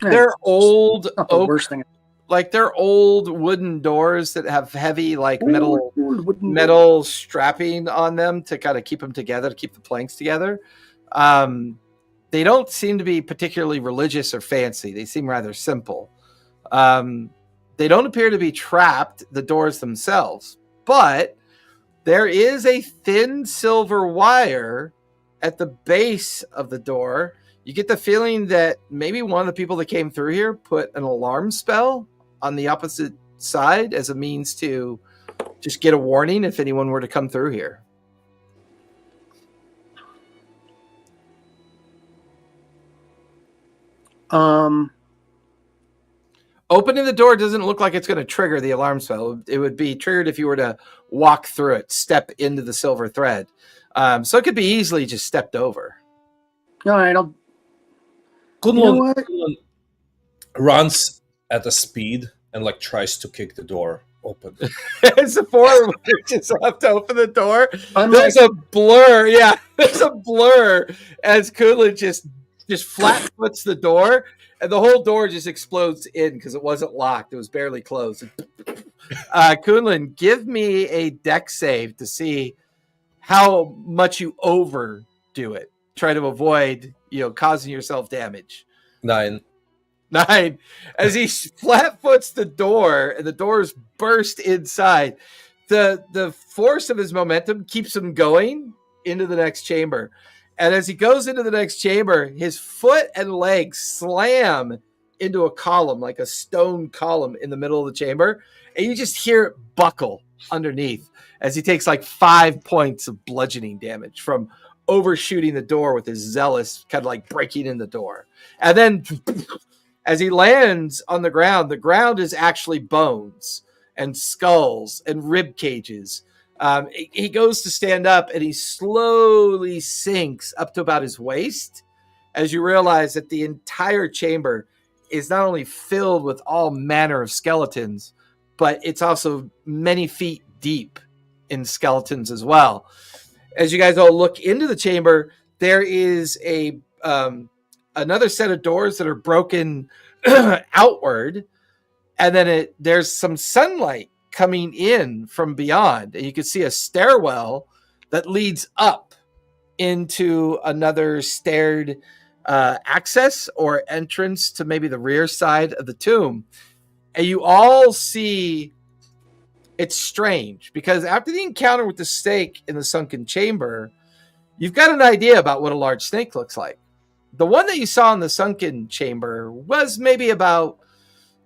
Speaker 1: they're old
Speaker 2: Not the
Speaker 1: oak,
Speaker 2: worst thing.
Speaker 1: like they're old wooden doors that have heavy like metal
Speaker 2: Metal.
Speaker 1: strapping on them to kind of keep them together, to keep the planks together. They don't seem to be particularly religious or fancy. They seem rather simple. They don't appear to be trapped, the doors themselves, but there is a thin silver wire at the base of the door. You get the feeling that maybe one of the people that came through here put an alarm spell on the opposite side as a means to just get a warning if anyone were to come through here. Opening the door doesn't look like it's going to trigger the alarm spell. It would be triggered if you were to walk through it, step into the silver thread. So it could be easily just stepped over.
Speaker 2: All right, I'll.
Speaker 8: Kunlun runs at a speed and like tries to kick the door open.
Speaker 1: As the four just have to open the door,
Speaker 2: I'm
Speaker 1: there's a blur. Yeah, there's a blur as Kunlun just flat foots the door, and the whole door just explodes in because it wasn't locked. It was barely closed. Kunlun, give me a dex save to see how much you overdo it. Try to avoid, causing yourself damage.
Speaker 8: 9.
Speaker 1: As he flat foots the door and the doors burst inside, the force of his momentum keeps him going into the next chamber. And as he goes into the next chamber, his foot and legs slam into a column, like a stone column in the middle of the chamber. And you just hear it buckle underneath as he takes like 5 points of bludgeoning damage from overshooting the door with his zealous kind of like breaking in the door. And then as he lands on the ground is actually bones and skulls and rib cages. He goes to stand up and he slowly sinks up to about his waist as you realize that the entire chamber is not only filled with all manner of skeletons, but it's also many feet deep in skeletons as well. As you guys all look into the chamber, there is another set of doors that are broken outward, and then there's some sunlight coming in from beyond, and you can see a stairwell that leads up into another staired access or entrance to maybe the rear side of the tomb. And you all see it's strange because after the encounter with the snake in the sunken chamber, you've got an idea about what a large snake looks like. The one that you saw in the sunken chamber was maybe about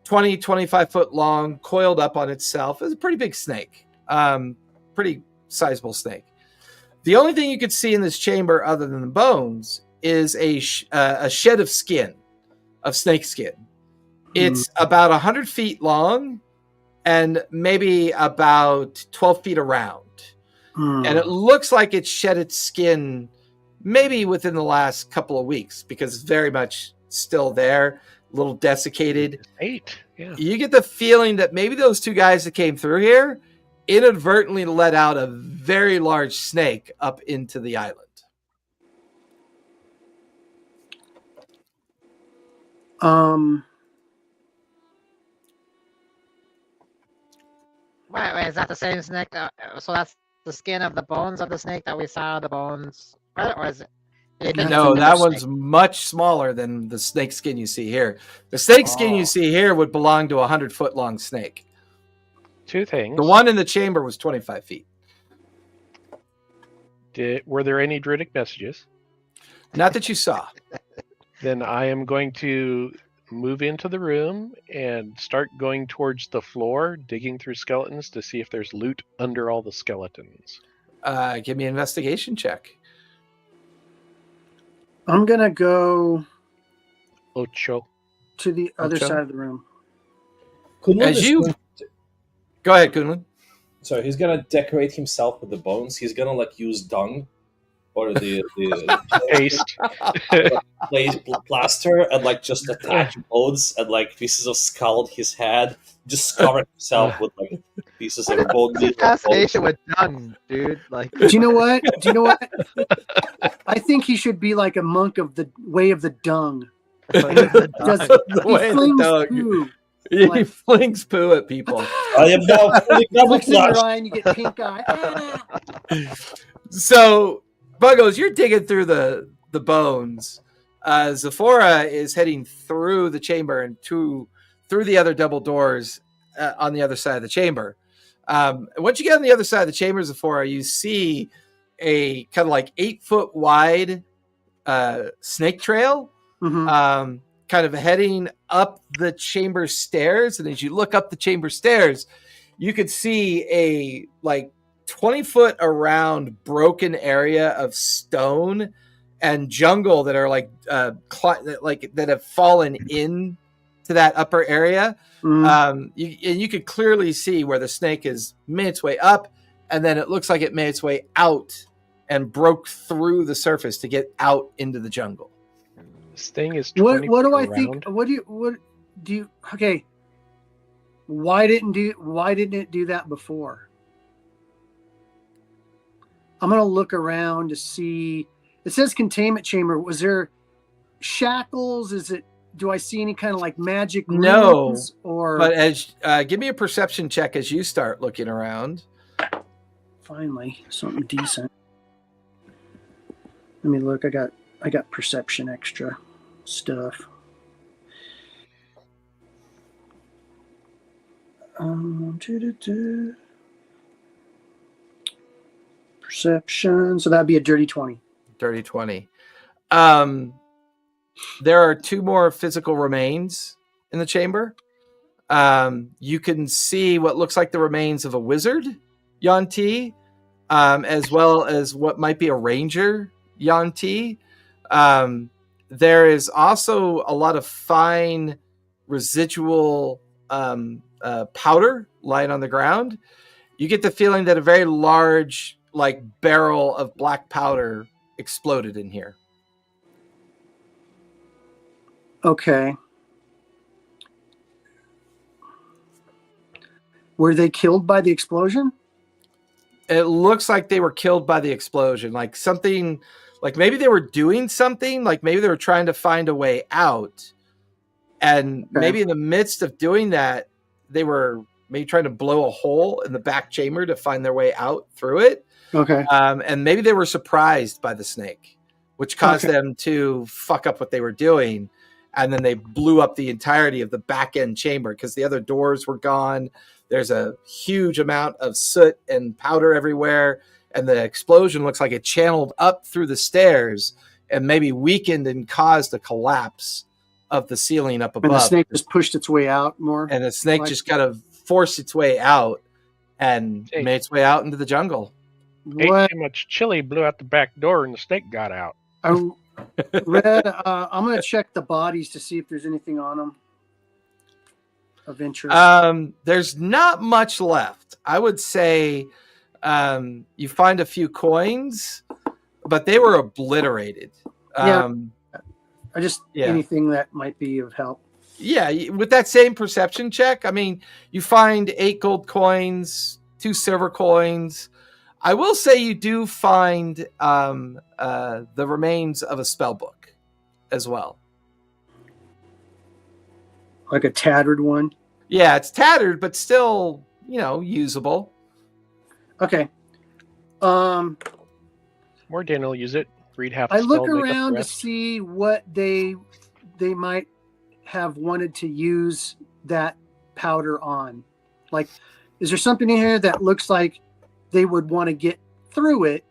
Speaker 1: 20, 25 foot long, coiled up on itself. It was a pretty big snake, pretty sizable snake. The only thing you could see in this chamber other than the bones is a shed of skin, of snake skin. It's about 100 feet long and maybe about 12 feet around. And it looks like it shed its skin maybe within the last couple of weeks because it's very much still there, a little desiccated.
Speaker 4: 8, yeah.
Speaker 1: You get the feeling that maybe those two guys that came through here inadvertently let out a very large snake up into the island.
Speaker 6: Wait, is that the same snake? So that's the skin of the bones of the snake that we saw, the bones, or is it?
Speaker 1: No, that one's much smaller than the snake skin you see here. The snake skin you see here would belong to a 100-foot long snake.
Speaker 4: 2 things.
Speaker 1: The one in the chamber was 25 feet.
Speaker 4: Were there any druidic messages?
Speaker 1: Not that you saw.
Speaker 4: Then I am going to move into the room and start going towards the floor, digging through skeletons to see if there's loot under all the skeletons.
Speaker 1: Give me an investigation check.
Speaker 2: I'm gonna go
Speaker 4: Ocho.
Speaker 2: to the other
Speaker 1: Okay.
Speaker 2: side of the room.
Speaker 8: Kunlun
Speaker 1: As
Speaker 8: is
Speaker 1: you
Speaker 8: going-
Speaker 1: go ahead, Kunlun.
Speaker 8: Sorry, he's gonna decorate himself with the bones. He's gonna like use dung or the
Speaker 4: Paste.
Speaker 8: plaster and like just attach bones and like pieces of skull to his head. Just cover himself with like pieces of bone. meat and bones.
Speaker 3: Infestation with dung, dude. Like,
Speaker 2: Do you know what? I think he should be like a monk of the way of the dung. Does,
Speaker 1: The
Speaker 2: he
Speaker 1: way of the
Speaker 2: flings
Speaker 1: dung.
Speaker 2: poo.
Speaker 1: He
Speaker 2: Like-
Speaker 1: flings poo at people.
Speaker 8: I am now fully
Speaker 2: Looks in your
Speaker 8: camouflaged.
Speaker 2: eye and you get pink eye. Ah!
Speaker 1: So, Buggles, you're digging through the bones. Zephora is heading through the chamber and through the other double doors on the other side of the chamber. Once you get on the other side of the chamber, Zephora, you see a kind of like 8-foot wide snake trail,
Speaker 2: Mhm.
Speaker 1: kind of heading up the chamber stairs. And as you look up the chamber stairs, you could see a like 20-foot around broken area of stone and jungle that are like that have fallen in to that upper area.
Speaker 2: Mhm.
Speaker 1: You could clearly see where the snake has made its way up, and then it looks like it made its way out and broke through the surface to get out into the jungle.
Speaker 4: This thing is 20
Speaker 2: What do
Speaker 4: feet
Speaker 2: I think?
Speaker 4: around.
Speaker 2: What do you? Okay. Why didn't it do that before? I'm gonna look around to see. It says containment chamber. Was there shackles? Do I see any kind of like magic
Speaker 1: No,
Speaker 2: runes or
Speaker 1: But as give me a perception check as you start looking around.
Speaker 2: finally something decent? Let me look. I got perception extra stuff. Perception. So that'd be a dirty 20.
Speaker 1: Dirty 20. There are 2 more physical remains in the chamber. You can see what looks like the remains of a wizard, Yanti, as well as what might be a ranger, Yanti. There is also a lot of fine residual powder lying on the ground. You get the feeling that a very large like barrel of black powder exploded in here.
Speaker 2: Okay. Were they killed by the explosion?
Speaker 1: It looks like they were killed by the explosion. Like something, like maybe they were doing something, like maybe they were trying to find a way out. And maybe in the midst of doing that, they were maybe trying to blow a hole in the back chamber to find their way out through it.
Speaker 2: Okay.
Speaker 1: And maybe they were surprised by the snake, which caused them to fuck up what they were doing. And then they blew up the entirety of the back end chamber because the other doors were gone. There's a huge amount of soot and powder everywhere. And the explosion looks like it channeled up through the stairs and maybe weakened and caused a collapse of the ceiling up above.
Speaker 2: And the snake just pushed its way out more.
Speaker 1: And the snake
Speaker 2: like-
Speaker 1: just kind of forced its way out and
Speaker 4: Hey.
Speaker 1: made its way out into the jungle.
Speaker 4: Ate
Speaker 2: What
Speaker 4: too much chili, blew out the back door, and the snake got out.
Speaker 2: I read, I'm going to check the bodies to see if there's anything on them of interest.
Speaker 1: There's not much left. I would say you find a few coins, but they were obliterated.
Speaker 2: Yeah. Anything that might be of help.
Speaker 1: Yeah, with that same perception check, I mean, you find 8 gold coins, 2 silver coins. I will say you do find the remains of a spell book as well.
Speaker 2: Like a tattered one.
Speaker 1: Yeah, it's tattered, but still, usable.
Speaker 2: Okay.
Speaker 4: Mordan will use it. Read half.
Speaker 2: I
Speaker 4: the
Speaker 2: look
Speaker 4: spell, make up the
Speaker 2: around to
Speaker 4: rest.
Speaker 2: see what they might have wanted to use that powder on. Like, is there something in here that looks like they would want to get through it?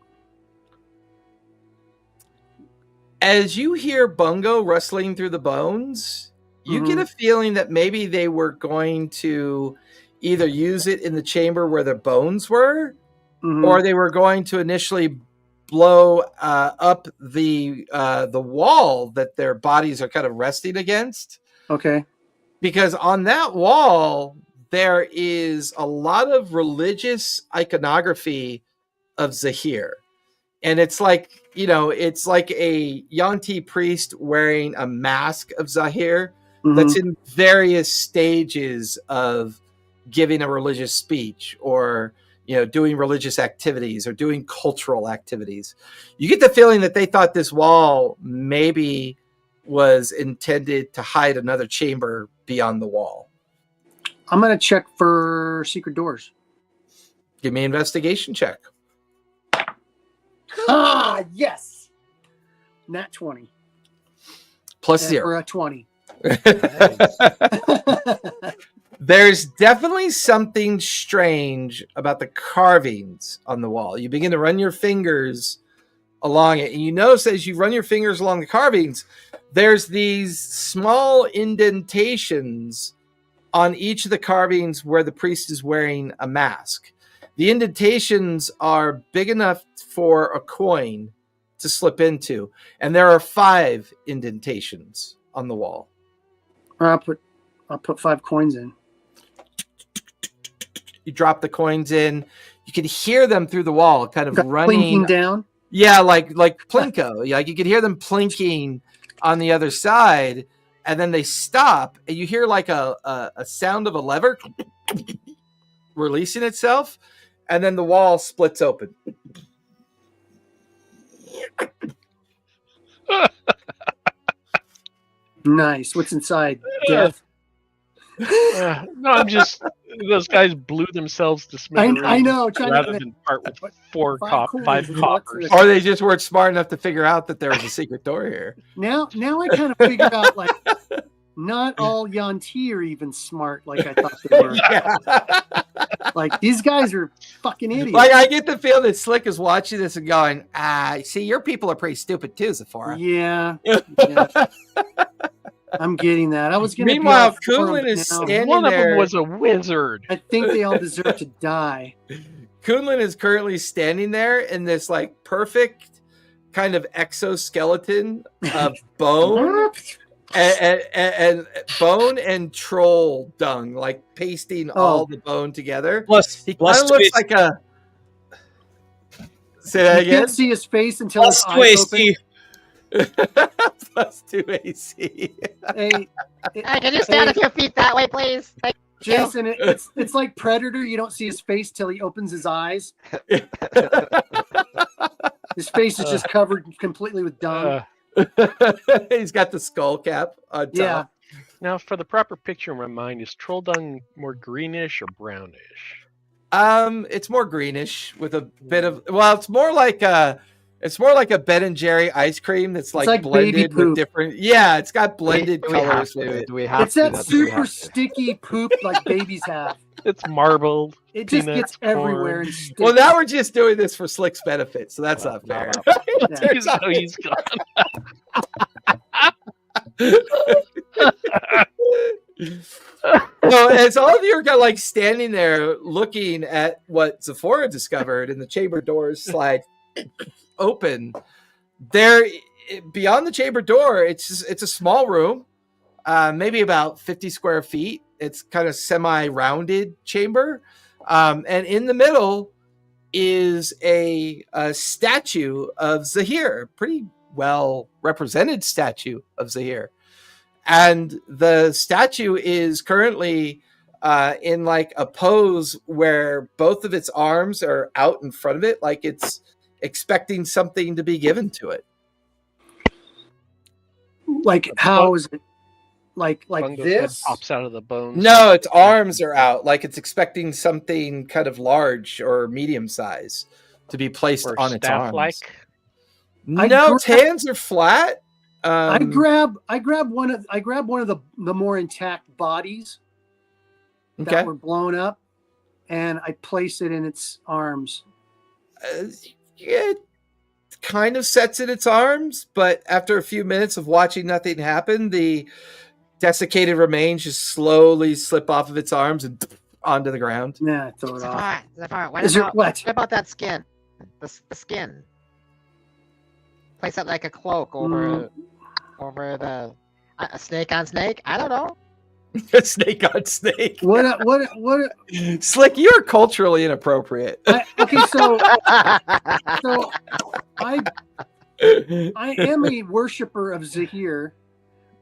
Speaker 1: As you hear Bungo rustling through the bones, You get a feeling that maybe they were going to either use it in the chamber where their bones were, or they were going to initially blow up the wall that their bodies are kind of resting against.
Speaker 2: Okay.
Speaker 1: Because on that wall, there is a lot of religious iconography of Zahir. And it's like, it's like a Yanti priest wearing a mask of Zahir that's in various stages of giving a religious speech or, doing religious activities or doing cultural activities. You get the feeling that they thought this wall maybe was intended to hide another chamber beyond the wall.
Speaker 2: I'm going to check for secret doors.
Speaker 1: Give me an investigation check.
Speaker 2: Ah, yes. Nat 20.
Speaker 1: Plus 0.
Speaker 2: Or a 20.
Speaker 1: There's definitely something strange about the carvings on the wall. You begin to run your fingers along it, and you notice as you run your fingers along the carvings, there's these small indentations on each of the carvings where the priest is wearing a mask. The indentations are big enough for a coin to slip into, and there are 5 indentations on the wall.
Speaker 2: I'll put 5 coins in.
Speaker 1: You drop the coins in. You can hear them through the wall, kind of running
Speaker 2: Plinking down.
Speaker 1: Yeah, like plinko. Like you could hear them plinking on the other side, and then they stop, and you hear like a sound of a lever releasing itself, and then the wall splits open.
Speaker 2: Nice. What's inside? Death.
Speaker 4: No, I'm just those guys blew themselves to smithereens.
Speaker 2: I know.
Speaker 4: Rather than part with 5 coppers.
Speaker 1: Or they just weren't smart enough to figure out that there was a secret door here.
Speaker 2: Now I kind of figured out like not all Yanti are even smart like I thought they were.
Speaker 1: Yeah.
Speaker 2: Like these guys are fucking idiots.
Speaker 1: Like I get the feel that Slick is watching this and going, see, your people are pretty stupid too, Zephora.
Speaker 2: Yeah. I'm getting that. I was going to.
Speaker 1: Meanwhile, Kunlun is standing
Speaker 4: One
Speaker 1: there.
Speaker 4: of them was a wizard.
Speaker 2: I think they all deserve to die.
Speaker 1: Kunlun is currently standing there in this like perfect kind of exoskeleton of bone and bone and troll dung, like pasting all the bone together. He kind of looks like a. Say that
Speaker 2: You
Speaker 1: again.
Speaker 2: can't see his face until his
Speaker 8: Plus 2
Speaker 2: eyes
Speaker 8: AC.
Speaker 2: open.
Speaker 1: Plus 2 AC.
Speaker 2: Hey,
Speaker 6: Can you stand a few feet that way, please? Thank you.
Speaker 2: Jason, it's like Predator. You don't see his face till he opens his eyes. His face is just covered completely with dung.
Speaker 1: He's got the skull cap on top.
Speaker 2: Yeah.
Speaker 4: Now, for the proper picture in my mind, is troll dung more greenish or brownish?
Speaker 1: It's more greenish with a bit of. Well, it's more like a Ben and Jerry ice cream that's like
Speaker 2: baby
Speaker 1: blended
Speaker 2: poop.
Speaker 1: with different. Yeah, it's got blended colors with it.
Speaker 2: It's that super sticky poop like babies have.
Speaker 4: It's marbled.
Speaker 2: It just
Speaker 4: peanuts,
Speaker 2: gets everywhere
Speaker 4: corn.
Speaker 2: and sticks.
Speaker 1: Well, now we're just doing this for Slick's benefit, so that's not fair.
Speaker 4: He's gone.
Speaker 1: So as all of you are kind of like standing there looking at what Zephora discovered and the chamber doors slide open, there beyond the chamber door, it's a small room, maybe about 50 square feet. It's kind of semi-rounded chamber, and in the middle is a statue of Zahir, pretty well represented statue of Zahir. And the statue is currently in like a pose where both of its arms are out in front of it, like it's expecting something to be given to it.
Speaker 2: Like how is it? Like
Speaker 4: Fungus
Speaker 2: this?
Speaker 4: head pops out of the bones.
Speaker 1: No, its arms are out, like it's expecting something kind of large or medium size to be placed
Speaker 4: Or
Speaker 1: on its arms.
Speaker 4: staff-like.
Speaker 1: No, its hands are flat.
Speaker 2: I grab one of the more intact bodies that were blown up, and I place it in its arms.
Speaker 1: It kind of sets in its arms, but after a few minutes of watching nothing happen, the desiccated remains just slowly slip off of its arms and onto the ground.
Speaker 2: Nah, throw it off.
Speaker 6: Zafar, what
Speaker 2: Is there
Speaker 6: about,
Speaker 2: what?
Speaker 6: what about that skin? The skin. Place it like a cloak over the a snake on snake. I don't know.
Speaker 1: Snake on snake.
Speaker 2: What?
Speaker 1: Slick, you're culturally inappropriate.
Speaker 2: Okay, so I am a worshiper of Zahir.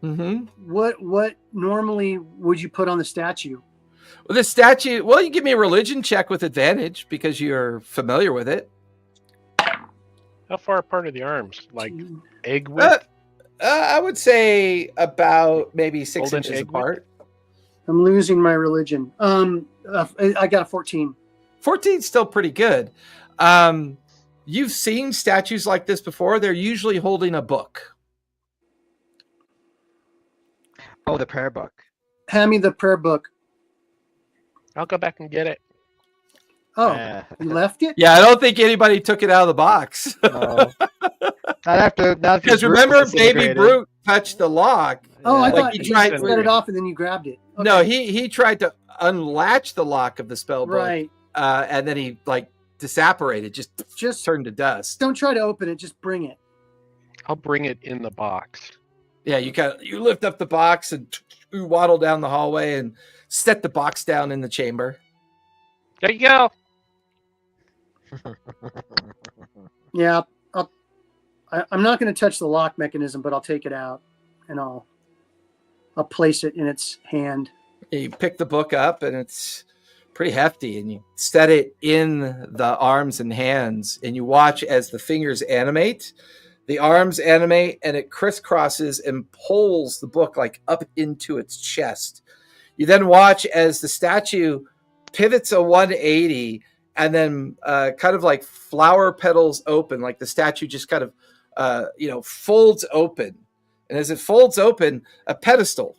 Speaker 1: Mm-hmm.
Speaker 2: What normally would you put on the statue?
Speaker 1: Well, the statue. Well, you give me a religion check with advantage because you're familiar with it.
Speaker 4: How far apart are the arms? Like egg width?
Speaker 1: I would say about maybe 6
Speaker 4: Golden
Speaker 1: inches
Speaker 4: egg
Speaker 1: apart.
Speaker 2: I'm losing my religion. I got a 14.
Speaker 1: 14 is still pretty good. You've seen statues like this before. They're usually holding a book.
Speaker 3: Oh, the prayer book.
Speaker 2: Hand me the prayer book.
Speaker 4: I'll go back and get it.
Speaker 2: Oh, you left it?
Speaker 1: Yeah, I don't think anybody took it out of the box.
Speaker 3: No. Not
Speaker 1: Because remember, Baby Brute touched the lock.
Speaker 2: Oh, I
Speaker 1: Like,
Speaker 2: thought
Speaker 1: he
Speaker 2: you
Speaker 1: tried-
Speaker 2: set it off and then you grabbed it. Okay.
Speaker 1: No, he tried to unlatch the lock of the spell book,
Speaker 2: Right.
Speaker 1: and then he disapparated, just turned to dust.
Speaker 2: Don't try to open it. Just bring it.
Speaker 4: I'll bring it in the box.
Speaker 1: Yeah, you lift up the box and you waddle down the hallway and set the box down in the chamber.
Speaker 4: There you go.
Speaker 2: Yeah, I'm not going to touch the lock mechanism, but I'll take it out and I'll place it in its hand.
Speaker 1: You pick the book up and it's pretty hefty, and you set it in the arms and hands, and you watch as the fingers animate, the arms animate, and it crisscrosses and pulls the book up into its chest. You then watch as the statue pivots a 180 and then kind of like flower petals open, like the statue just kind of folds open. And as it folds open, a pedestal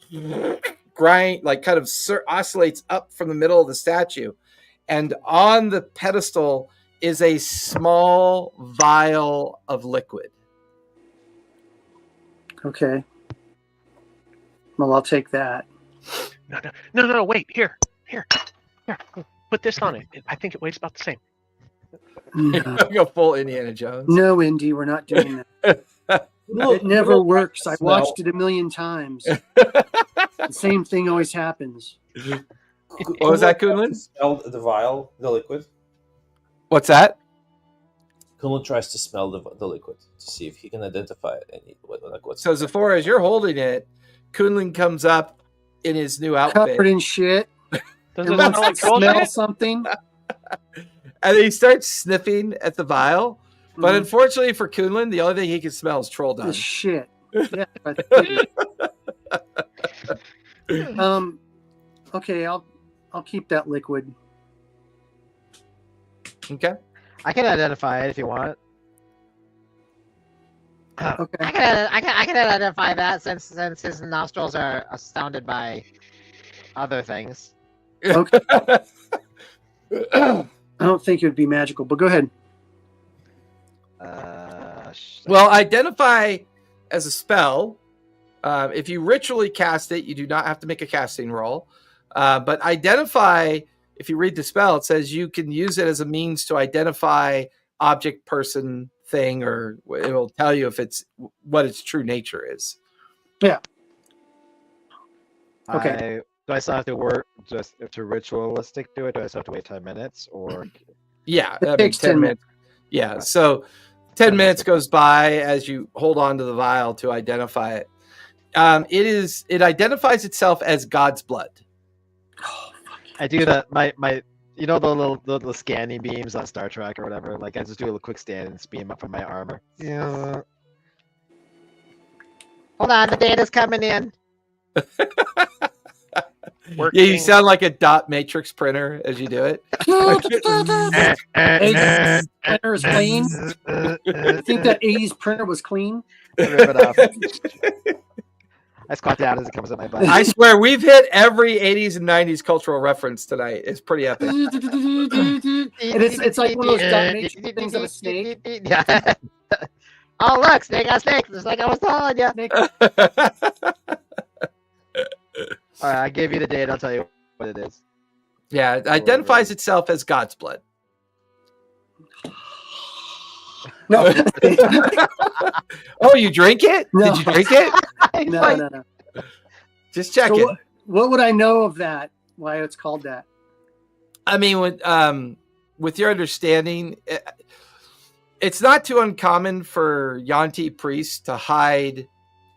Speaker 1: oscillates up from the middle of the statue. And on the pedestal is a small vial of liquid.
Speaker 2: Okay. Well, I'll take that.
Speaker 4: No, wait. Here. Put this on it. I think it weighs about the same.
Speaker 2: No,
Speaker 1: Go full Indiana Jones.
Speaker 2: no, Indy, we're not doing that. It never works. I've watched it a million times. The same thing always happens.
Speaker 1: What was that, Kunlun?
Speaker 8: Smell the vial, the liquid.
Speaker 1: What's that?
Speaker 7: Kunlun tries to smell the liquid to see if he can identify it. What's
Speaker 1: So Zephora, as you're holding it, Kunlun comes up in his new outfit.
Speaker 2: Covered in shit.
Speaker 4: Does
Speaker 2: It
Speaker 4: it
Speaker 2: wants
Speaker 4: smell like
Speaker 2: to smell
Speaker 4: bullshit?
Speaker 2: something.
Speaker 1: And he starts sniffing at the vial. But
Speaker 2: Mhm.
Speaker 1: unfortunately for Kunlun, the only thing he can smell is troll
Speaker 2: The
Speaker 1: dung.
Speaker 2: shit. Yeah, I figured. Okay, I'll keep that liquid.
Speaker 1: Okay.
Speaker 3: I can identify it if you want.
Speaker 2: Okay.
Speaker 6: I can identify that since his nostrils are astounded by other things.
Speaker 2: Okay. I don't think it would be magical, but go ahead.
Speaker 1: Well, identify as a spell. If you ritually cast it, you do not have to make a casting roll. But identify, if you read the spell, it says you can use it as a means to identify object, person, thing, or it will tell you if it's what its true nature is.
Speaker 2: Yeah. Okay.
Speaker 3: Do I still have to work just to ritualistic do it? Do I still have to wait 10 minutes or?
Speaker 1: Yeah,
Speaker 2: It takes 10 minutes.
Speaker 1: Yeah, so 10 minutes goes by as you hold on to the vial to identify it. It identifies itself as God's blood.
Speaker 3: I do that. My the little scanning beams on Star Trek or whatever. Like I just do a little quick scan and beam up from my armor. Yeah.
Speaker 6: Hold on, the data's coming in.
Speaker 1: Yeah, you sound like a dot matrix printer as you do it.
Speaker 2: Hey, printer is clean. I think that 80s printer was clean.
Speaker 3: Rip it off. I squat down as it comes up my butt.
Speaker 1: I swear we've hit every 80s and 90s cultural reference tonight. It's pretty epic.
Speaker 2: And it's like one of those dot matrix things of a snake.
Speaker 6: Yeah. Oh look, snake on snake, just like I was telling you.
Speaker 2: Snake.
Speaker 3: All right, I gave you the date. I'll tell you what it is.
Speaker 1: Yeah, it identifies itself as God's blood.
Speaker 2: No.
Speaker 1: Oh, you drink it?
Speaker 2: No.
Speaker 1: Did you drink it?
Speaker 2: No.
Speaker 1: Just check it.
Speaker 2: What would I know of that? Why it's called that?
Speaker 1: I mean, with your understanding, it's not too uncommon for Yanti priests to hide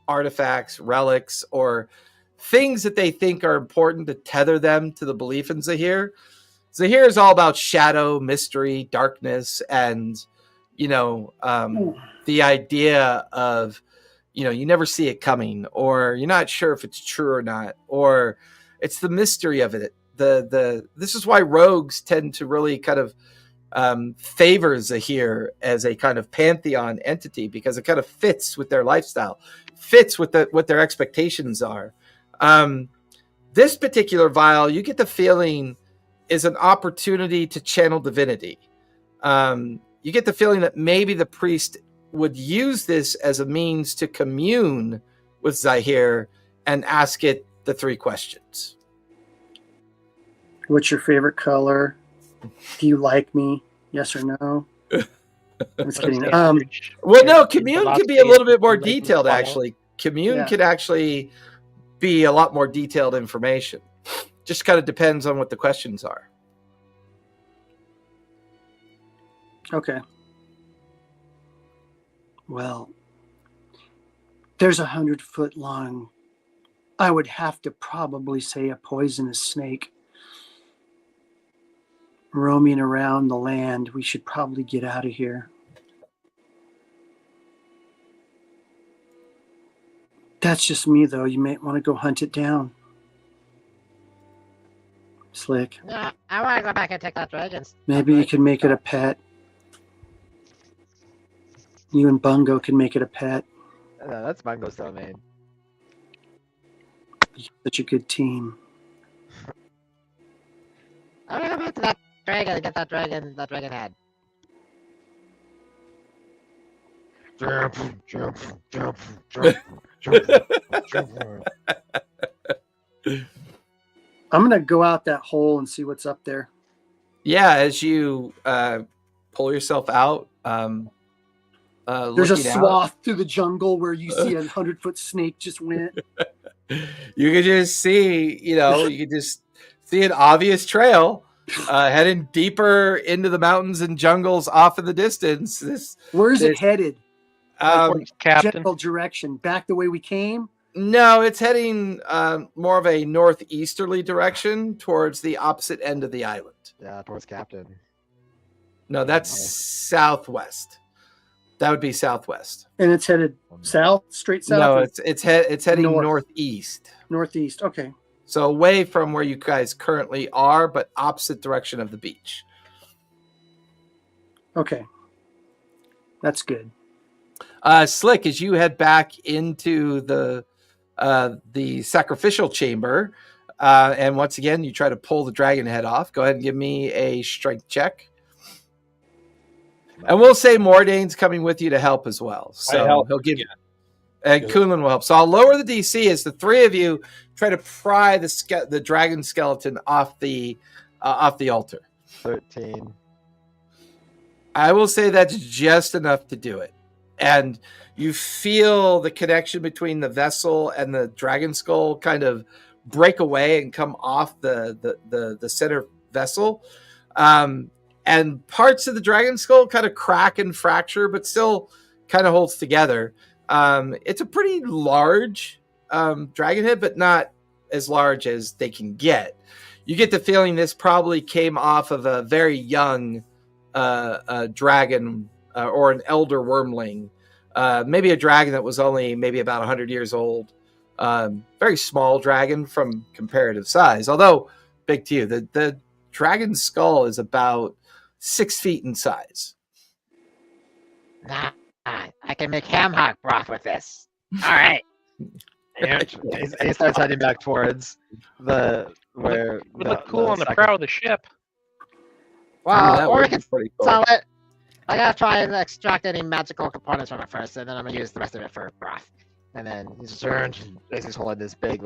Speaker 1: artifacts, relics, or things that they think are important to tether them to the belief in Zahir. Zahir is all about shadow, mystery, darkness, and the idea of you never see it coming, or you're not sure if it's true or not, or it's the mystery of it. This is why rogues tend to really kind of favor Zahir as a kind of pantheon entity, because it kind of fits with their lifestyle, fits with what their expectations are. This particular vial, you get the feeling, is an opportunity to channel divinity. You get the feeling that maybe the priest would use this as a means to commune with Zahir and ask it the 3 questions.
Speaker 2: What's your favorite color? Do you like me? Yes or no? I'm just kidding.
Speaker 1: Well, no, commune can be a little bit more detailed, actually. Commune can actually be a lot more detailed information. Just kind of depends on what the questions are.
Speaker 2: Okay. Well, there's 100-foot long. I would have to probably say a poisonous snake roaming around the land. We should probably get out of here. That's just me, though. You may want to go hunt it down. Slick.
Speaker 6: Yeah, I want to go back and take that dragon.
Speaker 2: Maybe you can make it a pet. You and Bungo can make it a pet.
Speaker 3: That's Bungo's domain.
Speaker 2: You're such a good team.
Speaker 6: I'm gonna go back to that dragon and get that dragon head.
Speaker 2: I'm gonna go out that hole and see what's up there.
Speaker 1: Yeah, as you pull yourself out,
Speaker 2: there's a swath through the jungle where you see a 100-foot snake just went.
Speaker 1: You can just see, you can just see an obvious trail heading deeper into the mountains and jungles off in the distance.
Speaker 2: Where's it headed?
Speaker 4: Captain.
Speaker 2: General direction, back the way we came.
Speaker 1: No, it's heading more of a northeasterly direction towards the opposite end of the island.
Speaker 3: Yeah, towards Captain.
Speaker 1: No, that's southwest. That would be southwest.
Speaker 2: And it's headed south, straight south?
Speaker 1: No, it's heading northeast.
Speaker 2: Northeast, okay.
Speaker 1: So away from where you guys currently are, but opposite direction of the beach.
Speaker 2: Okay. That's good.
Speaker 1: Slick, as you head back into the sacrificial chamber, and once again, you try to pull the dragon head off. Go ahead and give me a strength check. And we'll say Mordane's coming with you to help as well. So he'll give you. And Kunlun will help. So I'll lower the DC as the 3 of you try to pry the dragon skeleton off the altar.
Speaker 3: 13.
Speaker 1: I will say that's just enough to do it. And you feel the connection between the vessel and the dragon skull kind of break away and come off the center vessel. And parts of the dragon skull kind of crack and fracture, but still kind of holds together. It's a pretty large dragon head, but not as large as they can get. You get the feeling this probably came off of a very young dragon or an elder wormling. Maybe a dragon that was only maybe about 100 years old. Very small dragon from comparative size, although big to you. The dragon's skull is about 6 feet in size.
Speaker 6: Nah, I can make ham hock broth with this. All right.
Speaker 3: He starts heading back towards where
Speaker 4: Would look cool on the prow of the ship.
Speaker 6: Well, or we can
Speaker 1: pretty cool.
Speaker 6: sell it. I gotta try and extract any magical components from it first, and then I'm gonna use the rest of it for broth.
Speaker 3: And then he's turned as he's holding this big,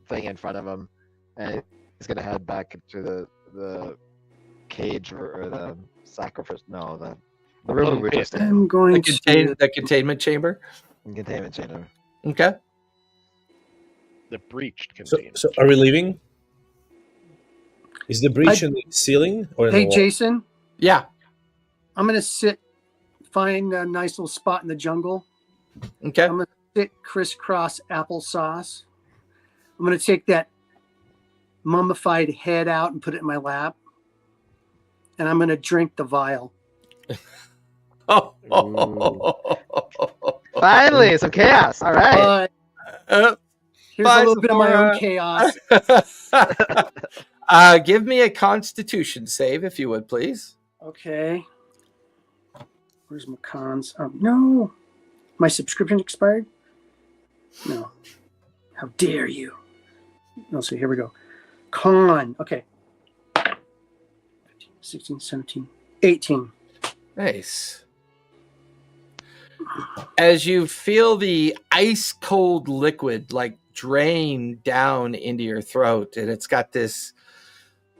Speaker 3: thing in front of him, and he's gonna head back to the cage or the sacrifice. No, the room we were just in.
Speaker 2: I'm going to
Speaker 1: The containment chamber.
Speaker 3: Containment chamber.
Speaker 1: Okay.
Speaker 4: The breached
Speaker 7: So,
Speaker 4: container.
Speaker 7: so are we leaving? Is the breach in the ceiling or in the
Speaker 2: Hey,
Speaker 7: wall?
Speaker 2: Jason,
Speaker 1: Yeah.
Speaker 2: I'm going to find a nice little spot in the jungle.
Speaker 1: Okay.
Speaker 2: I'm going to sit crisscross applesauce. I'm going to take that mummified head out and put it in my lap. And I'm going to drink the vial.
Speaker 3: Finally, some chaos. All right.
Speaker 2: Here's a little bit of my own chaos.
Speaker 1: Give me a Constitution save, if you would, please.
Speaker 2: Okay. Where's my cons? Oh, no. My subscription expired? No. How dare you? No, so here we go. Con. Okay. 15, 16, 17, 18.
Speaker 1: Nice. As you feel the ice cold liquid like drain down into your throat, and it's got this,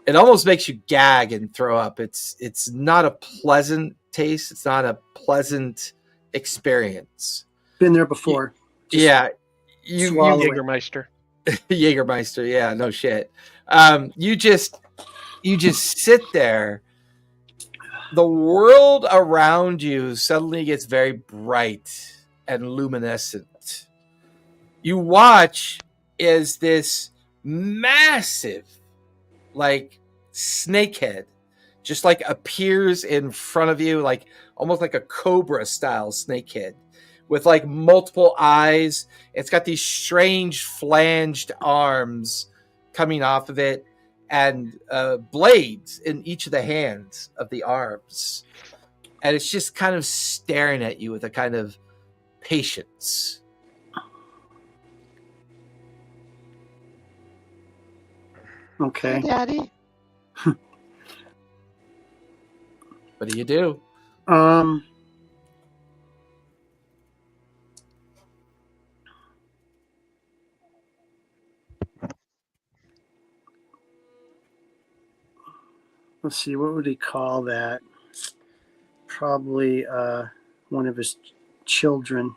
Speaker 1: it almost makes you gag and throw up. It's not a pleasant taste. It's not a pleasant experience.
Speaker 2: Been there before.
Speaker 1: Yeah. You
Speaker 4: Jägermeister.
Speaker 1: Jägermeister, yeah, no shit. You just sit there. The world around you suddenly gets very bright and luminescent. You watch as this massive, like, snakehead just like appears in front of you, like almost like a cobra style snakehead with like multiple eyes. It's got these strange flanged arms coming off of it, and blades in each of the hands of the arms. And it's just kind of staring at you with a kind of patience.
Speaker 2: Okay.
Speaker 6: Hey, Daddy.
Speaker 1: What do you do?
Speaker 2: Let's see, what would he call that? Probably one of his children.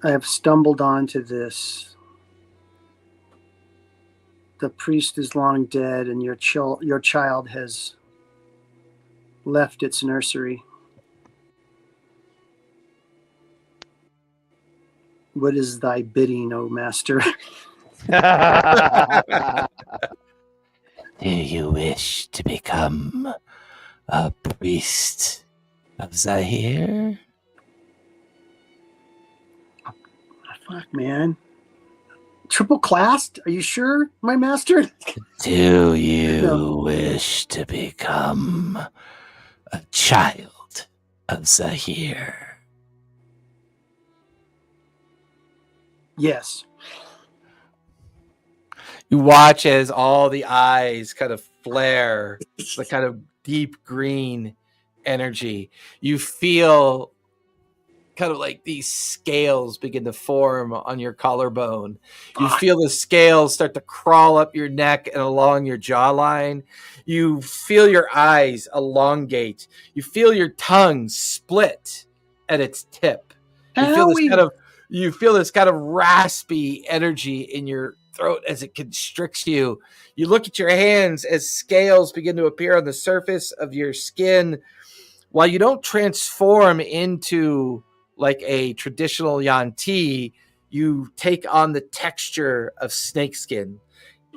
Speaker 2: I have stumbled onto this. The priest is long dead, and your child has left its nursery. What is thy bidding, O master?
Speaker 1: Do you wish to become a priest of Zahir?
Speaker 2: Fuck, man. Triple classed? Are you sure, my master?
Speaker 1: Do you wish to become a child of Zahir?
Speaker 2: Yes.
Speaker 1: You watch as all the eyes kind of flare, the kind of deep green energy. You feel kind of like these scales begin to form on your collarbone. You feel the scales start to crawl up your neck and along your jawline. You feel your eyes elongate. You feel your tongue split at its tip. You feel this kind of raspy energy in your throat as it constricts you. You look at your hands as scales begin to appear on the surface of your skin. While you don't transform into like a traditional Yanti, you take on the texture of snakeskin.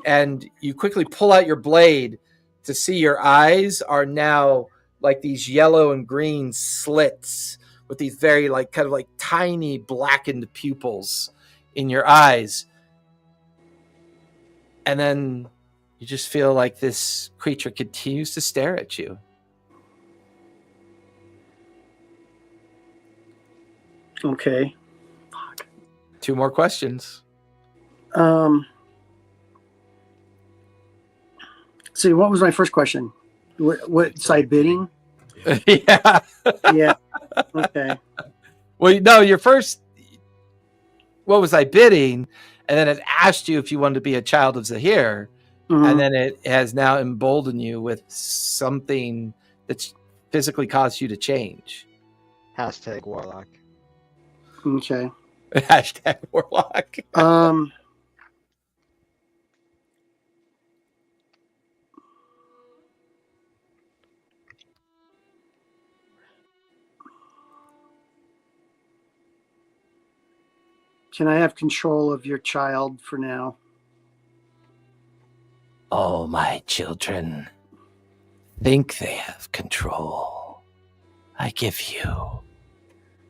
Speaker 1: And you quickly pull out your blade to see your eyes are now like these yellow and green slits with these very like kind of like tiny blackened pupils in your eyes. And then you just feel like this creature continues to stare at you.
Speaker 2: Okay.
Speaker 1: Fuck. 2 more questions.
Speaker 2: See, what was my first question? What side bidding?
Speaker 1: Yeah.
Speaker 2: Yeah. Okay.
Speaker 1: Well, no, your first. What was I bidding? And then it asked you if you wanted to be a child of Zahir,
Speaker 2: Mhm.
Speaker 1: and then it has now emboldened you with something that's physically caused you to change.
Speaker 3: Hashtag warlock.
Speaker 2: Okay.
Speaker 1: Hashtag warlock.
Speaker 2: Can I have control of your child for now?
Speaker 1: All my children think they have control. I give you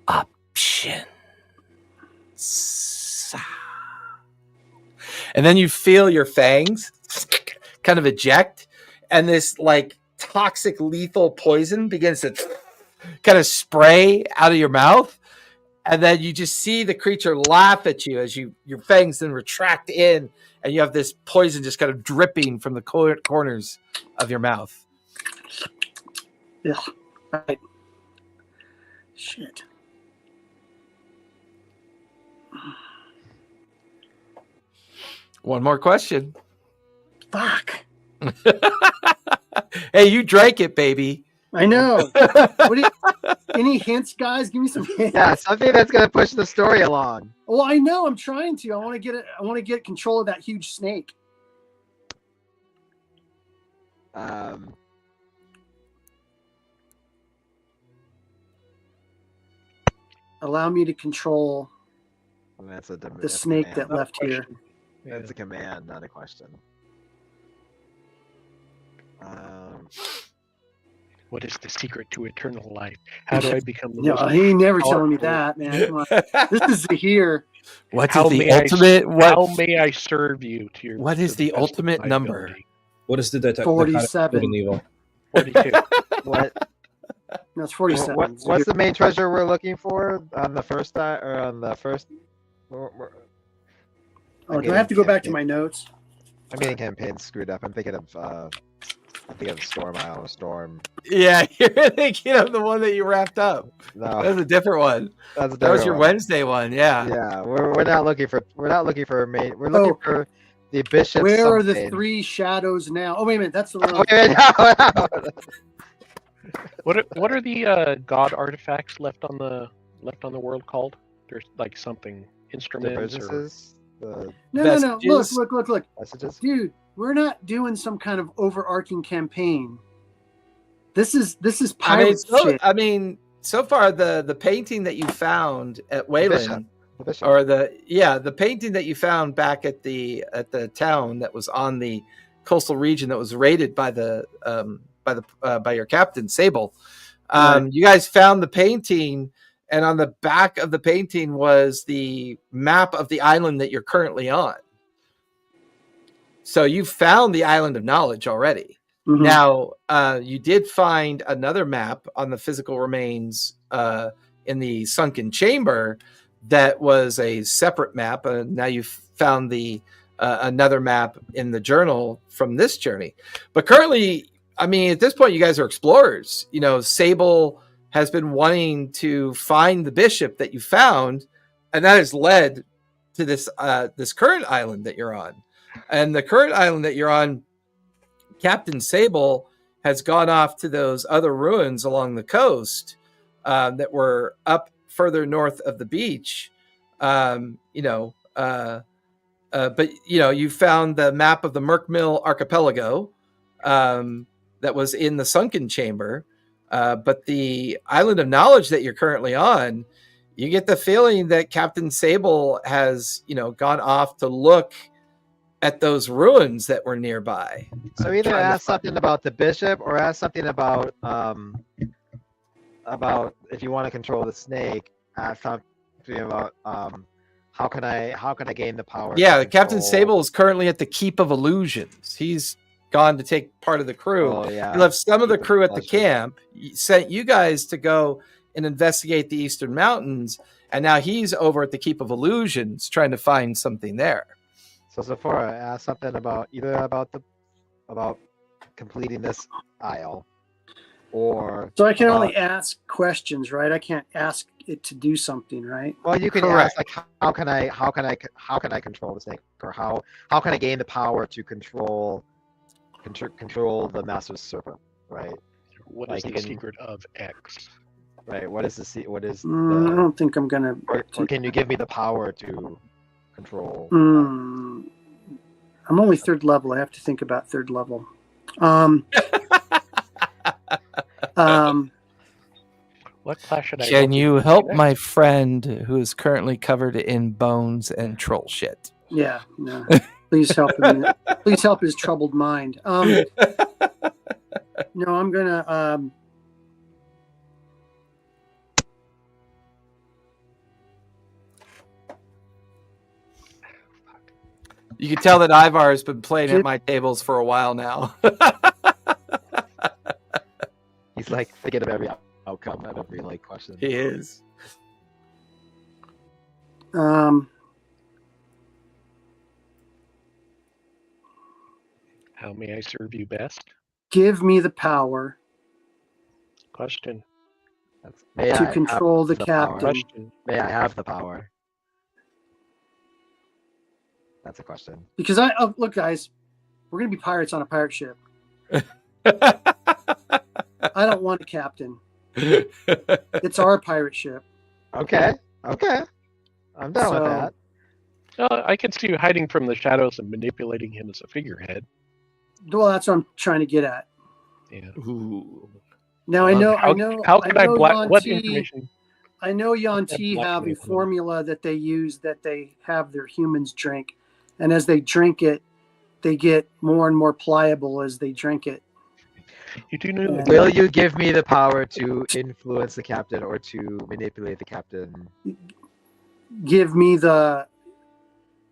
Speaker 1: options. And then you feel your fangs kind of eject, and this like toxic, lethal poison begins to kind of spray out of your mouth. And then you just see the creature laugh at you as your fangs then retract in, and you have this poison just kind of dripping from the corners of your mouth.
Speaker 2: Yeah. Right. Shit.
Speaker 1: One more question.
Speaker 2: Fuck.
Speaker 1: Hey, you drank it, baby.
Speaker 2: I know. What do you, any hints, guys? Give me some hints.
Speaker 3: Yeah, something that's gonna push the story along.
Speaker 2: Well, I know. I'm trying to. I want to get it. I want to get control of that huge snake. Allow me to control
Speaker 3: That's a
Speaker 2: the snake that left here.
Speaker 3: That's a command, not a question.
Speaker 4: What is the secret to eternal life? How do I become the
Speaker 2: No,
Speaker 4: most
Speaker 2: he ain't never
Speaker 4: powerful-
Speaker 2: telling me that, man. Come on. This is here.
Speaker 1: What
Speaker 4: How
Speaker 1: is the
Speaker 4: may I-
Speaker 1: ultimate?
Speaker 4: How may I serve you to your?
Speaker 1: What is
Speaker 4: to the
Speaker 1: the
Speaker 4: best of
Speaker 1: ultimate
Speaker 4: my
Speaker 1: number?
Speaker 4: ability?
Speaker 8: What is the
Speaker 2: 47.
Speaker 8: good and evil?
Speaker 4: 42.
Speaker 3: What?
Speaker 2: That's 47.
Speaker 3: What's the main treasure we're looking for on the first or on the first?
Speaker 2: Oh, do I have to go back to my notes?
Speaker 3: I'm getting campaigns screwed up. I'm thinking of Storm Isle or Storm.
Speaker 1: Yeah, you're thinking of the one that you wrapped up.
Speaker 3: No,
Speaker 1: That's a different one.
Speaker 3: that's a
Speaker 1: That was
Speaker 3: different
Speaker 1: your
Speaker 3: one.
Speaker 1: Wednesday one. Yeah.
Speaker 3: Yeah, we're not looking for a main. We're looking for the bishop.
Speaker 2: Where are the
Speaker 3: something.
Speaker 2: 3 shadows now? Oh, wait a minute. That's the
Speaker 3: Oh,
Speaker 2: wrong.
Speaker 3: wait, no.
Speaker 4: What are the god artifacts left on the world called? There's like something
Speaker 3: The
Speaker 4: instruments or
Speaker 3: Burgesses, the
Speaker 2: No.
Speaker 1: Vestiges.
Speaker 2: Look.
Speaker 3: messages.
Speaker 2: Dude, we're not doing some kind of overarching campaign. This is pirate shit.
Speaker 1: I mean, so far the painting that you found at Wayland,
Speaker 3: The bishop.
Speaker 1: or the painting that you found back at the town that was on the coastal region that was raided by by your captain Sable.
Speaker 2: Right.
Speaker 1: You guys found the painting, and on the back of the painting was the map of the island that you're currently on. So you found the island of knowledge already.
Speaker 2: Mhm.
Speaker 1: Now, you did find another map on the physical remains in the sunken chamber that was a separate map. Now you've found the another map in the journal from this journey. But currently, I mean, at this point, you guys are explorers. You know, Sable has been wanting to find the bishop that you found, and that has led to this current island that you're on. And the current island that you're on, Captain Sable has gone off to those other ruins along the coast that were up further north of the beach. But you found the map of the Merkmill Archipelago that was in the sunken chamber. But the island of knowledge that you're currently on, you get the feeling that Captain Sable has, gone off to look at those ruins that were nearby.
Speaker 3: So either ask something about the bishop or ask something about if you want to control the snake. Ask something about how can I gain the power?
Speaker 1: Yeah,
Speaker 3: to
Speaker 1: Captain
Speaker 3: control-
Speaker 1: Sable is currently at the Keep of Illusions. He's gone to take part of the crew.
Speaker 3: Oh, yeah.
Speaker 1: He left some of the
Speaker 3: Keep of
Speaker 1: crew at the
Speaker 3: Illusions.
Speaker 1: camp, sent you guys to go and investigate the Eastern Mountains, and now he's over at the Keep of Illusions trying to find something there.
Speaker 3: So Sephora ask something about completing this isle, or
Speaker 2: So I can only ask questions, right? I can't ask it to do something, right?
Speaker 3: well, you can
Speaker 1: Correct.
Speaker 3: ask like how can I control the snake, or how can I gain the power to control the master serpent, right?
Speaker 4: What
Speaker 3: Like
Speaker 4: is the
Speaker 3: you can-
Speaker 4: secret of X?
Speaker 3: Right. What is
Speaker 2: I don't think I'm gonna.
Speaker 3: or can you give me the power to control?
Speaker 2: I'm only 3rd level. I have to think about 3rd level.
Speaker 4: What class should I?
Speaker 1: Can
Speaker 4: roll
Speaker 1: you
Speaker 4: to
Speaker 1: help
Speaker 4: next?
Speaker 1: my friend who is currently covered in bones and troll shit?
Speaker 2: Yeah, no. Please help him. Please help his troubled mind. No, I'm gonna.
Speaker 1: You can tell that Ivar has been playing at my tables for a while now.
Speaker 3: He's like thinking of every outcome of every like question.
Speaker 1: He is.
Speaker 4: How may I serve you best?
Speaker 2: Give me the power
Speaker 4: Question.
Speaker 3: May
Speaker 2: to
Speaker 3: I
Speaker 2: control
Speaker 3: have
Speaker 2: the
Speaker 3: power?
Speaker 2: captain.
Speaker 4: Question.
Speaker 3: May I have the power? That's a question.
Speaker 2: Because look, guys, we're gonna be pirates on a pirate ship. I don't want a captain. It's our pirate ship.
Speaker 3: Okay. I'm down with that.
Speaker 4: I can see you hiding from the shadows and manipulating him as a figurehead.
Speaker 2: Well, that's what I'm trying to get at.
Speaker 4: Yeah.
Speaker 1: Ooh.
Speaker 2: Now
Speaker 4: How can I black? What
Speaker 2: Yanti-
Speaker 4: information?
Speaker 2: I know Yanti
Speaker 4: Black
Speaker 2: have a
Speaker 4: people.
Speaker 2: formula that they use that they have their humans drink, and as they drink it, they get more and more pliable as they drink it.
Speaker 4: You do know that.
Speaker 3: Will you give me the power to influence the captain or to manipulate the captain?
Speaker 2: Give me the.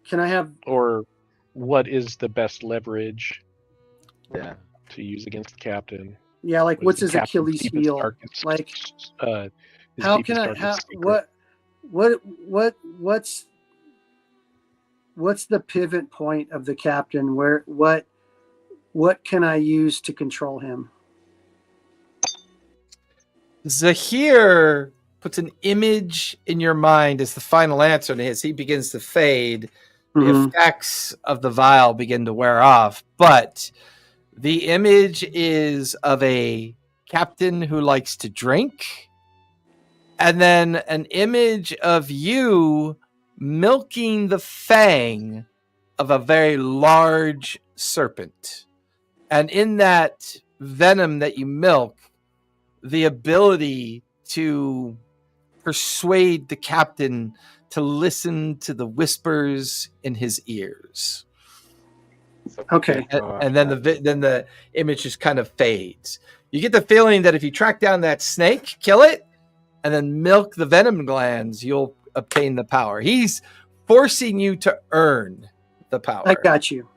Speaker 2: Can I have?
Speaker 4: Or what is the best leverage
Speaker 3: Yeah.
Speaker 4: to use against the captain?
Speaker 2: Yeah, like
Speaker 4: What
Speaker 2: what's
Speaker 4: is the
Speaker 2: his
Speaker 4: captain's
Speaker 2: Achilles
Speaker 4: deepest,
Speaker 2: heel?
Speaker 4: darkest,
Speaker 2: Like,
Speaker 4: his
Speaker 2: how
Speaker 4: deepest,
Speaker 2: can I?
Speaker 4: darkest
Speaker 2: How,
Speaker 4: secret?
Speaker 2: what's the pivot point of the captain? What can I use to control him?
Speaker 1: Zahir puts an image in your mind as the final answer, and as he begins to fade, the effects of the vial begin to wear off. But the image is of a captain who likes to drink, and then an image of you milking the fang of a very large serpent. And in that venom that you milk, the ability to persuade the captain to listen to the whispers in his ears.
Speaker 2: Okay.
Speaker 1: And then the image just kind of fades. You get the feeling that if you track down that snake, kill it, and then milk the venom glands, you'll obtain the power. He's forcing you to earn the power.
Speaker 2: I got you.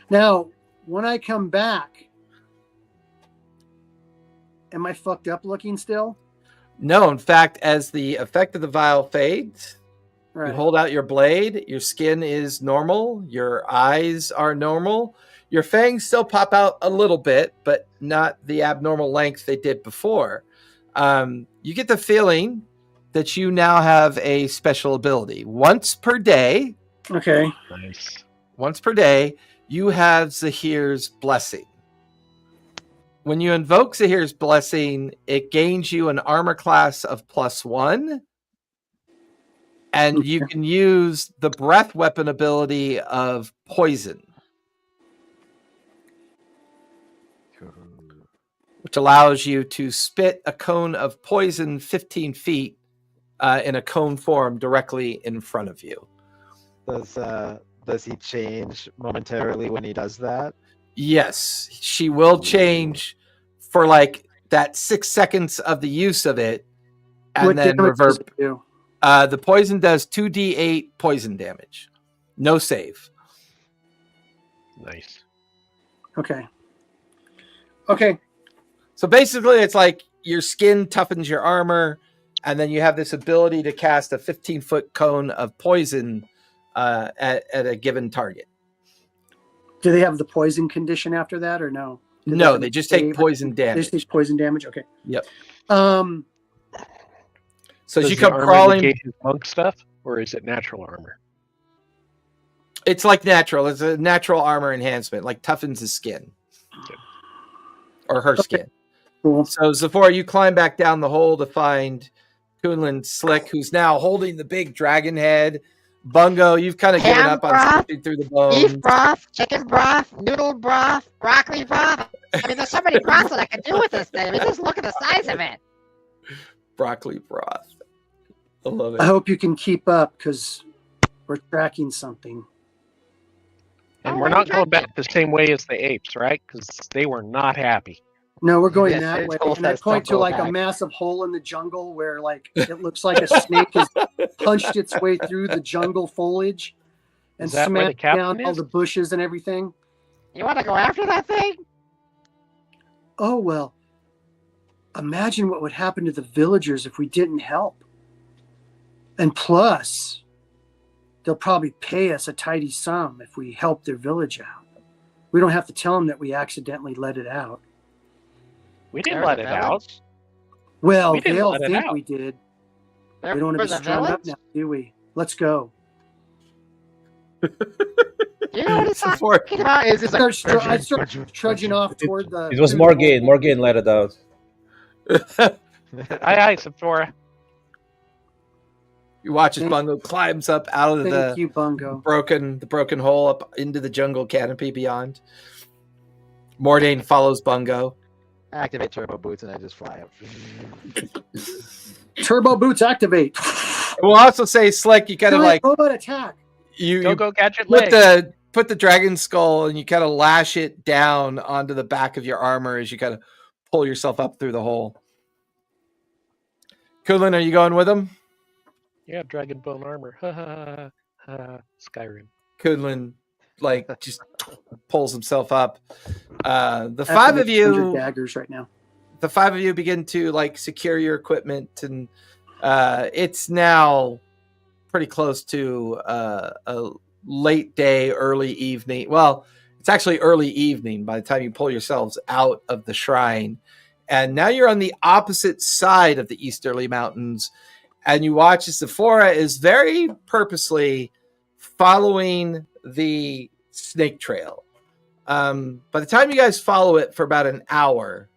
Speaker 2: Now, when I come back, am I fucked up looking still?
Speaker 1: No, in fact, as the effect of the vial fades,
Speaker 2: Right.
Speaker 1: you hold out your blade, your skin is normal, your eyes are normal, your fangs still pop out a little bit, but not the abnormal length they did before. You get the feeling that you now have a special ability. Once per day,
Speaker 2: Okay.
Speaker 4: Nice.
Speaker 1: once per day, you have Zahir's blessing. When you invoke Zahir's blessing, it gains you an armor class of +1. And you can use the breath weapon ability of poison, which allows you to spit a cone of poison 15 feet in a cone form directly in front of you.
Speaker 3: Does he change momentarily when he does that?
Speaker 1: Yes, she will change for like that 6 seconds of the use of it, and
Speaker 2: What
Speaker 1: then
Speaker 2: damage does
Speaker 1: revert.
Speaker 2: it do?
Speaker 1: The poison does 2d8 poison damage. No save.
Speaker 4: Nice.
Speaker 2: Okay. Okay.
Speaker 1: So basically, it's like your skin toughens your armor, and then you have this ability to cast a 15-foot cone of poison at a given target.
Speaker 2: Do they have the poison condition after that or no?
Speaker 1: No, they just take poison
Speaker 2: They
Speaker 1: damage.
Speaker 2: just take poison damage. Okay.
Speaker 1: Yep.
Speaker 2: Um,
Speaker 1: So as
Speaker 4: Does
Speaker 1: you
Speaker 4: the
Speaker 1: come
Speaker 4: armor
Speaker 1: crawling,
Speaker 4: negate his monk stuff, or is it natural armor?
Speaker 1: it's like natural. It's a natural armor enhancement, like toughens his skin or her skin.
Speaker 2: cool.
Speaker 1: So Zephora, you climb back down the hole to find Kunlun Slick, who's now holding the big dragon head. Bungo, you've kind of given
Speaker 6: Ham
Speaker 1: up on
Speaker 6: broth,
Speaker 1: searching through the
Speaker 6: Beef
Speaker 1: bones.
Speaker 6: broth, chicken broth, noodle broth, broccoli broth. I mean, there's so many broths that I could do with this thing. I mean, just look at the size of it.
Speaker 1: Broccoli broth. I love it.
Speaker 2: I hope you can keep up because we're tracking something.
Speaker 4: And
Speaker 6: Oh,
Speaker 4: we're
Speaker 6: what are
Speaker 4: not
Speaker 6: you
Speaker 4: going
Speaker 6: drinking?
Speaker 4: back the same way as the apes, right? Because they were not happy.
Speaker 2: No, we're going
Speaker 3: Yes,
Speaker 2: that
Speaker 3: they
Speaker 2: way.
Speaker 3: told
Speaker 2: And I
Speaker 3: us
Speaker 2: point
Speaker 3: don't
Speaker 2: to
Speaker 3: go
Speaker 2: like a
Speaker 3: back.
Speaker 2: massive hole in the jungle where like it looks like a snake has punched its way through the jungle foliage and
Speaker 4: Is that where the
Speaker 2: smashed
Speaker 4: captain
Speaker 2: down all
Speaker 4: is?
Speaker 2: the bushes and everything.
Speaker 6: You want to go after that thing?
Speaker 2: Oh, well, imagine what would happen to the villagers if we didn't help. And plus, they'll probably pay us a tidy sum if we help their village out. We don't have to tell them that we accidentally let it out.
Speaker 4: We didn't
Speaker 6: There's
Speaker 4: let
Speaker 6: a
Speaker 4: it out.
Speaker 6: village?
Speaker 2: Well,
Speaker 4: We didn't
Speaker 2: they'll
Speaker 4: let it
Speaker 2: think
Speaker 4: out.
Speaker 2: we did.
Speaker 6: There
Speaker 2: We don't want to
Speaker 6: was
Speaker 2: be
Speaker 6: a
Speaker 2: strung up
Speaker 6: village?
Speaker 2: now, do we? Let's go.
Speaker 6: You know what he's
Speaker 1: Zephora,
Speaker 6: talking about? Is
Speaker 2: I start trudging off toward the.
Speaker 8: It was Morgaine. Morgaine let it out.
Speaker 4: Aye, Sephora.
Speaker 1: you watch as Bungo climbs up out of
Speaker 2: Thank
Speaker 1: the
Speaker 2: you, Bungo.
Speaker 1: broken hole up into the jungle canopy beyond. Mordain follows Bungo.
Speaker 3: Activate turbo boots and I just fly up.
Speaker 2: Turbo boots activate.
Speaker 1: We'll also say, Slick, you kind of like
Speaker 2: robot attack.
Speaker 1: you
Speaker 4: Go gadget
Speaker 1: put
Speaker 4: leg.
Speaker 1: the dragon skull and you kind of lash it down onto the back of your armor as you kind of pull yourself up through the hole. Kunlun, are you going with him?
Speaker 4: Yeah, dragon bone armor. Ha ha ha. Skyrim.
Speaker 1: Kunlun like just pulls himself up. The
Speaker 2: I have to
Speaker 1: five of
Speaker 2: make 100
Speaker 1: you
Speaker 2: daggers right now.
Speaker 1: the five of you begin to like secure your equipment, and it's now pretty close to a late day, early evening. Well, it's actually early evening by the time you pull yourselves out of the shrine, and now you're on the opposite side of the Easterly Mountains, and you watch as Zephora is very purposely following the snake trail. By the time you guys follow it for about an hour,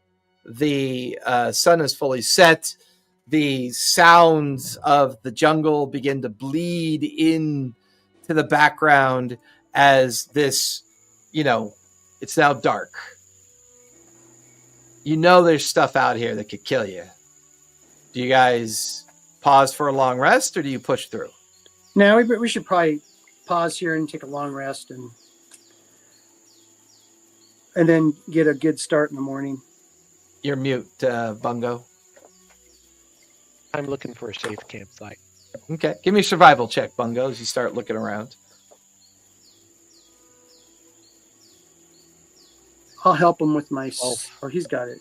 Speaker 1: the sun is fully set. The sounds of the jungle begin to bleed in to the background as this, it's now dark. You know there's stuff out here that could kill you. Do you guys pause for a long rest, or do you push through?
Speaker 2: Now we should probably pause here and take a long rest and then get a good start in the morning.
Speaker 1: You're mute, Bungo.
Speaker 4: I'm looking for a safe campsite.
Speaker 1: Okay, give me a survival check, Bungo, as you start looking around.
Speaker 2: I'll help him with my.
Speaker 4: Oh.
Speaker 2: Or he's got it.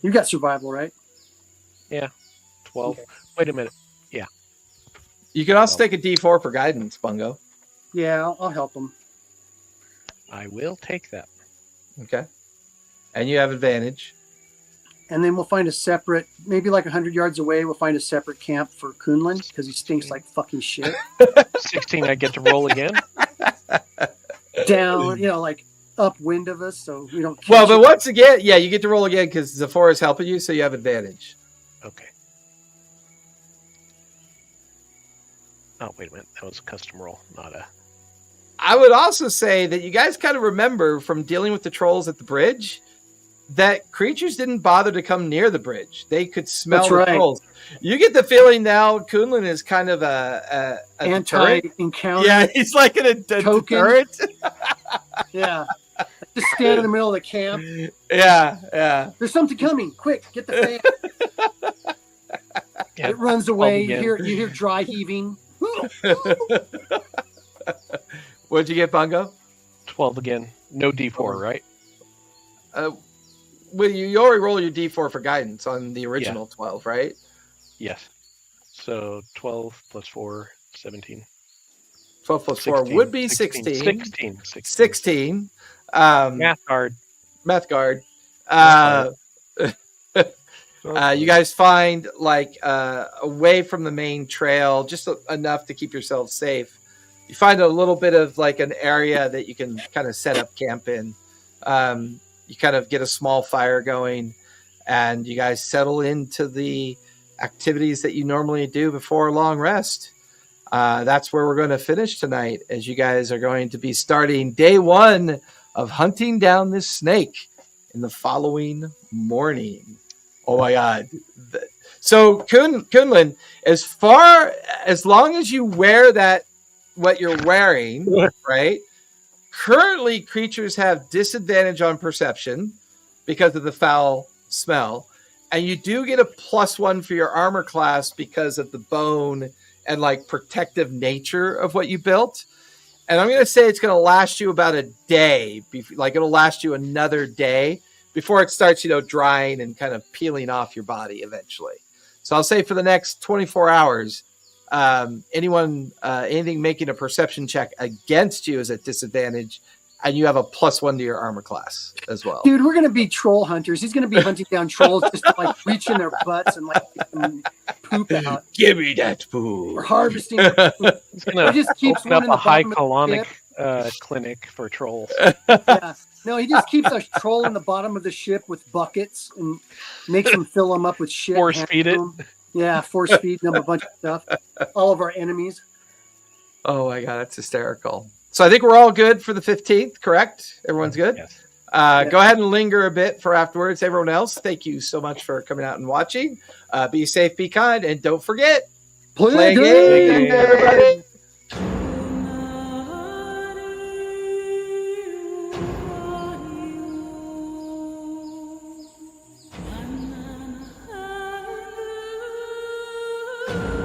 Speaker 2: You got survival, right?
Speaker 4: 12.
Speaker 2: Okay.
Speaker 4: Wait a minute.
Speaker 1: You can also take a D4 for guidance, Bungo.
Speaker 2: Yeah, I'll help him.
Speaker 4: I will take that.
Speaker 1: Okay. And you have advantage.
Speaker 2: And then we'll find a separate, maybe like 100 yards away, we'll find a separate camp for Kunlun because he stinks like fucking shit.
Speaker 4: 16, I get to roll again.
Speaker 2: Down, like upwind of us, so we don't.
Speaker 1: Well,
Speaker 2: catch
Speaker 1: but
Speaker 2: it.
Speaker 1: once again, yeah, you get to roll again because Zephora is helping you, so you have advantage.
Speaker 4: Okay. Oh, wait a minute. That was a custom roll, not a...
Speaker 1: I would also say that you guys kind of remember from dealing with the trolls at the bridge that creatures didn't bother to come near the bridge. They could smell
Speaker 2: That's
Speaker 1: the
Speaker 2: right.
Speaker 1: trolls. You get the feeling now Kunlun is kind of a deterrent.
Speaker 2: Anti-encounter.
Speaker 1: Yeah, he's like a
Speaker 2: Token.
Speaker 1: deterrent.
Speaker 2: Yeah. Just stand in the middle of the camp.
Speaker 1: Yeah.
Speaker 2: There's something coming. Quick, get the fan.
Speaker 4: Yeah,
Speaker 2: It runs away.
Speaker 4: begin.
Speaker 2: You hear dry heaving.
Speaker 1: What'd you get, Bungo?
Speaker 4: 12 again. No D4, right?
Speaker 1: Well, you already roll your D4 for guidance on the original 12, right?
Speaker 4: Yes. So 12 plus 4, 17.
Speaker 1: 12 plus 4 would be 16.
Speaker 4: 16.
Speaker 1: 16.
Speaker 4: Math hard.
Speaker 1: meth guard. You guys find like away from the main trail, just enough to keep yourselves safe. You find a little bit of like an area that you can kind of set up camp in. You kind of get a small fire going, and you guys settle into the activities that you normally do before a long rest. That's where we're going to finish tonight, as you guys are going to be starting day 1 of hunting down this snake in the following morning. Oh my God. So Kunlun, as long as you wear that, what you're wearing, right? Currently, creatures have disadvantage on perception because of the foul smell. And you do get a +1 for your armor class because of the bone and like protective nature of what you built. And I'm going to say it's going to last you about a day. Like it'll last you another day before it starts, drying and kind of peeling off your body eventually. So I'll say for the next 24 hours, anything making a perception check against you is at disadvantage, and you have a +1 to your armor class as well.
Speaker 2: Dude, we're gonna be troll hunters. He's gonna be hunting down trolls, just to, like reach in their butts and like get them poop out.
Speaker 1: Give me that food.
Speaker 2: We're harvesting. Their poop.
Speaker 4: He's gonna
Speaker 2: He just keeps
Speaker 4: open
Speaker 2: one
Speaker 4: up
Speaker 2: in
Speaker 4: a
Speaker 2: the
Speaker 4: high
Speaker 2: bottom of the
Speaker 4: colonic
Speaker 2: ship.
Speaker 4: clinic for trolls.
Speaker 2: Yeah. No, he just keeps a troll in the bottom of the ship with buckets and makes them fill them up with shit.
Speaker 4: Force feed it.
Speaker 2: Yeah, force feed them a bunch of stuff. All of our enemies.
Speaker 1: Oh my God, that's hysterical. So I think we're all good for the 15th, correct? Everyone's good?
Speaker 4: Yes.
Speaker 1: Go ahead and linger a bit for afterwards. Everyone else, thank you so much for coming out and watching. Be safe, be kind, and don't forget, play a game, everybody.
Speaker 9: Thank you.